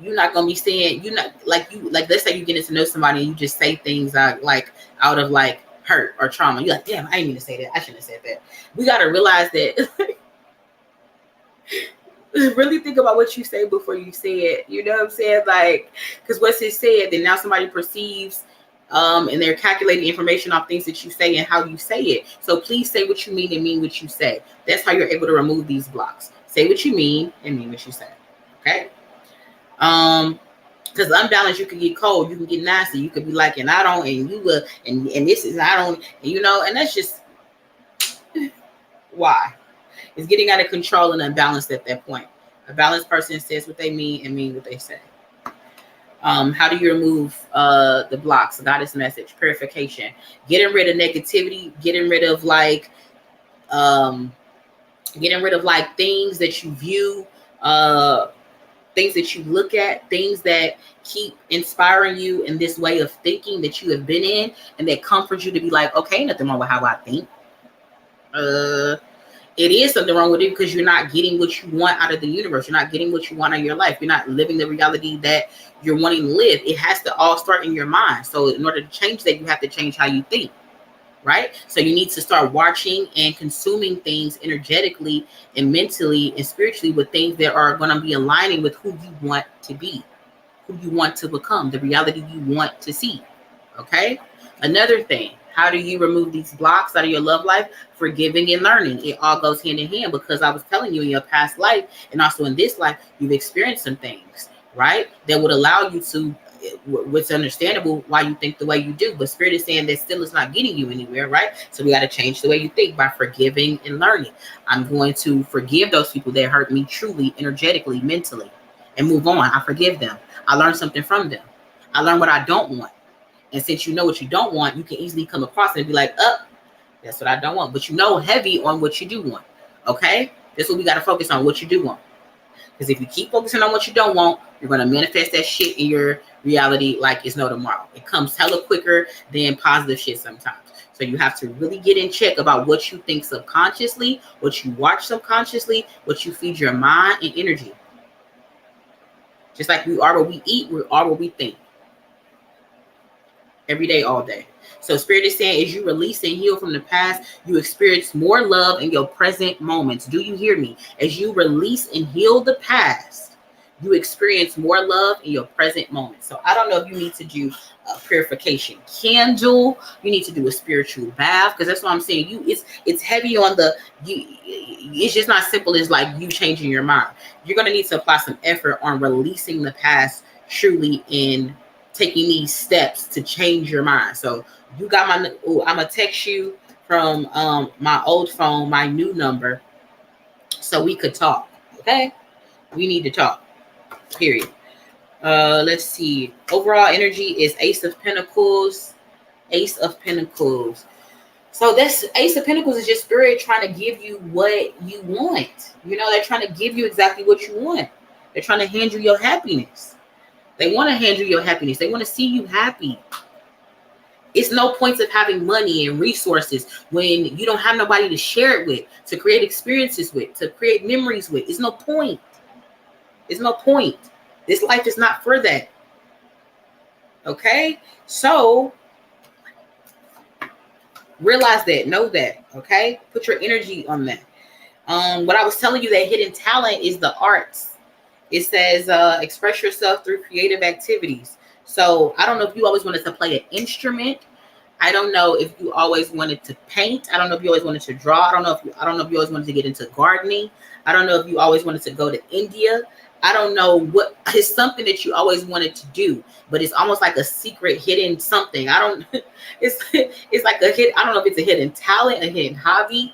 you're not gonna be saying, you're not like, you like, let's say you getting to know somebody and you just say things like out of like hurt or trauma. You're like, damn, I didn't mean to say that. I shouldn't have said that. We gotta realize that. Really think about what you say before you say it. You know what I'm saying? Like, because what's it said, then now somebody perceives and they're calculating information off things that you say and how you say it. So please say what you mean and mean what you say. That's how you're able to remove these blocks. Say what you mean and mean what you say. Okay? Because unbalanced, you can get cold, you can get nasty, you could be like, and I don't, and you will, and this is, I don't, and you know, and that's just why. It's getting out of control and unbalanced at that point. A balanced person says what they mean and mean what they say. How do you remove the blocks? Goddess message, purification, getting rid of negativity, getting rid of like things that you view, things that you look at, things that keep inspiring you in this way of thinking that you have been in, and that comforts you to be like, okay, nothing wrong with how I think. It is something wrong with it because you're not getting what you want out of the universe. You're not getting what you want out of your life. You're not living the reality that you're wanting to live. It has to all start in your mind. So in order to change that, you have to change how you think, right? So you need to start watching and consuming things energetically and mentally and spiritually with things that are going to be aligning with who you want to be, who you want to become, the reality you want to see, okay? Another thing, how do you remove these blocks out of your love life? Forgiving and learning. It all goes hand in hand, because I was telling you in your past life and also in this life, you've experienced some things, right? That would allow you to, what's understandable why you think the way you do. But Spirit is saying that still is not getting you anywhere, right? So we got to change the way you think by forgiving and learning. I'm going to forgive those people that hurt me truly, energetically, mentally, and move on. I forgive them. I learned something from them. I learned what I don't want. And since you know what you don't want, you can easily come across it and be like, that's what I don't want. But you know heavy on what you do want. Okay? That's what we got to focus on, what you do want. Because if you keep focusing on what you don't want, you're going to manifest that shit in your reality like it's no tomorrow. It comes hella quicker than positive shit sometimes. So you have to really get in check about what you think subconsciously, what you watch subconsciously, what you feed your mind and energy. Just like we are what we eat, we are what we think. Every day, all day. So Spirit is saying, as you release and heal from the past, you experience more love in your present moments. Do you hear me? As you release and heal the past, you experience more love in your present moments. So I don't know if you need to do a purification candle, you need to do a spiritual bath, because that's what I'm saying. It's heavy on it's just not simple as like you changing your mind. You're going to need to apply some effort on releasing the past truly in taking these steps to change your mind. So you got I'm gonna text you from my old phone, my new number, so we could talk. Okay, we need to talk, period. Let's see, overall energy is Ace of Pentacles. So this Ace of Pentacles is just Spirit trying to give you what you want. You know, they're trying to give you exactly what you want. They're trying to hand you your happiness. They want to hand you your happiness. They want to see you happy. It's no point of having money and resources when you don't have nobody to share it with, to create experiences with, to create memories with. It's no point. It's no point. This life is not for that. Okay? So, realize that. Know that. Okay? Put your energy on that. What I was telling you, that hidden talent is the arts. It says express yourself through creative activities. So I don't know if you always wanted to play an instrument. I don't know if you always wanted to paint. I don't know if you always wanted to draw. I don't know if you always wanted to get into gardening. I don't know if you always wanted to go to India. I don't know what. It's something that you always wanted to do, but it's almost like a secret hidden something. It's like a hit. I don't know if it's a hidden talent, a hidden hobby,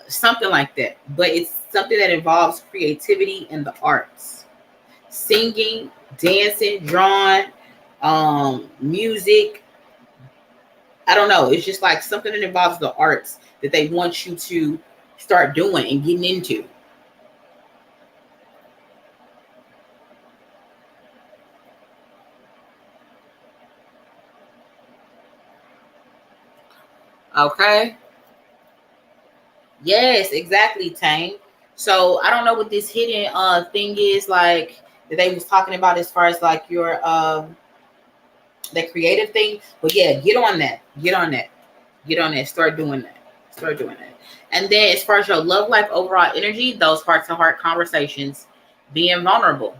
something like that. But it's something that involves creativity and the arts. Singing, dancing, drawing, music. I don't know. It's just like something that involves the arts that they want you to start doing and getting into. Okay. Yes, exactly, Tang. So I don't know what this hidden thing is like that they was talking about as far as like your that creative thing. But yeah, get on that. Get on that. Get on that. Start doing that. Start doing that. And then as far as your love life, overall energy, those heart to heart conversations, being vulnerable.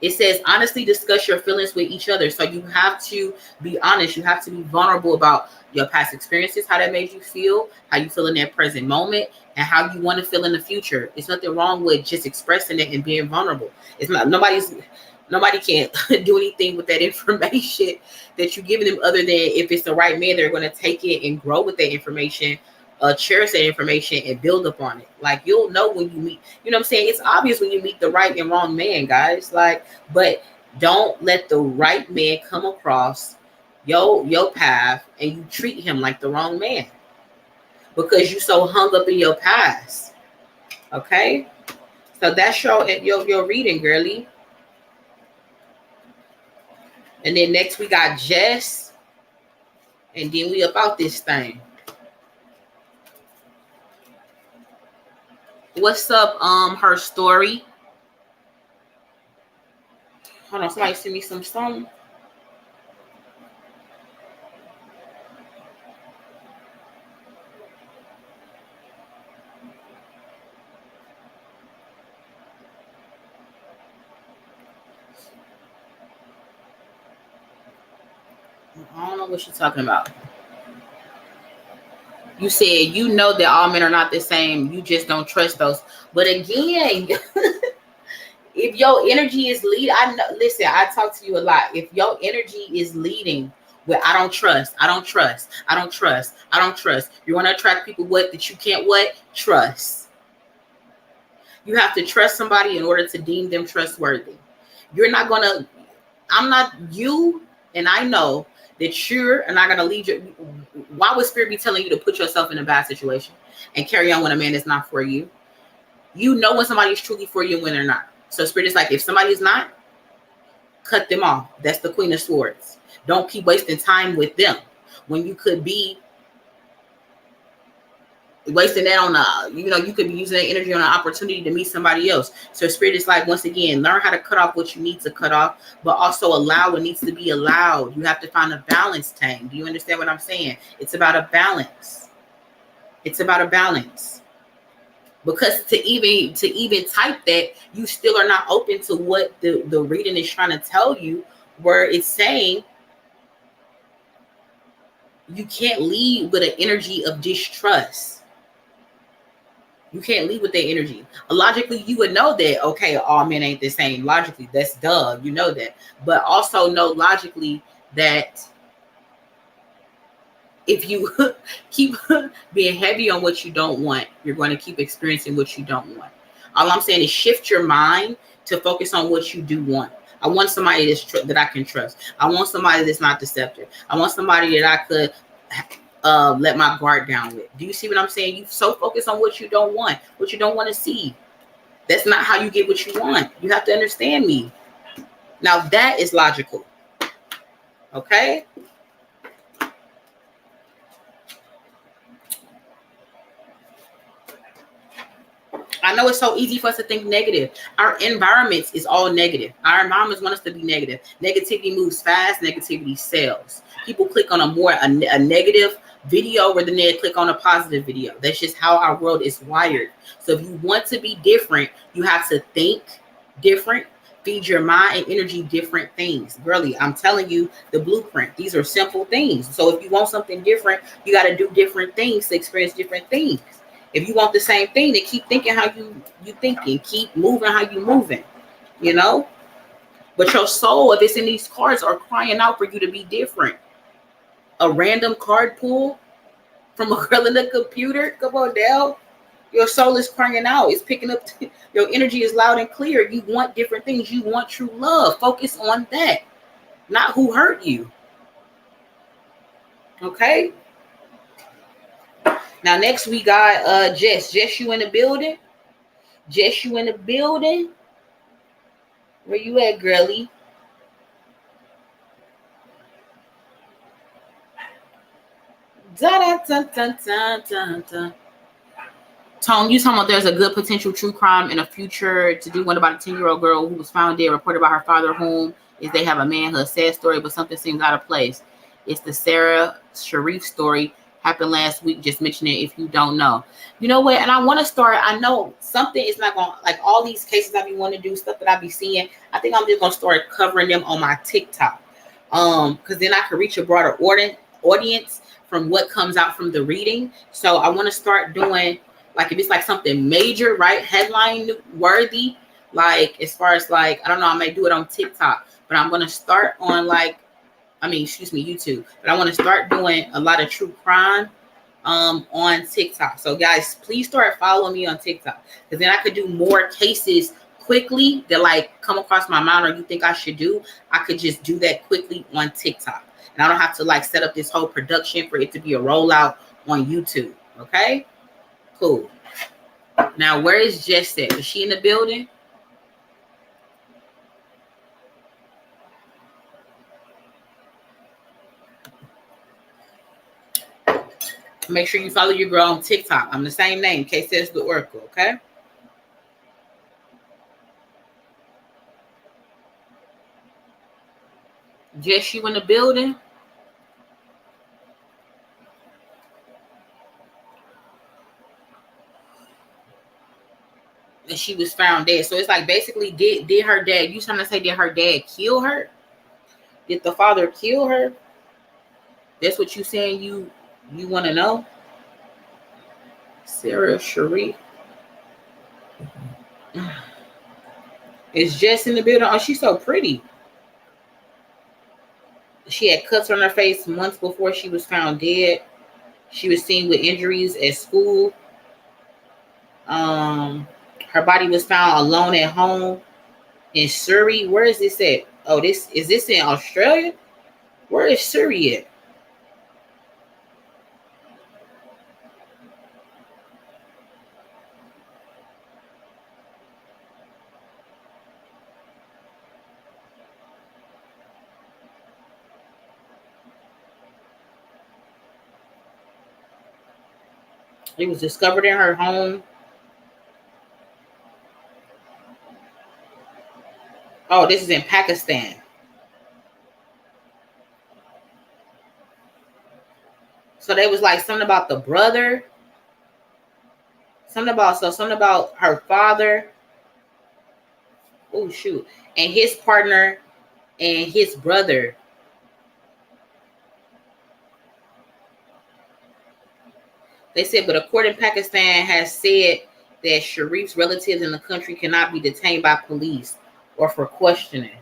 It says honestly discuss your feelings with each other. So you have to be honest. You have to be vulnerable about your past experiences, how that made you feel, how you feel in that present moment, and how you want to feel in the future. There's nothing wrong with just expressing it and being vulnerable. It's not nobody can do anything with that information that you're giving them other than if it's the right man, they're going to take it and grow with that information, cherish that information and build upon it. Like you'll know when you meet, you know what I'm saying? It's obvious when you meet the right and wrong man, guys. Like, but don't let the right man come across your path and you treat him like the wrong man because you so hung up in your past. Okay? So that's your reading, girly. And then next we got Jess. And then we about this thing. What's up, her story? Hold on, somebody send me some song. I don't know what you're talking about. You said you know that all men are not the same. You just don't trust those. But again, if your energy is lead, I know. Listen, I talk to you a lot. If your energy is leading with I don't trust, I don't trust, I don't trust, I don't trust. You want to attract people that you can't trust. You have to trust somebody in order to deem them trustworthy. You're not gonna. I'm not you, and I know that you're not gonna lead your. Why would Spirit be telling you to put yourself in a bad situation and carry on when a man is not for you? You know when somebody is truly for you and when they're not. So Spirit is like, if somebody's not, cut them off. That's the Queen of Swords. Don't keep wasting time with them when you could be wasting that on you could be using that energy on an opportunity to meet somebody else. So Spirit is like, once again, learn how to cut off what you need to cut off, but also allow what needs to be allowed. You have to find a balance, Tang. Do you understand what I'm saying? It's about a balance. It's about a balance. Because to even type that, you still are not open to what the reading is trying to tell you, where it's saying you can't lead with an energy of distrust. You can't lead with that energy. Logically, you would know that, okay, all men ain't the same. Logically, that's duh. You know that. But also know logically that if you keep being heavy on what you don't want, you're going to keep experiencing what you don't want. All I'm saying is shift your mind to focus on what you do want. I want somebody that I can trust. I want somebody that's not deceptive. I want somebody that I could let my guard down with. Do you see what I'm saying? You so focused on what you don't want to see. That's not how you get what you want. You have to understand me. Now that is logical. Okay? I know it's so easy for us to think negative. Our environments is all negative. Our environments want us to be negative. Negativity moves fast. Negativity sells. People click on a negative video rather than they click on a positive video. That's just how our world is wired. So if you want to be different, you have to think different, feed your mind and energy different things. Girlie, I'm telling you the blueprint. These are simple things. So if you want something different, you got to do different things to experience different things. If you want the same thing, then keep thinking how you thinking. Keep moving how you moving, you know? But your soul, if it's in these cards, are crying out for you to be different. A random card pull from a girl in the computer? Come on, Dale. Your soul is crying out. It's picking up. Your energy is loud and clear. You want different things. You want true love. Focus on that, not who hurt you. Okay? Now, next we got Jess. Jess, you in the building? Jess, you in the building? Where you at, girlie? Da-da-dun-dun-dun-dun-dun. Tone, you talking about there's a good potential true crime in the future to do one about a 10-year-old girl who was found dead, reported by her father, whom is they have a manhood, sad story, but something seems out of place. It's the Sarah Sharif story, happened last week, just mention it if you don't know. You know what, and I want to start, I know something is not going, like all these cases I be wanting to do, stuff that I be seeing, I think I'm just going to start covering them on my TikTok, because then I can reach a broader audience from what comes out from the reading. So I want to start doing, like, if it's like something major, right, headline worthy, like as far as like, I don't know, I may do it on TikTok, but I'm going to start on YouTube. But I want to start doing a lot of true crime on TikTok. So guys, please start following me on TikTok, because then I could do more cases quickly that like come across my mind or you think I should do. I could just do that quickly on TikTok. And I don't have to like set up this whole production for it to be a rollout on YouTube. Okay? Cool. Now, where is Jess at? Is she in the building? Make sure you follow your girl on TikTok. I'm the same name, K says the Oracle, okay? Jess, you in the building? And she was found dead. So it's like basically, did her dad, you trying to say did her dad kill her? Did the father kill her? That's what you saying you want to know? Sarah Sharif. Is Jess in the building? Oh, she's so pretty. She had cuts on her face months before she was found dead. She was seen with injuries at school. Her body was found alone at home in Surrey. Where is this at? Oh, is this in Australia? Where is Surrey at? It was discovered in her home. Oh, this is in Pakistan. So there was like something about the brother. Something about her father. Oh, shoot. And his partner and his brother. They said, but a court in Pakistan has said that Sharif's relatives in the country cannot be detained by police or for questioning.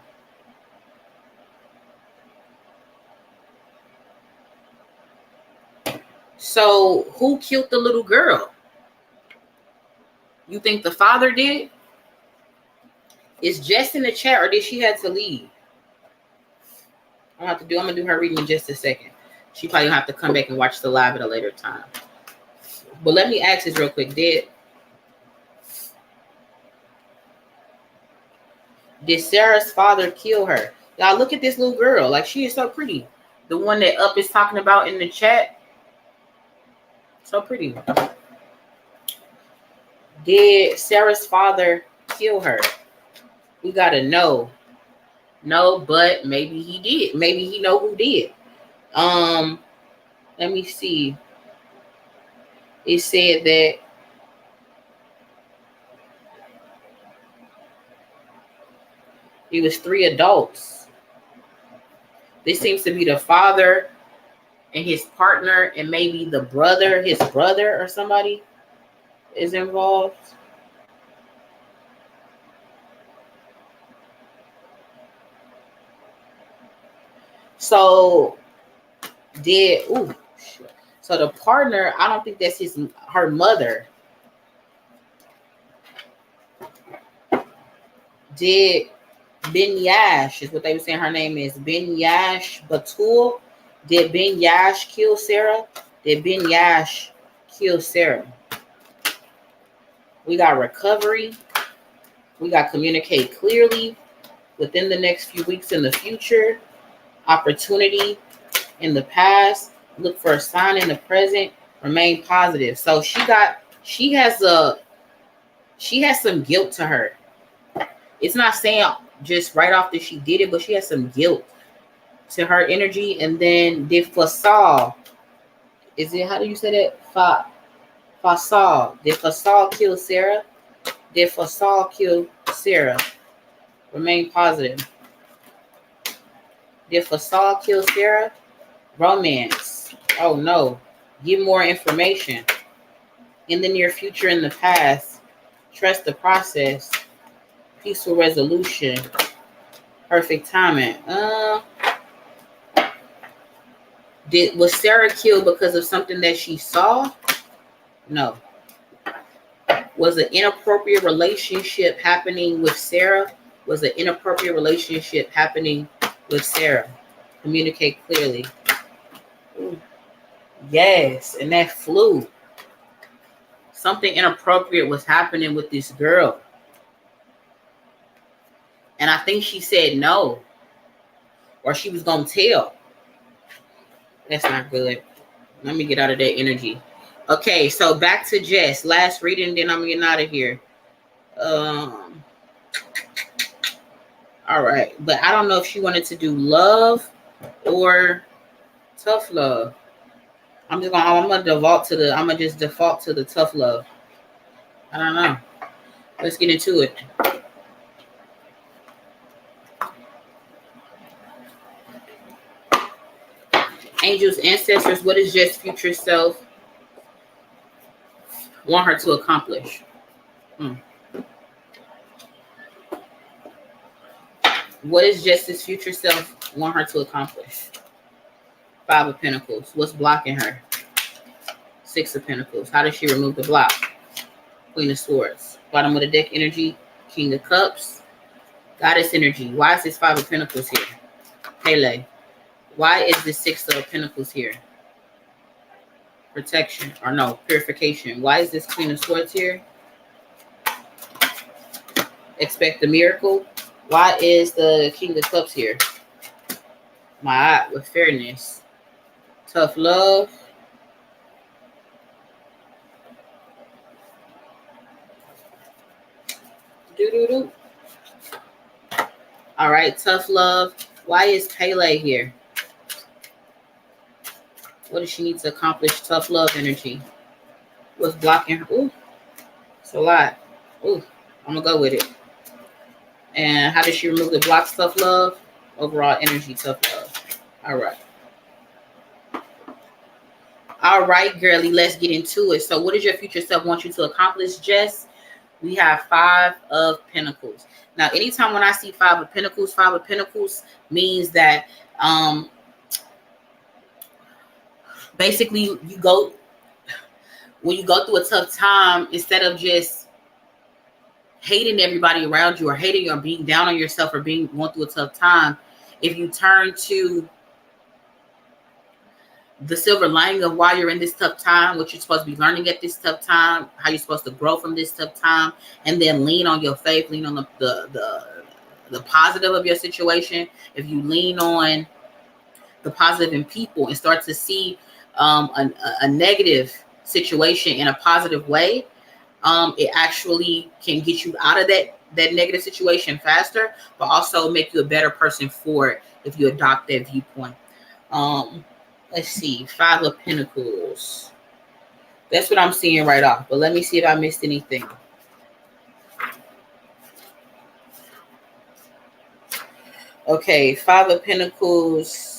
So who killed the little girl? You think the father did? Is Jess in the chat, or did she have to leave? I'm gonna do her reading in just a second. She probably gonna have to come back and watch the live at a later time. But let me ask this real quick. Did Sarah's father kill her? Y'all look at this little girl. Like, she is so pretty. The one that Up is talking about in the chat. So pretty. Did Sarah's father kill her? We gotta know. No, but maybe he did. Maybe he know who did. Let me see. It said that it was 3 adults. This seems to be the father and his partner, and maybe the brother, his brother or somebody is involved. So the partner, I don't think that's her mother. Did Binyash, is what they were saying her name is, Binyash Batul. Did Binyash kill Sarah? Did Binyash kill Sarah? We got recovery. We got communicate clearly within the next few weeks in the future. Opportunity in the past. Look for a sign in the present. Remain positive. So she has some guilt to her. It's not saying just right off that she did it, but she has some guilt to her energy. And then did Fasal, is it, how do you say that? Fasal. Did Fasal kill Sarah? Did Fasal kill Sarah? Remain positive. Did Fasal kill Sarah? Romance. Oh no. Give more information. In the near future, in the past. Trust the process. Peaceful resolution. Perfect timing. Was Sarah killed because of something that she saw? No. Was an inappropriate relationship happening with Sarah? Was an inappropriate relationship happening with Sarah? Communicate clearly. Ooh. Yes, and that flew. Something inappropriate was happening with this girl. And I think she said no. Or she was going to tell. That's not good. Let me get out of that energy. Okay, so back to Jess. Last reading, then I'm getting out of here. All right. But I don't know if she wanted to do love or tough love. I'm gonna default to the tough love. I don't know. Let's get into it. Angels, ancestors, what does Jess' future self want her to accomplish? What does Jess's future self want her to accomplish? 5 of Pentacles. What's blocking her? 6 of Pentacles. How does she remove the block? Queen of Swords. Bottom of the deck energy. King of Cups. Goddess energy. Why is this 5 of Pentacles here? Pele. Why is this 6 of Pentacles here? Protection. Or no, purification. Why is this Queen of Swords here? Expect a miracle. Why is the King of Cups here? My eye with fairness. Tough love. Do. All right, tough love. Why is Pele here? What does she need to accomplish? Tough love energy. What's blocking her? Ooh, it's a lot. Ooh, I'm gonna go with it. And how does she remove the blocks? Tough love. Overall energy, tough love. All right. All right, girly, let's get into it. So what does your future self want you to accomplish, Jess? We have 5 of Pentacles. Now, anytime when I see 5 of Pentacles means that basically when you go through a tough time, instead of just hating everybody around you or hating or being down on yourself or going through a tough time, if you turn to the silver lining of why you're in this tough time, what you're supposed to be learning at this tough time, how you're supposed to grow from this tough time, and then lean on your faith, lean on the positive of your situation. If you lean on the positive in people and start to see a negative situation in a positive way, it actually can get you out of that negative situation faster, but also make you a better person for it if you adopt that viewpoint. Let's see, 5 of Pentacles. That's what I'm seeing right off. But let me see if I missed anything. Okay, 5 of Pentacles.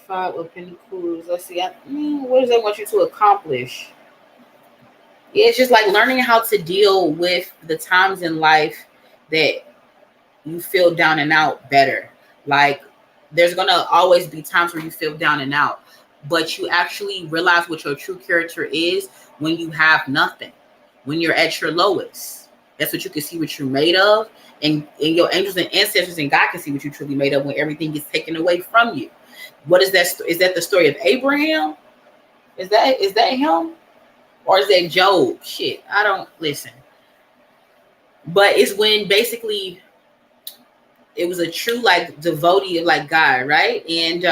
Five of Pentacles. Let's see. What does that want you to accomplish? It's just like learning how to deal with the times in life that you feel down and out better. Like there's gonna always be times where you feel down and out, but you actually realize what your true character is when you have nothing, when you're at your lowest. That's what you can see what you're made of, and your angels and ancestors and God can see what you're truly made of when everything gets taken away from you. What is that? Is that the story of Abraham? Is that him? Or is that Job? Shit, I don't listen. But it's when basically it was a true like devotee of like God, right? And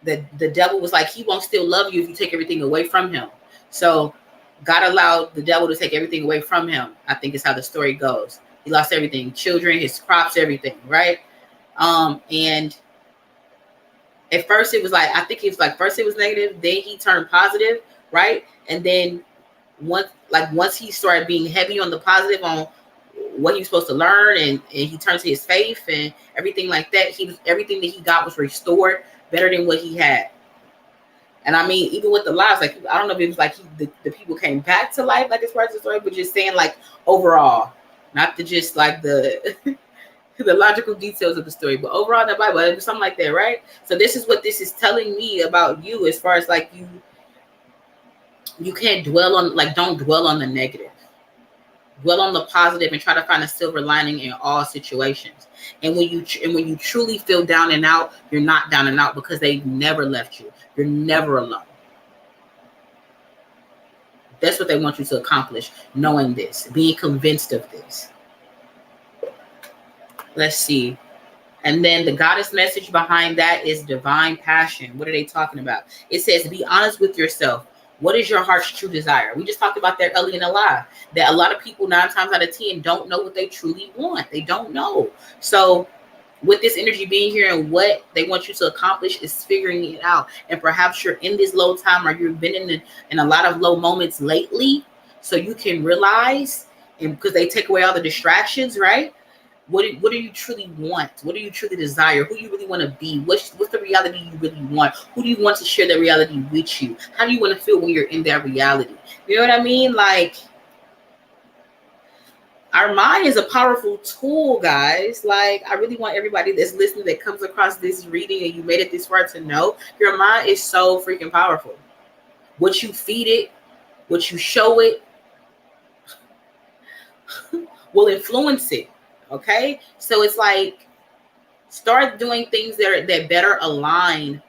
the devil was like, he won't still love you if you take everything away from him. So God allowed the devil to take everything away from him. I think is how the story goes. He lost everything, children, his crops, everything, right? And at first it was like, I think it was like, first it was negative, then he turned positive, right? And then once he started being heavy on the positive, on what he was supposed to learn, and he turned to his faith and everything like that, everything that he got was restored better than what he had. And I mean, even with the lives, like, I don't know if it was like the people came back to life, like as far as the story, but just saying like overall, not to just like the the logical details of the story, but overall in the Bible, it was something like that, right? So this is what this is telling me about you, as far as like you can't dwell on, like, don't dwell on the negative. Dwell on the positive and try to find a silver lining in all situations. And when you truly feel down and out, you're not down and out because they never left you. You're never alone. That's what they want you to accomplish, knowing this, being convinced of this. Let's see. And then the goddess message behind that is divine passion. What are they talking about? It says, be honest with yourself. What is your heart's true desire? We just talked about that early in the live, that a lot of people 9 times out of 10 don't know what they truly want. They don't know. So with this energy being here, and what they want you to accomplish is figuring it out. And perhaps you're in this low time, or you've been in a lot of low moments lately, so you can realize, and because they take away all the distractions, right? What do you truly want? What do you truly desire? Who you really want to be? What's the reality you really want? Who do you want to share that reality with you? How do you want to feel when you're in that reality? You know what I mean? Like, our mind is a powerful tool, guys. Like, I really want everybody that's listening, that comes across this reading and you made it this far, to know your mind is so freaking powerful. What you feed it, what you show it, will influence it. Okay, so it's like, start doing things that better align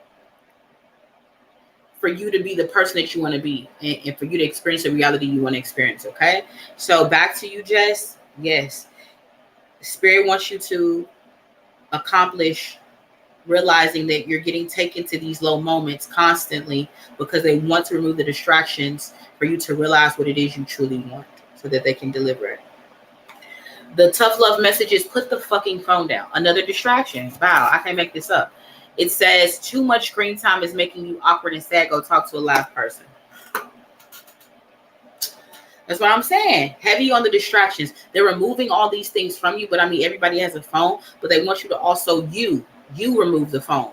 for you to be the person that you want to be, and for you to experience the reality you want to experience. Okay, so back to you, Jess. Yes, Spirit wants you to accomplish realizing that you're getting taken to these low moments constantly because they want to remove the distractions for you to realize what it is you truly want, so that they can deliver it. The tough love message is, put the fucking phone down. Another distraction. Wow, I can't make this up. It says, too much screen time is making you awkward and sad. Go talk to a live person. That's what I'm saying. Heavy on the distractions. They're removing all these things from you, but I mean, everybody has a phone, but they want you to also, you remove the phone.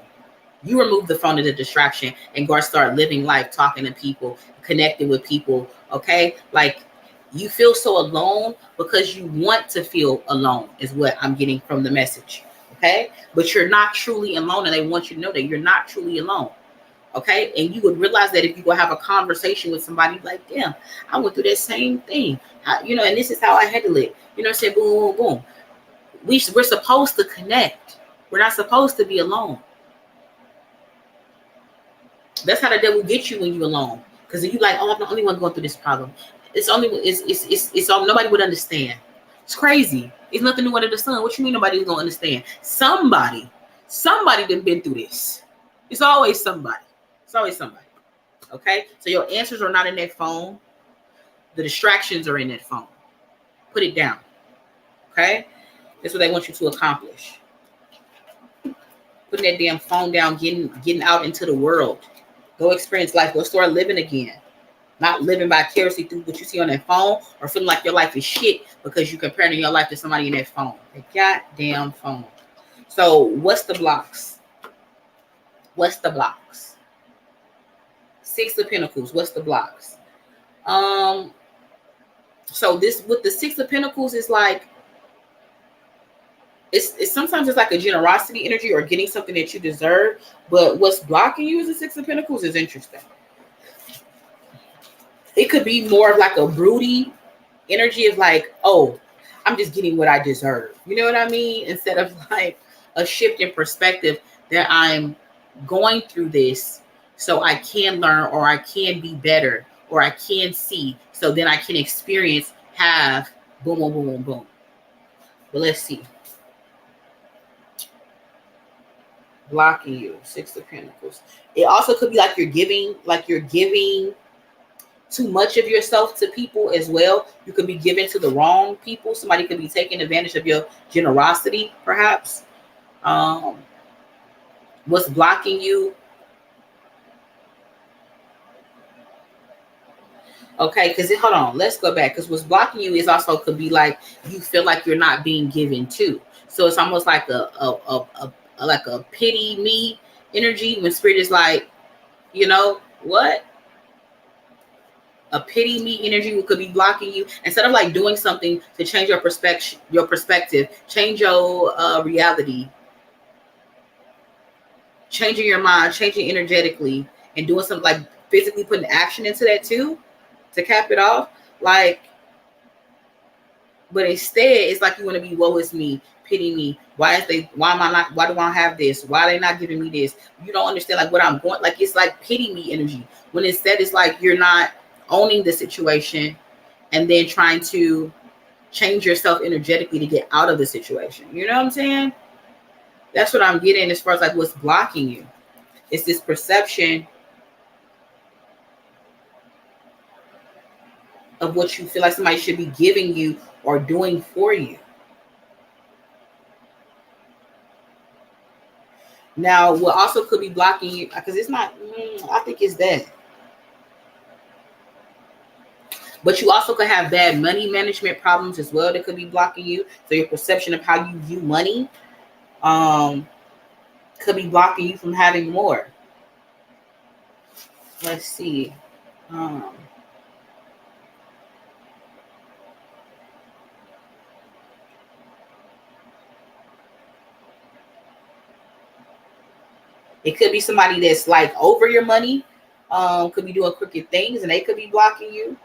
You remove the phone as a distraction and go start living life, talking to people, connecting with people, okay? Like, you feel so alone because you want to feel alone, is what I'm getting from the message, okay? But you're not truly alone, and they want you to know that you're not truly alone, okay? And you would realize that if you go have a conversation with somebody, like, damn, I went through that same thing, and this is how I handle it. You know what I'm saying? Boom, boom, boom. We're supposed to connect. We're not supposed to be alone. That's how the devil gets you when you're alone. Because if you like, oh, I'm the only one going through this problem. It's all, nobody would understand. It's crazy. It's nothing new under the sun. What you mean nobody's gonna understand? Somebody done been through this. It's always somebody. Okay? So your answers are not in that phone. The distractions are in that phone. Put it down. Okay? That's what they want you to accomplish. Putting that damn phone down, getting out into the world. Go experience life. Go start living again. Not living vicariously through what you see on that phone, or feeling like your life is shit because you're comparing your life to somebody in that phone. The goddamn phone. So what's the blocks? Six of Pentacles. What's the blocks? So this with the Six of Pentacles is like, it's sometimes it's like a generosity energy or getting something that you deserve. But what's blocking you as the Six of Pentacles is interesting. It could be more of like a broody energy of like, oh, I'm just getting what I deserve. You know what I mean? Instead of like a shift in perspective that I'm going through this so I can learn, or I can be better, or I can see, so then I can experience, have, boom, boom, boom, boom, boom. But let's see. Blocking you, Six of Pentacles. It also could be like you're giving too much of yourself to people as well. You could be giving to the wrong people. Somebody could be taking advantage of your generosity, perhaps. What's blocking you? Okay, because hold on, let's go back. Because what's blocking you is also could be like you feel like you're not being given to. So it's almost like a pity me energy when spirit is like, you know what? A pity me energy could be blocking you. Instead of like doing something to change your perspective, change your reality, changing your mind, changing energetically, and doing something like physically putting action into that too, to cap it off. Like, but instead it's like you want to be, woe is me, pity me. Why do I have this? Why are they not giving me this? You don't understand like what I'm going, like it's like pity me energy. When instead it's like you're not owning the situation and then trying to change yourself energetically to get out of the situation. You know what I'm saying? That's what I'm getting as far as like what's blocking you. It's this perception of what you feel like somebody should be giving you or doing for you. Now, what also could be blocking you, because it's not, I think it's that. But you also could have bad money management problems as well that could be blocking you. So your perception of how you view money could be blocking you from having more. Let's see. It could be somebody that's like over your money, could be doing crooked things, and they could be blocking you.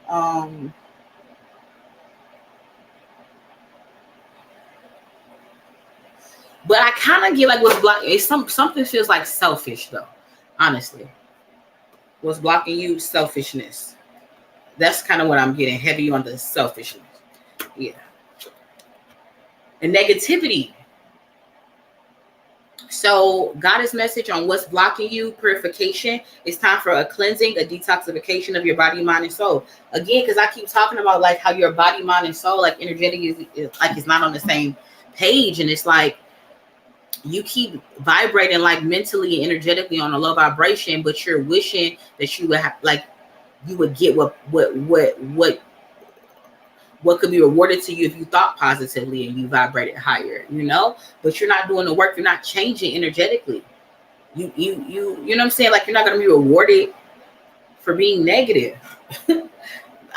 But I kind of get like what's blocking. It's something feels like selfish though. Honestly, what's blocking you? Selfishness. That's kind of what I'm getting. Heavy on the selfishness. Yeah. And negativity. So Goddess message on what's blocking you, purification. It's time for a cleansing, a detoxification of your body, mind, and soul. Again, because I keep talking about like how your body, mind, and soul, like energetic is like it's not on the same page. And it's like you keep vibrating like mentally and energetically on a low vibration, but you're wishing that you would have like you would get what could be rewarded to you if you thought positively and you vibrated higher, you know, but you're not doing the work. You're not changing energetically. You know what I'm saying? Like you're not going to be rewarded for being negative.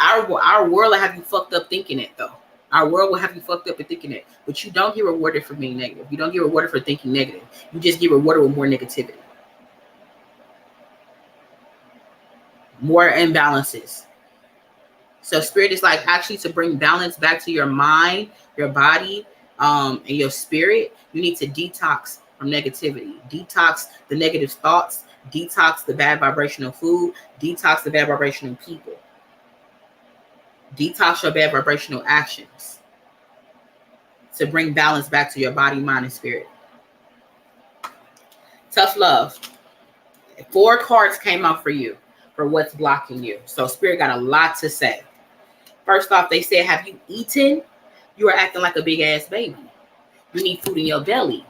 Our world will have you fucked up thinking it though. Our world will have you fucked up and thinking it, but you don't get rewarded for being negative. You don't get rewarded for thinking negative. You just get rewarded with more negativity. More imbalances. So spirit is like actually to bring balance back to your mind, your body, and your spirit. You need to detox from negativity. Detox the negative thoughts. Detox the bad vibrational food. Detox the bad vibrational people. Detox your bad vibrational actions to bring balance back to your body, mind, and spirit. Tough love. 4 cards came out for you for what's blocking you. So spirit got a lot to say. First off, they said, have you eaten? You are acting like a big ass baby. You need food in your belly.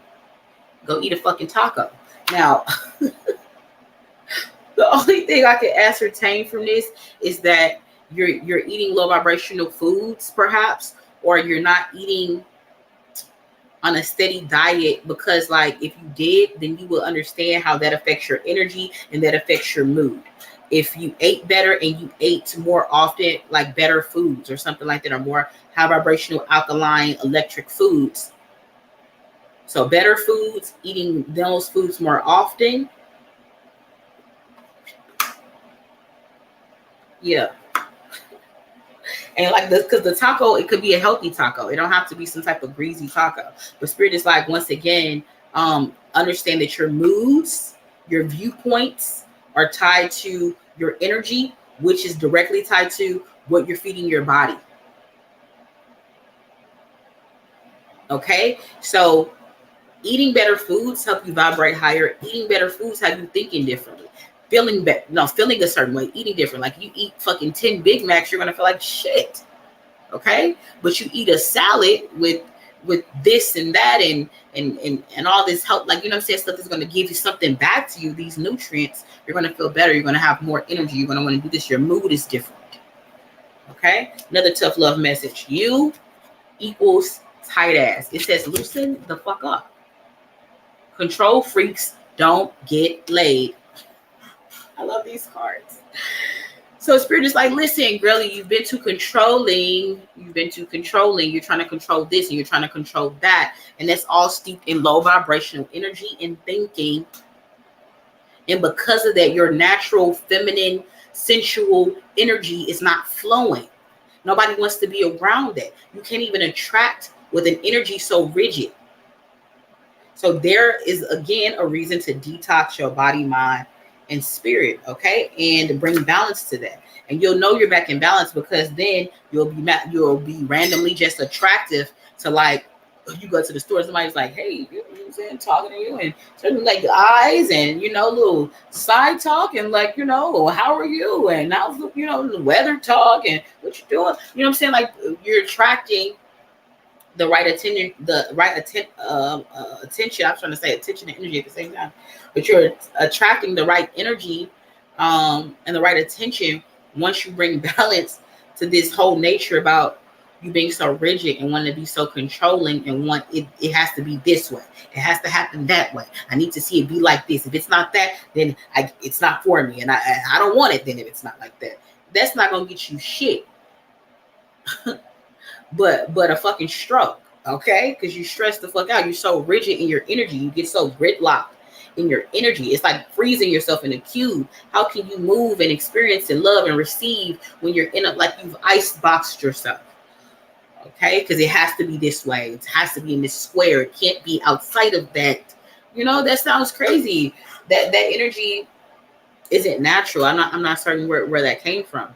Go eat a fucking taco. Now, the only thing I can ascertain from this is that you're eating low vibrational foods, perhaps, or you're not eating on a steady diet, because like if you did, then you will understand how that affects your energy and that affects your mood. if you ate better and you ate more often, like better foods or something like that, or more high vibrational alkaline electric foods. So better foods, eating those foods more often. Yeah. And like this, because the taco, it could be a healthy taco. It don't have to be some type of greasy taco. But Spirit is like, once again, understand that your moods, your viewpoints are tied to your energy, which is directly tied to what you're feeding your body. Okay? So eating better foods help you vibrate higher. Eating better foods have you thinking differently. Feeling better, feeling a certain way, eating different. Like you eat fucking 10 Big Macs, you're gonna feel like shit. Okay? But you eat a salad with this and that and all this help, like, you know what I'm saying, stuff is gonna give you something back to you, these nutrients, you're gonna feel better, you're gonna have more energy, you're gonna want to do this, your mood is different. Okay? Another tough love message. You equals tight ass. It says loosen the fuck up. Control freaks don't get laid. I love these cards. So Spirit is like, listen, girlie, you've been too controlling. You've been too controlling. You're trying to control this and you're trying to control that. And that's all steeped in low vibrational energy and thinking. And because of that, your natural feminine, sensual energy is not flowing. Nobody wants to be around that. You can't even attract with an energy so rigid. So there is, again, a reason to detox your body, mind, and spirit, okay, and bring balance to that. And you'll know you're back in balance because then you'll be randomly just attractive to, like, you go to the store, somebody's like, hey, you know what I'm saying, talking to you, and certainly like eyes and, you know, little side talk and, like, you know, how are you, and how's the, you know, the weather talk and what you doing, you know what I'm saying, like you're attracting the right attention, attention. I'm trying to say attention and energy at the same time, but you're attracting the right energy and the right attention once you bring balance to this whole nature about you being so rigid and wanting to be so controlling and want it has to be this way. It has to happen that way. I need to see it be like this. If it's not that, then it's not for me, and I don't want it. Then if it's not like that, that's not gonna get you shit. but a fucking stroke, okay? Because you stress the fuck out. You're so rigid in your energy. You get so gridlocked in your energy. It's like freezing yourself in a cube. How can you move and experience and love and receive when you're in like you've ice boxed yourself? Okay, because it has to be this way. It has to be in this square. It can't be outside of that. You know, that sounds crazy. That energy isn't natural. I'm not certain where that came from.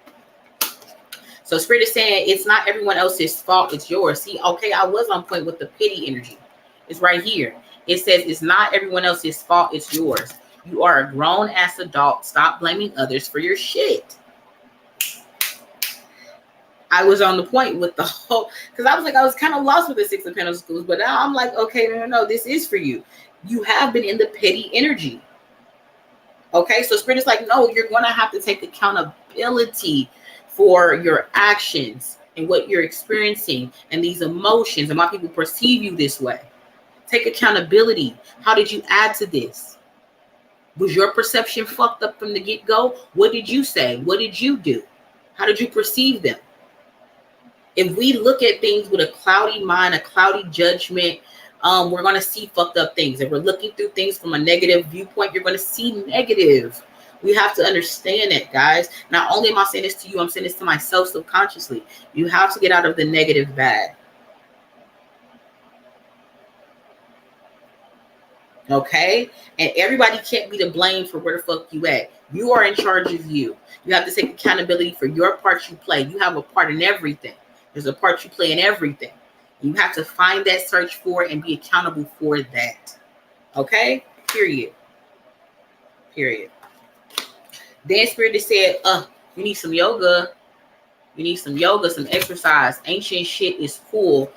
So Spirit is saying it's not everyone else's fault, it's yours. See, okay, I was on point with the pity energy. It's right here. It says it's not everyone else's fault, it's yours. You are a grown-ass adult. Stop blaming others for your shit. I was on the point with the whole, because I was kind of lost with the Six of Pentacles, but now I'm like, okay, no, this is for you. You have been in the petty energy. Okay, so Spirit is like, no, you're going to have to take accountability for your actions and what you're experiencing and these emotions and why people perceive you this way. Take accountability. How did you add to this? Was your perception fucked up from the get-go? What did you say? What did you do? How did you perceive them? If we look at things with a cloudy mind, a cloudy judgment, we're going to see fucked up things. If we're looking through things from a negative viewpoint, you're going to see negative. We have to understand that, guys. Not only am I saying this to you, I'm saying this to myself subconsciously. You have to get out of the negative bag. Okay? And everybody can't be to blame for where the fuck you at. You are in charge of you. You have to take accountability for your part you play. You have a part in everything. There's a part you play in everything. You have to find that, search for it, and be accountable for that. Okay? Period. Then Spirit has said, you need some yoga. You need some yoga, some exercise. Ancient shit is full.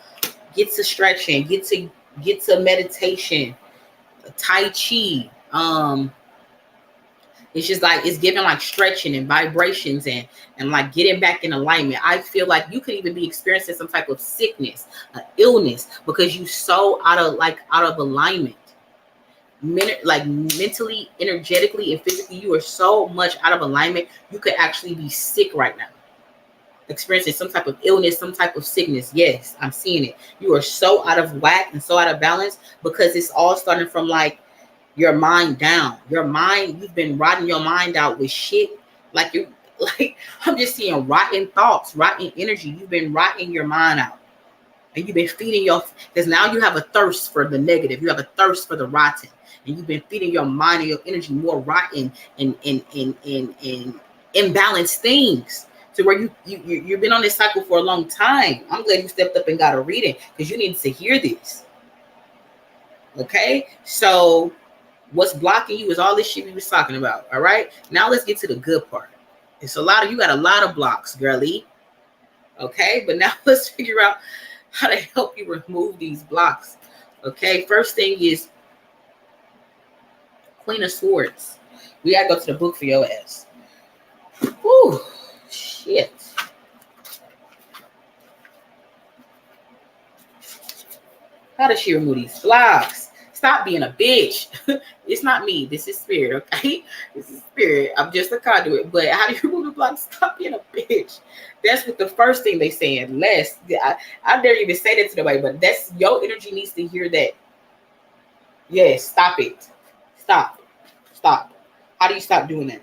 Get to stretching. Get to meditation. Tai Chi. It's just like it's giving like stretching and vibrations and like getting back in alignment. I feel like you could even be experiencing some type of sickness, illness, because you so out of alignment. like mentally, energetically, and physically, you are so much out of alignment. You could actually be sick right now, experiencing some type of illness, some type of sickness. Yes, I'm seeing it. You are so out of whack and so out of balance because it's all starting from like your mind down. Your mind, you've been rotting your mind out with shit. Like you, like I'm just seeing rotten thoughts, rotten energy. You've been rotting your mind out. And you've been feeding because now you have a thirst for the negative. You have a thirst for the rotten. And you've been feeding your mind and your energy more rotten and imbalanced things. To where you've been on this cycle for a long time. I'm glad you stepped up and got a reading because you need to hear this. Okay? So what's blocking you is all this shit we was talking about. All right? Now let's get to the good part. It's you got a lot of blocks, girlie. Okay? But now let's figure out how to help you remove these blocks. Okay? First thing is Queen of Swords. We gotta go to the book for your ass. Whew. Shit. How does she remove these blocks? Stop being a bitch. It's not me. This is spirit, okay? This is spirit. I'm just a conduit. But how do you remove the blocks? Stop being a bitch. That's what the first thing they saying. Less. I dare even say that to nobody, but that's your energy needs to hear that. Yes, stop it. Stop. Stop. How do you stop doing that?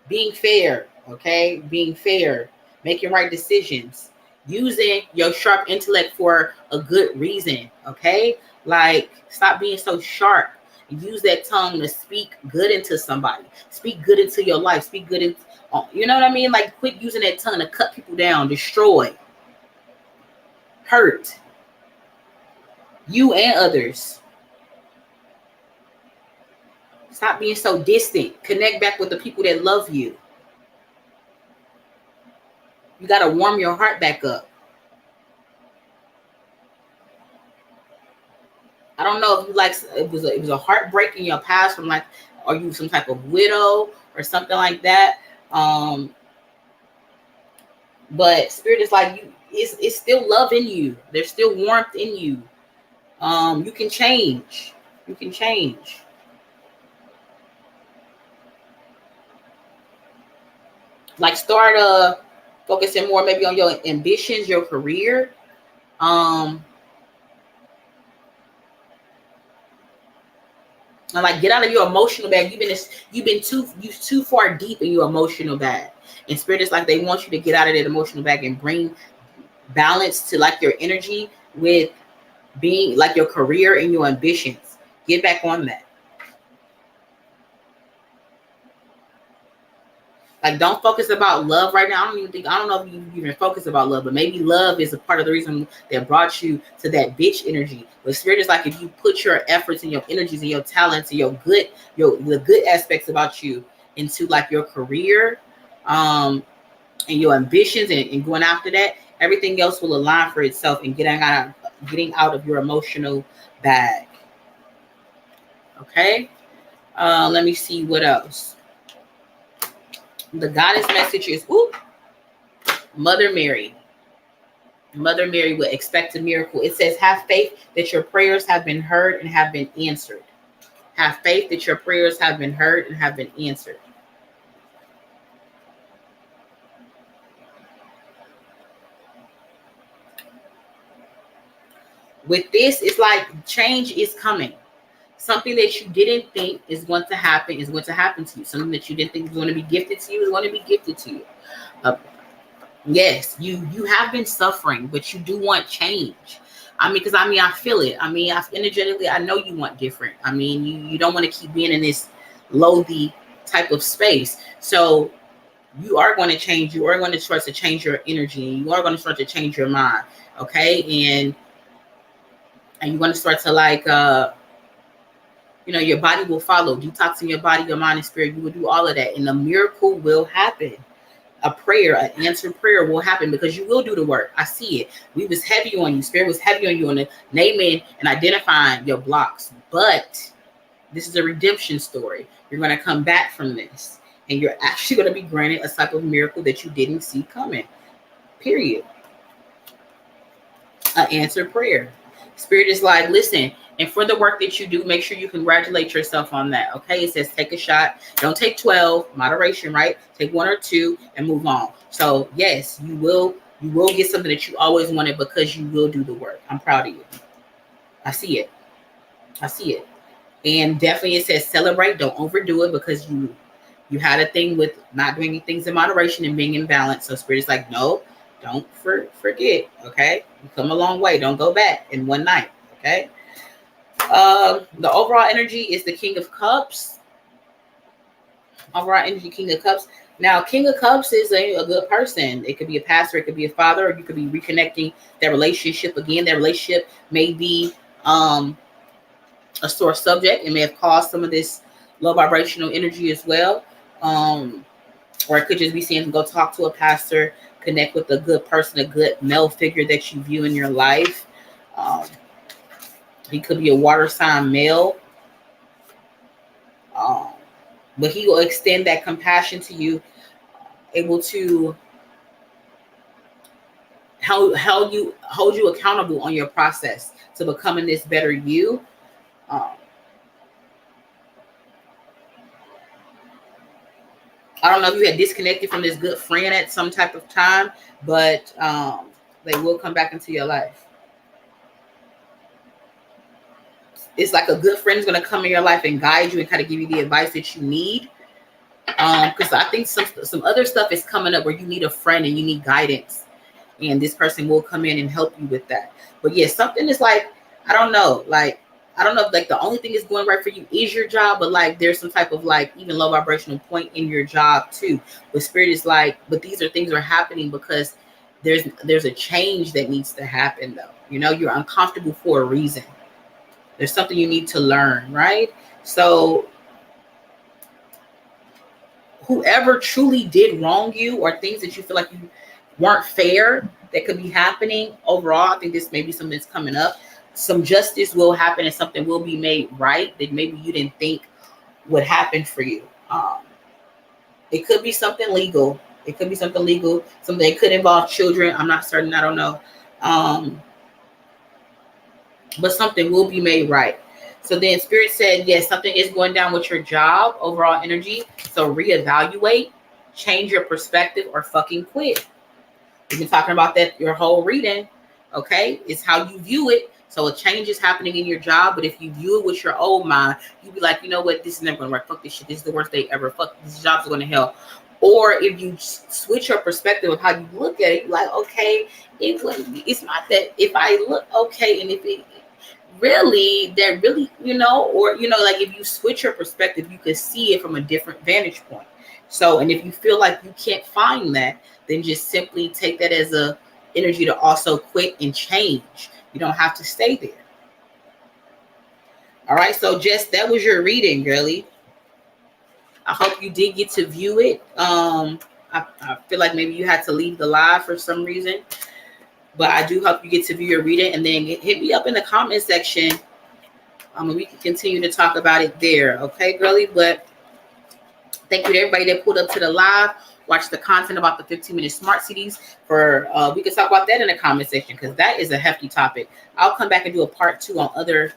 Being fair, okay? Being fair. Making right decisions. Using your sharp intellect for a good reason, okay? Like, stop being so sharp. Use that tongue to speak good into somebody. Speak good into your life. Speak good into, you know what I mean? Like, quit using that tongue to cut people down, destroy, hurt you and others. Stop being so distant. Connect back with the people that love you. You got to warm your heart back up. I don't know if you like it was a heartbreak in your past from like, are you some type of widow or something like that? But spirit is like you. It's still love in you. There's still warmth in you. You can change. You can change. Like start focusing more maybe on your ambitions, your career. And like get out of your emotional bag. You've been too far deep in your emotional bag. And spirit is like they want you to get out of that emotional bag and bring balance to like your energy with being like your career and your ambitions. Get back on that. Like, don't focus about love right now. I don't know if you even focus about love, but maybe love is a part of the reason that brought you to that bitch energy. But spirit is like if you put your efforts and your energies and your talents and the good aspects about you into like your career, and your ambitions and going after that, everything else will align for itself and getting out of your emotional bag. Okay. Let me see what else. The goddess message is Mother Mary. Mother Mary will expect a miracle. It says, have faith that your prayers have been heard and have been answered. Have faith that your prayers have been heard and have been answered. With this, it's like change is coming. Something that you didn't think is going to happen to you. Something that you didn't think was going to be gifted to you is going to be gifted to you. Yes, you have been suffering, but you do want change. I feel it. Energetically, I know you want different. You don't want to keep being in this loathy type of space. So you are going to change. You are going to start to change your energy. You are going to start to change your mind. Okay. And you're going to start to like, your body will follow. Detoxing your body, your mind, and spirit. You will do all of that. And a miracle will happen. An answered prayer will happen because you will do the work. I see it. We was heavy on you. Spirit was heavy on you on the naming and identifying your blocks. But this is a redemption story. You're going to come back from this. And you're actually going to be granted a type of miracle that you didn't see coming. Period. An answered prayer. Spirit is like, listen, And for the work that you do, make sure you congratulate yourself on that. Okay. It says take a shot. Don't take 12. Moderation, right? Take 1 or 2 and move on. So yes, you will get something that you always wanted because you will do the work. I'm proud of you. I see it. I see it. And definitely it says celebrate. Don't overdo it because you had a thing with not doing things in moderation and being in balance. So Spirit is like, no, don't forget. Okay. You come a long way. Don't go back in one night. Okay. The overall energy is the King of Cups. Overall energy, King of Cups. Now, King of Cups is a good person. It could be a pastor, it could be a father, or you could be reconnecting that relationship again. That relationship may be a sore subject. It may have caused some of this low vibrational energy as well. Or it could just be saying go talk to a pastor, connect with a good person, a good male figure that you view in your life. He could be a water sign male. But he will extend that compassion to you, able to hold you accountable on your process to becoming this better you. I don't know if you had disconnected from this good friend at some type of time, but they will come back into your life. It's like a good friend is going to come in your life and guide you and kind of give you the advice that you need. Because I think some other stuff is coming up where you need a friend and you need guidance. And this person will come in and help you with that. But yeah, something is like, I don't know if like the only thing is going right for you is your job, but like there's some type of like even low vibrational point in your job too. But Spirit is like, but these are things are happening because there's a change that needs to happen though. You know, you're uncomfortable for a reason. There's something you need to learn, right? So whoever truly did wrong you or things that you feel like you weren't fair that could be happening overall, I think this may be something that's coming up. Some justice will happen and something will be made right that maybe you didn't think would happen for you. It could be something legal. It could be something legal. Something that could involve children. I'm not certain. I don't know. But something will be made right. So then Spirit said, yes, something is going down with your job, overall energy. So reevaluate, change your perspective, or fucking quit. We've been talking about that your whole reading. Okay. It's how you view it. So a change is happening in your job. But if you view it with your old mind, you'd be like, you know what? This is never going to work. Fuck this shit. This is the worst day ever. Fuck, this job's going to hell. Or if you switch your perspective of how you look at it, you're like, okay, it's not that if I look okay and if it really, that really, you know, or, you know, like if you switch your perspective, you could see it from a different vantage point. So, and if you feel like you can't find that, then just simply take that as a energy to also quit and change. You don't have to stay there. All right. So just, that was your reading, girly. I hope you did get to view it. I feel like maybe you had to leave the live for some reason. But I do hope you get to view your reading and then hit me up in the comment section. And we can continue to talk about it there. Okay, girly? But thank you to everybody that pulled up to the live. Watch the content about the 15-minute smart CDs. We can talk about that in the comment section because that is a hefty topic. I'll come back and do a part 2 on other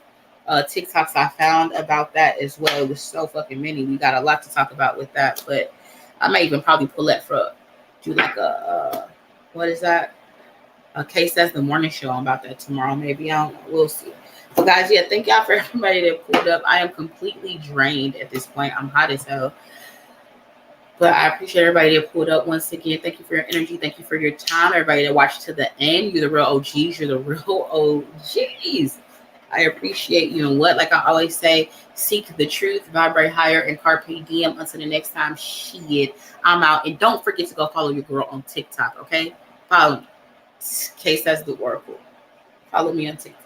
TikToks I found about that as well. It was so fucking many. We got a lot to talk about with that. But I may even probably pull that do like a, what is that? A case that's the morning show. I'm about that tomorrow. Maybe I don't know. We'll see. But guys, yeah, thank y'all for everybody that pulled up. I am completely drained at this point. I'm hot as hell. But I appreciate everybody that pulled up once again. Thank you for your energy. Thank you for your time. Everybody that watched to the end. You're the real OGs. You're the real OGs. I appreciate you. And what, like I always say, seek the truth, vibrate higher, and carpe diem. Until the next time, shit, I'm out. And don't forget to go follow your girl on TikTok, okay? Follow me. Case as the Oracle. Follow me on TikTok.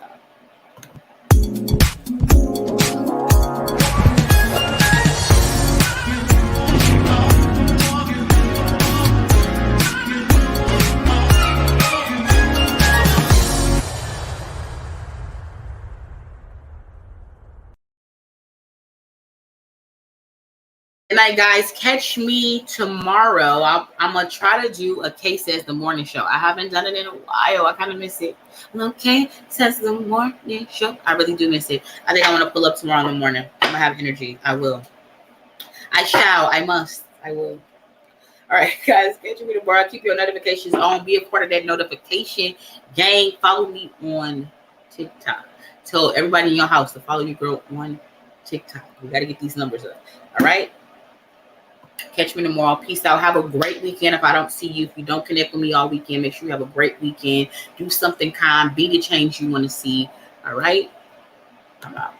Good night, guys. Catch me tomorrow. I'm going to try to do a Case as the morning show. I haven't done it in a while. I kind of miss it. Okay, says the morning show. I really do miss it. I think I want to pull up tomorrow in the morning. I'm going to have energy. I will. I shall. I must. I will. All right, guys. Catch me tomorrow. Keep your notifications on. Be a part of that notification gang. Follow me on TikTok. Tell everybody in your house to follow your girl on TikTok. We got to get these numbers up. All right? Catch me tomorrow. Peace out. Have a great weekend. If I don't see you, if you don't connect with me all weekend, make sure you have a great weekend. Do something kind. Be the change you want to see. All right? I'm out.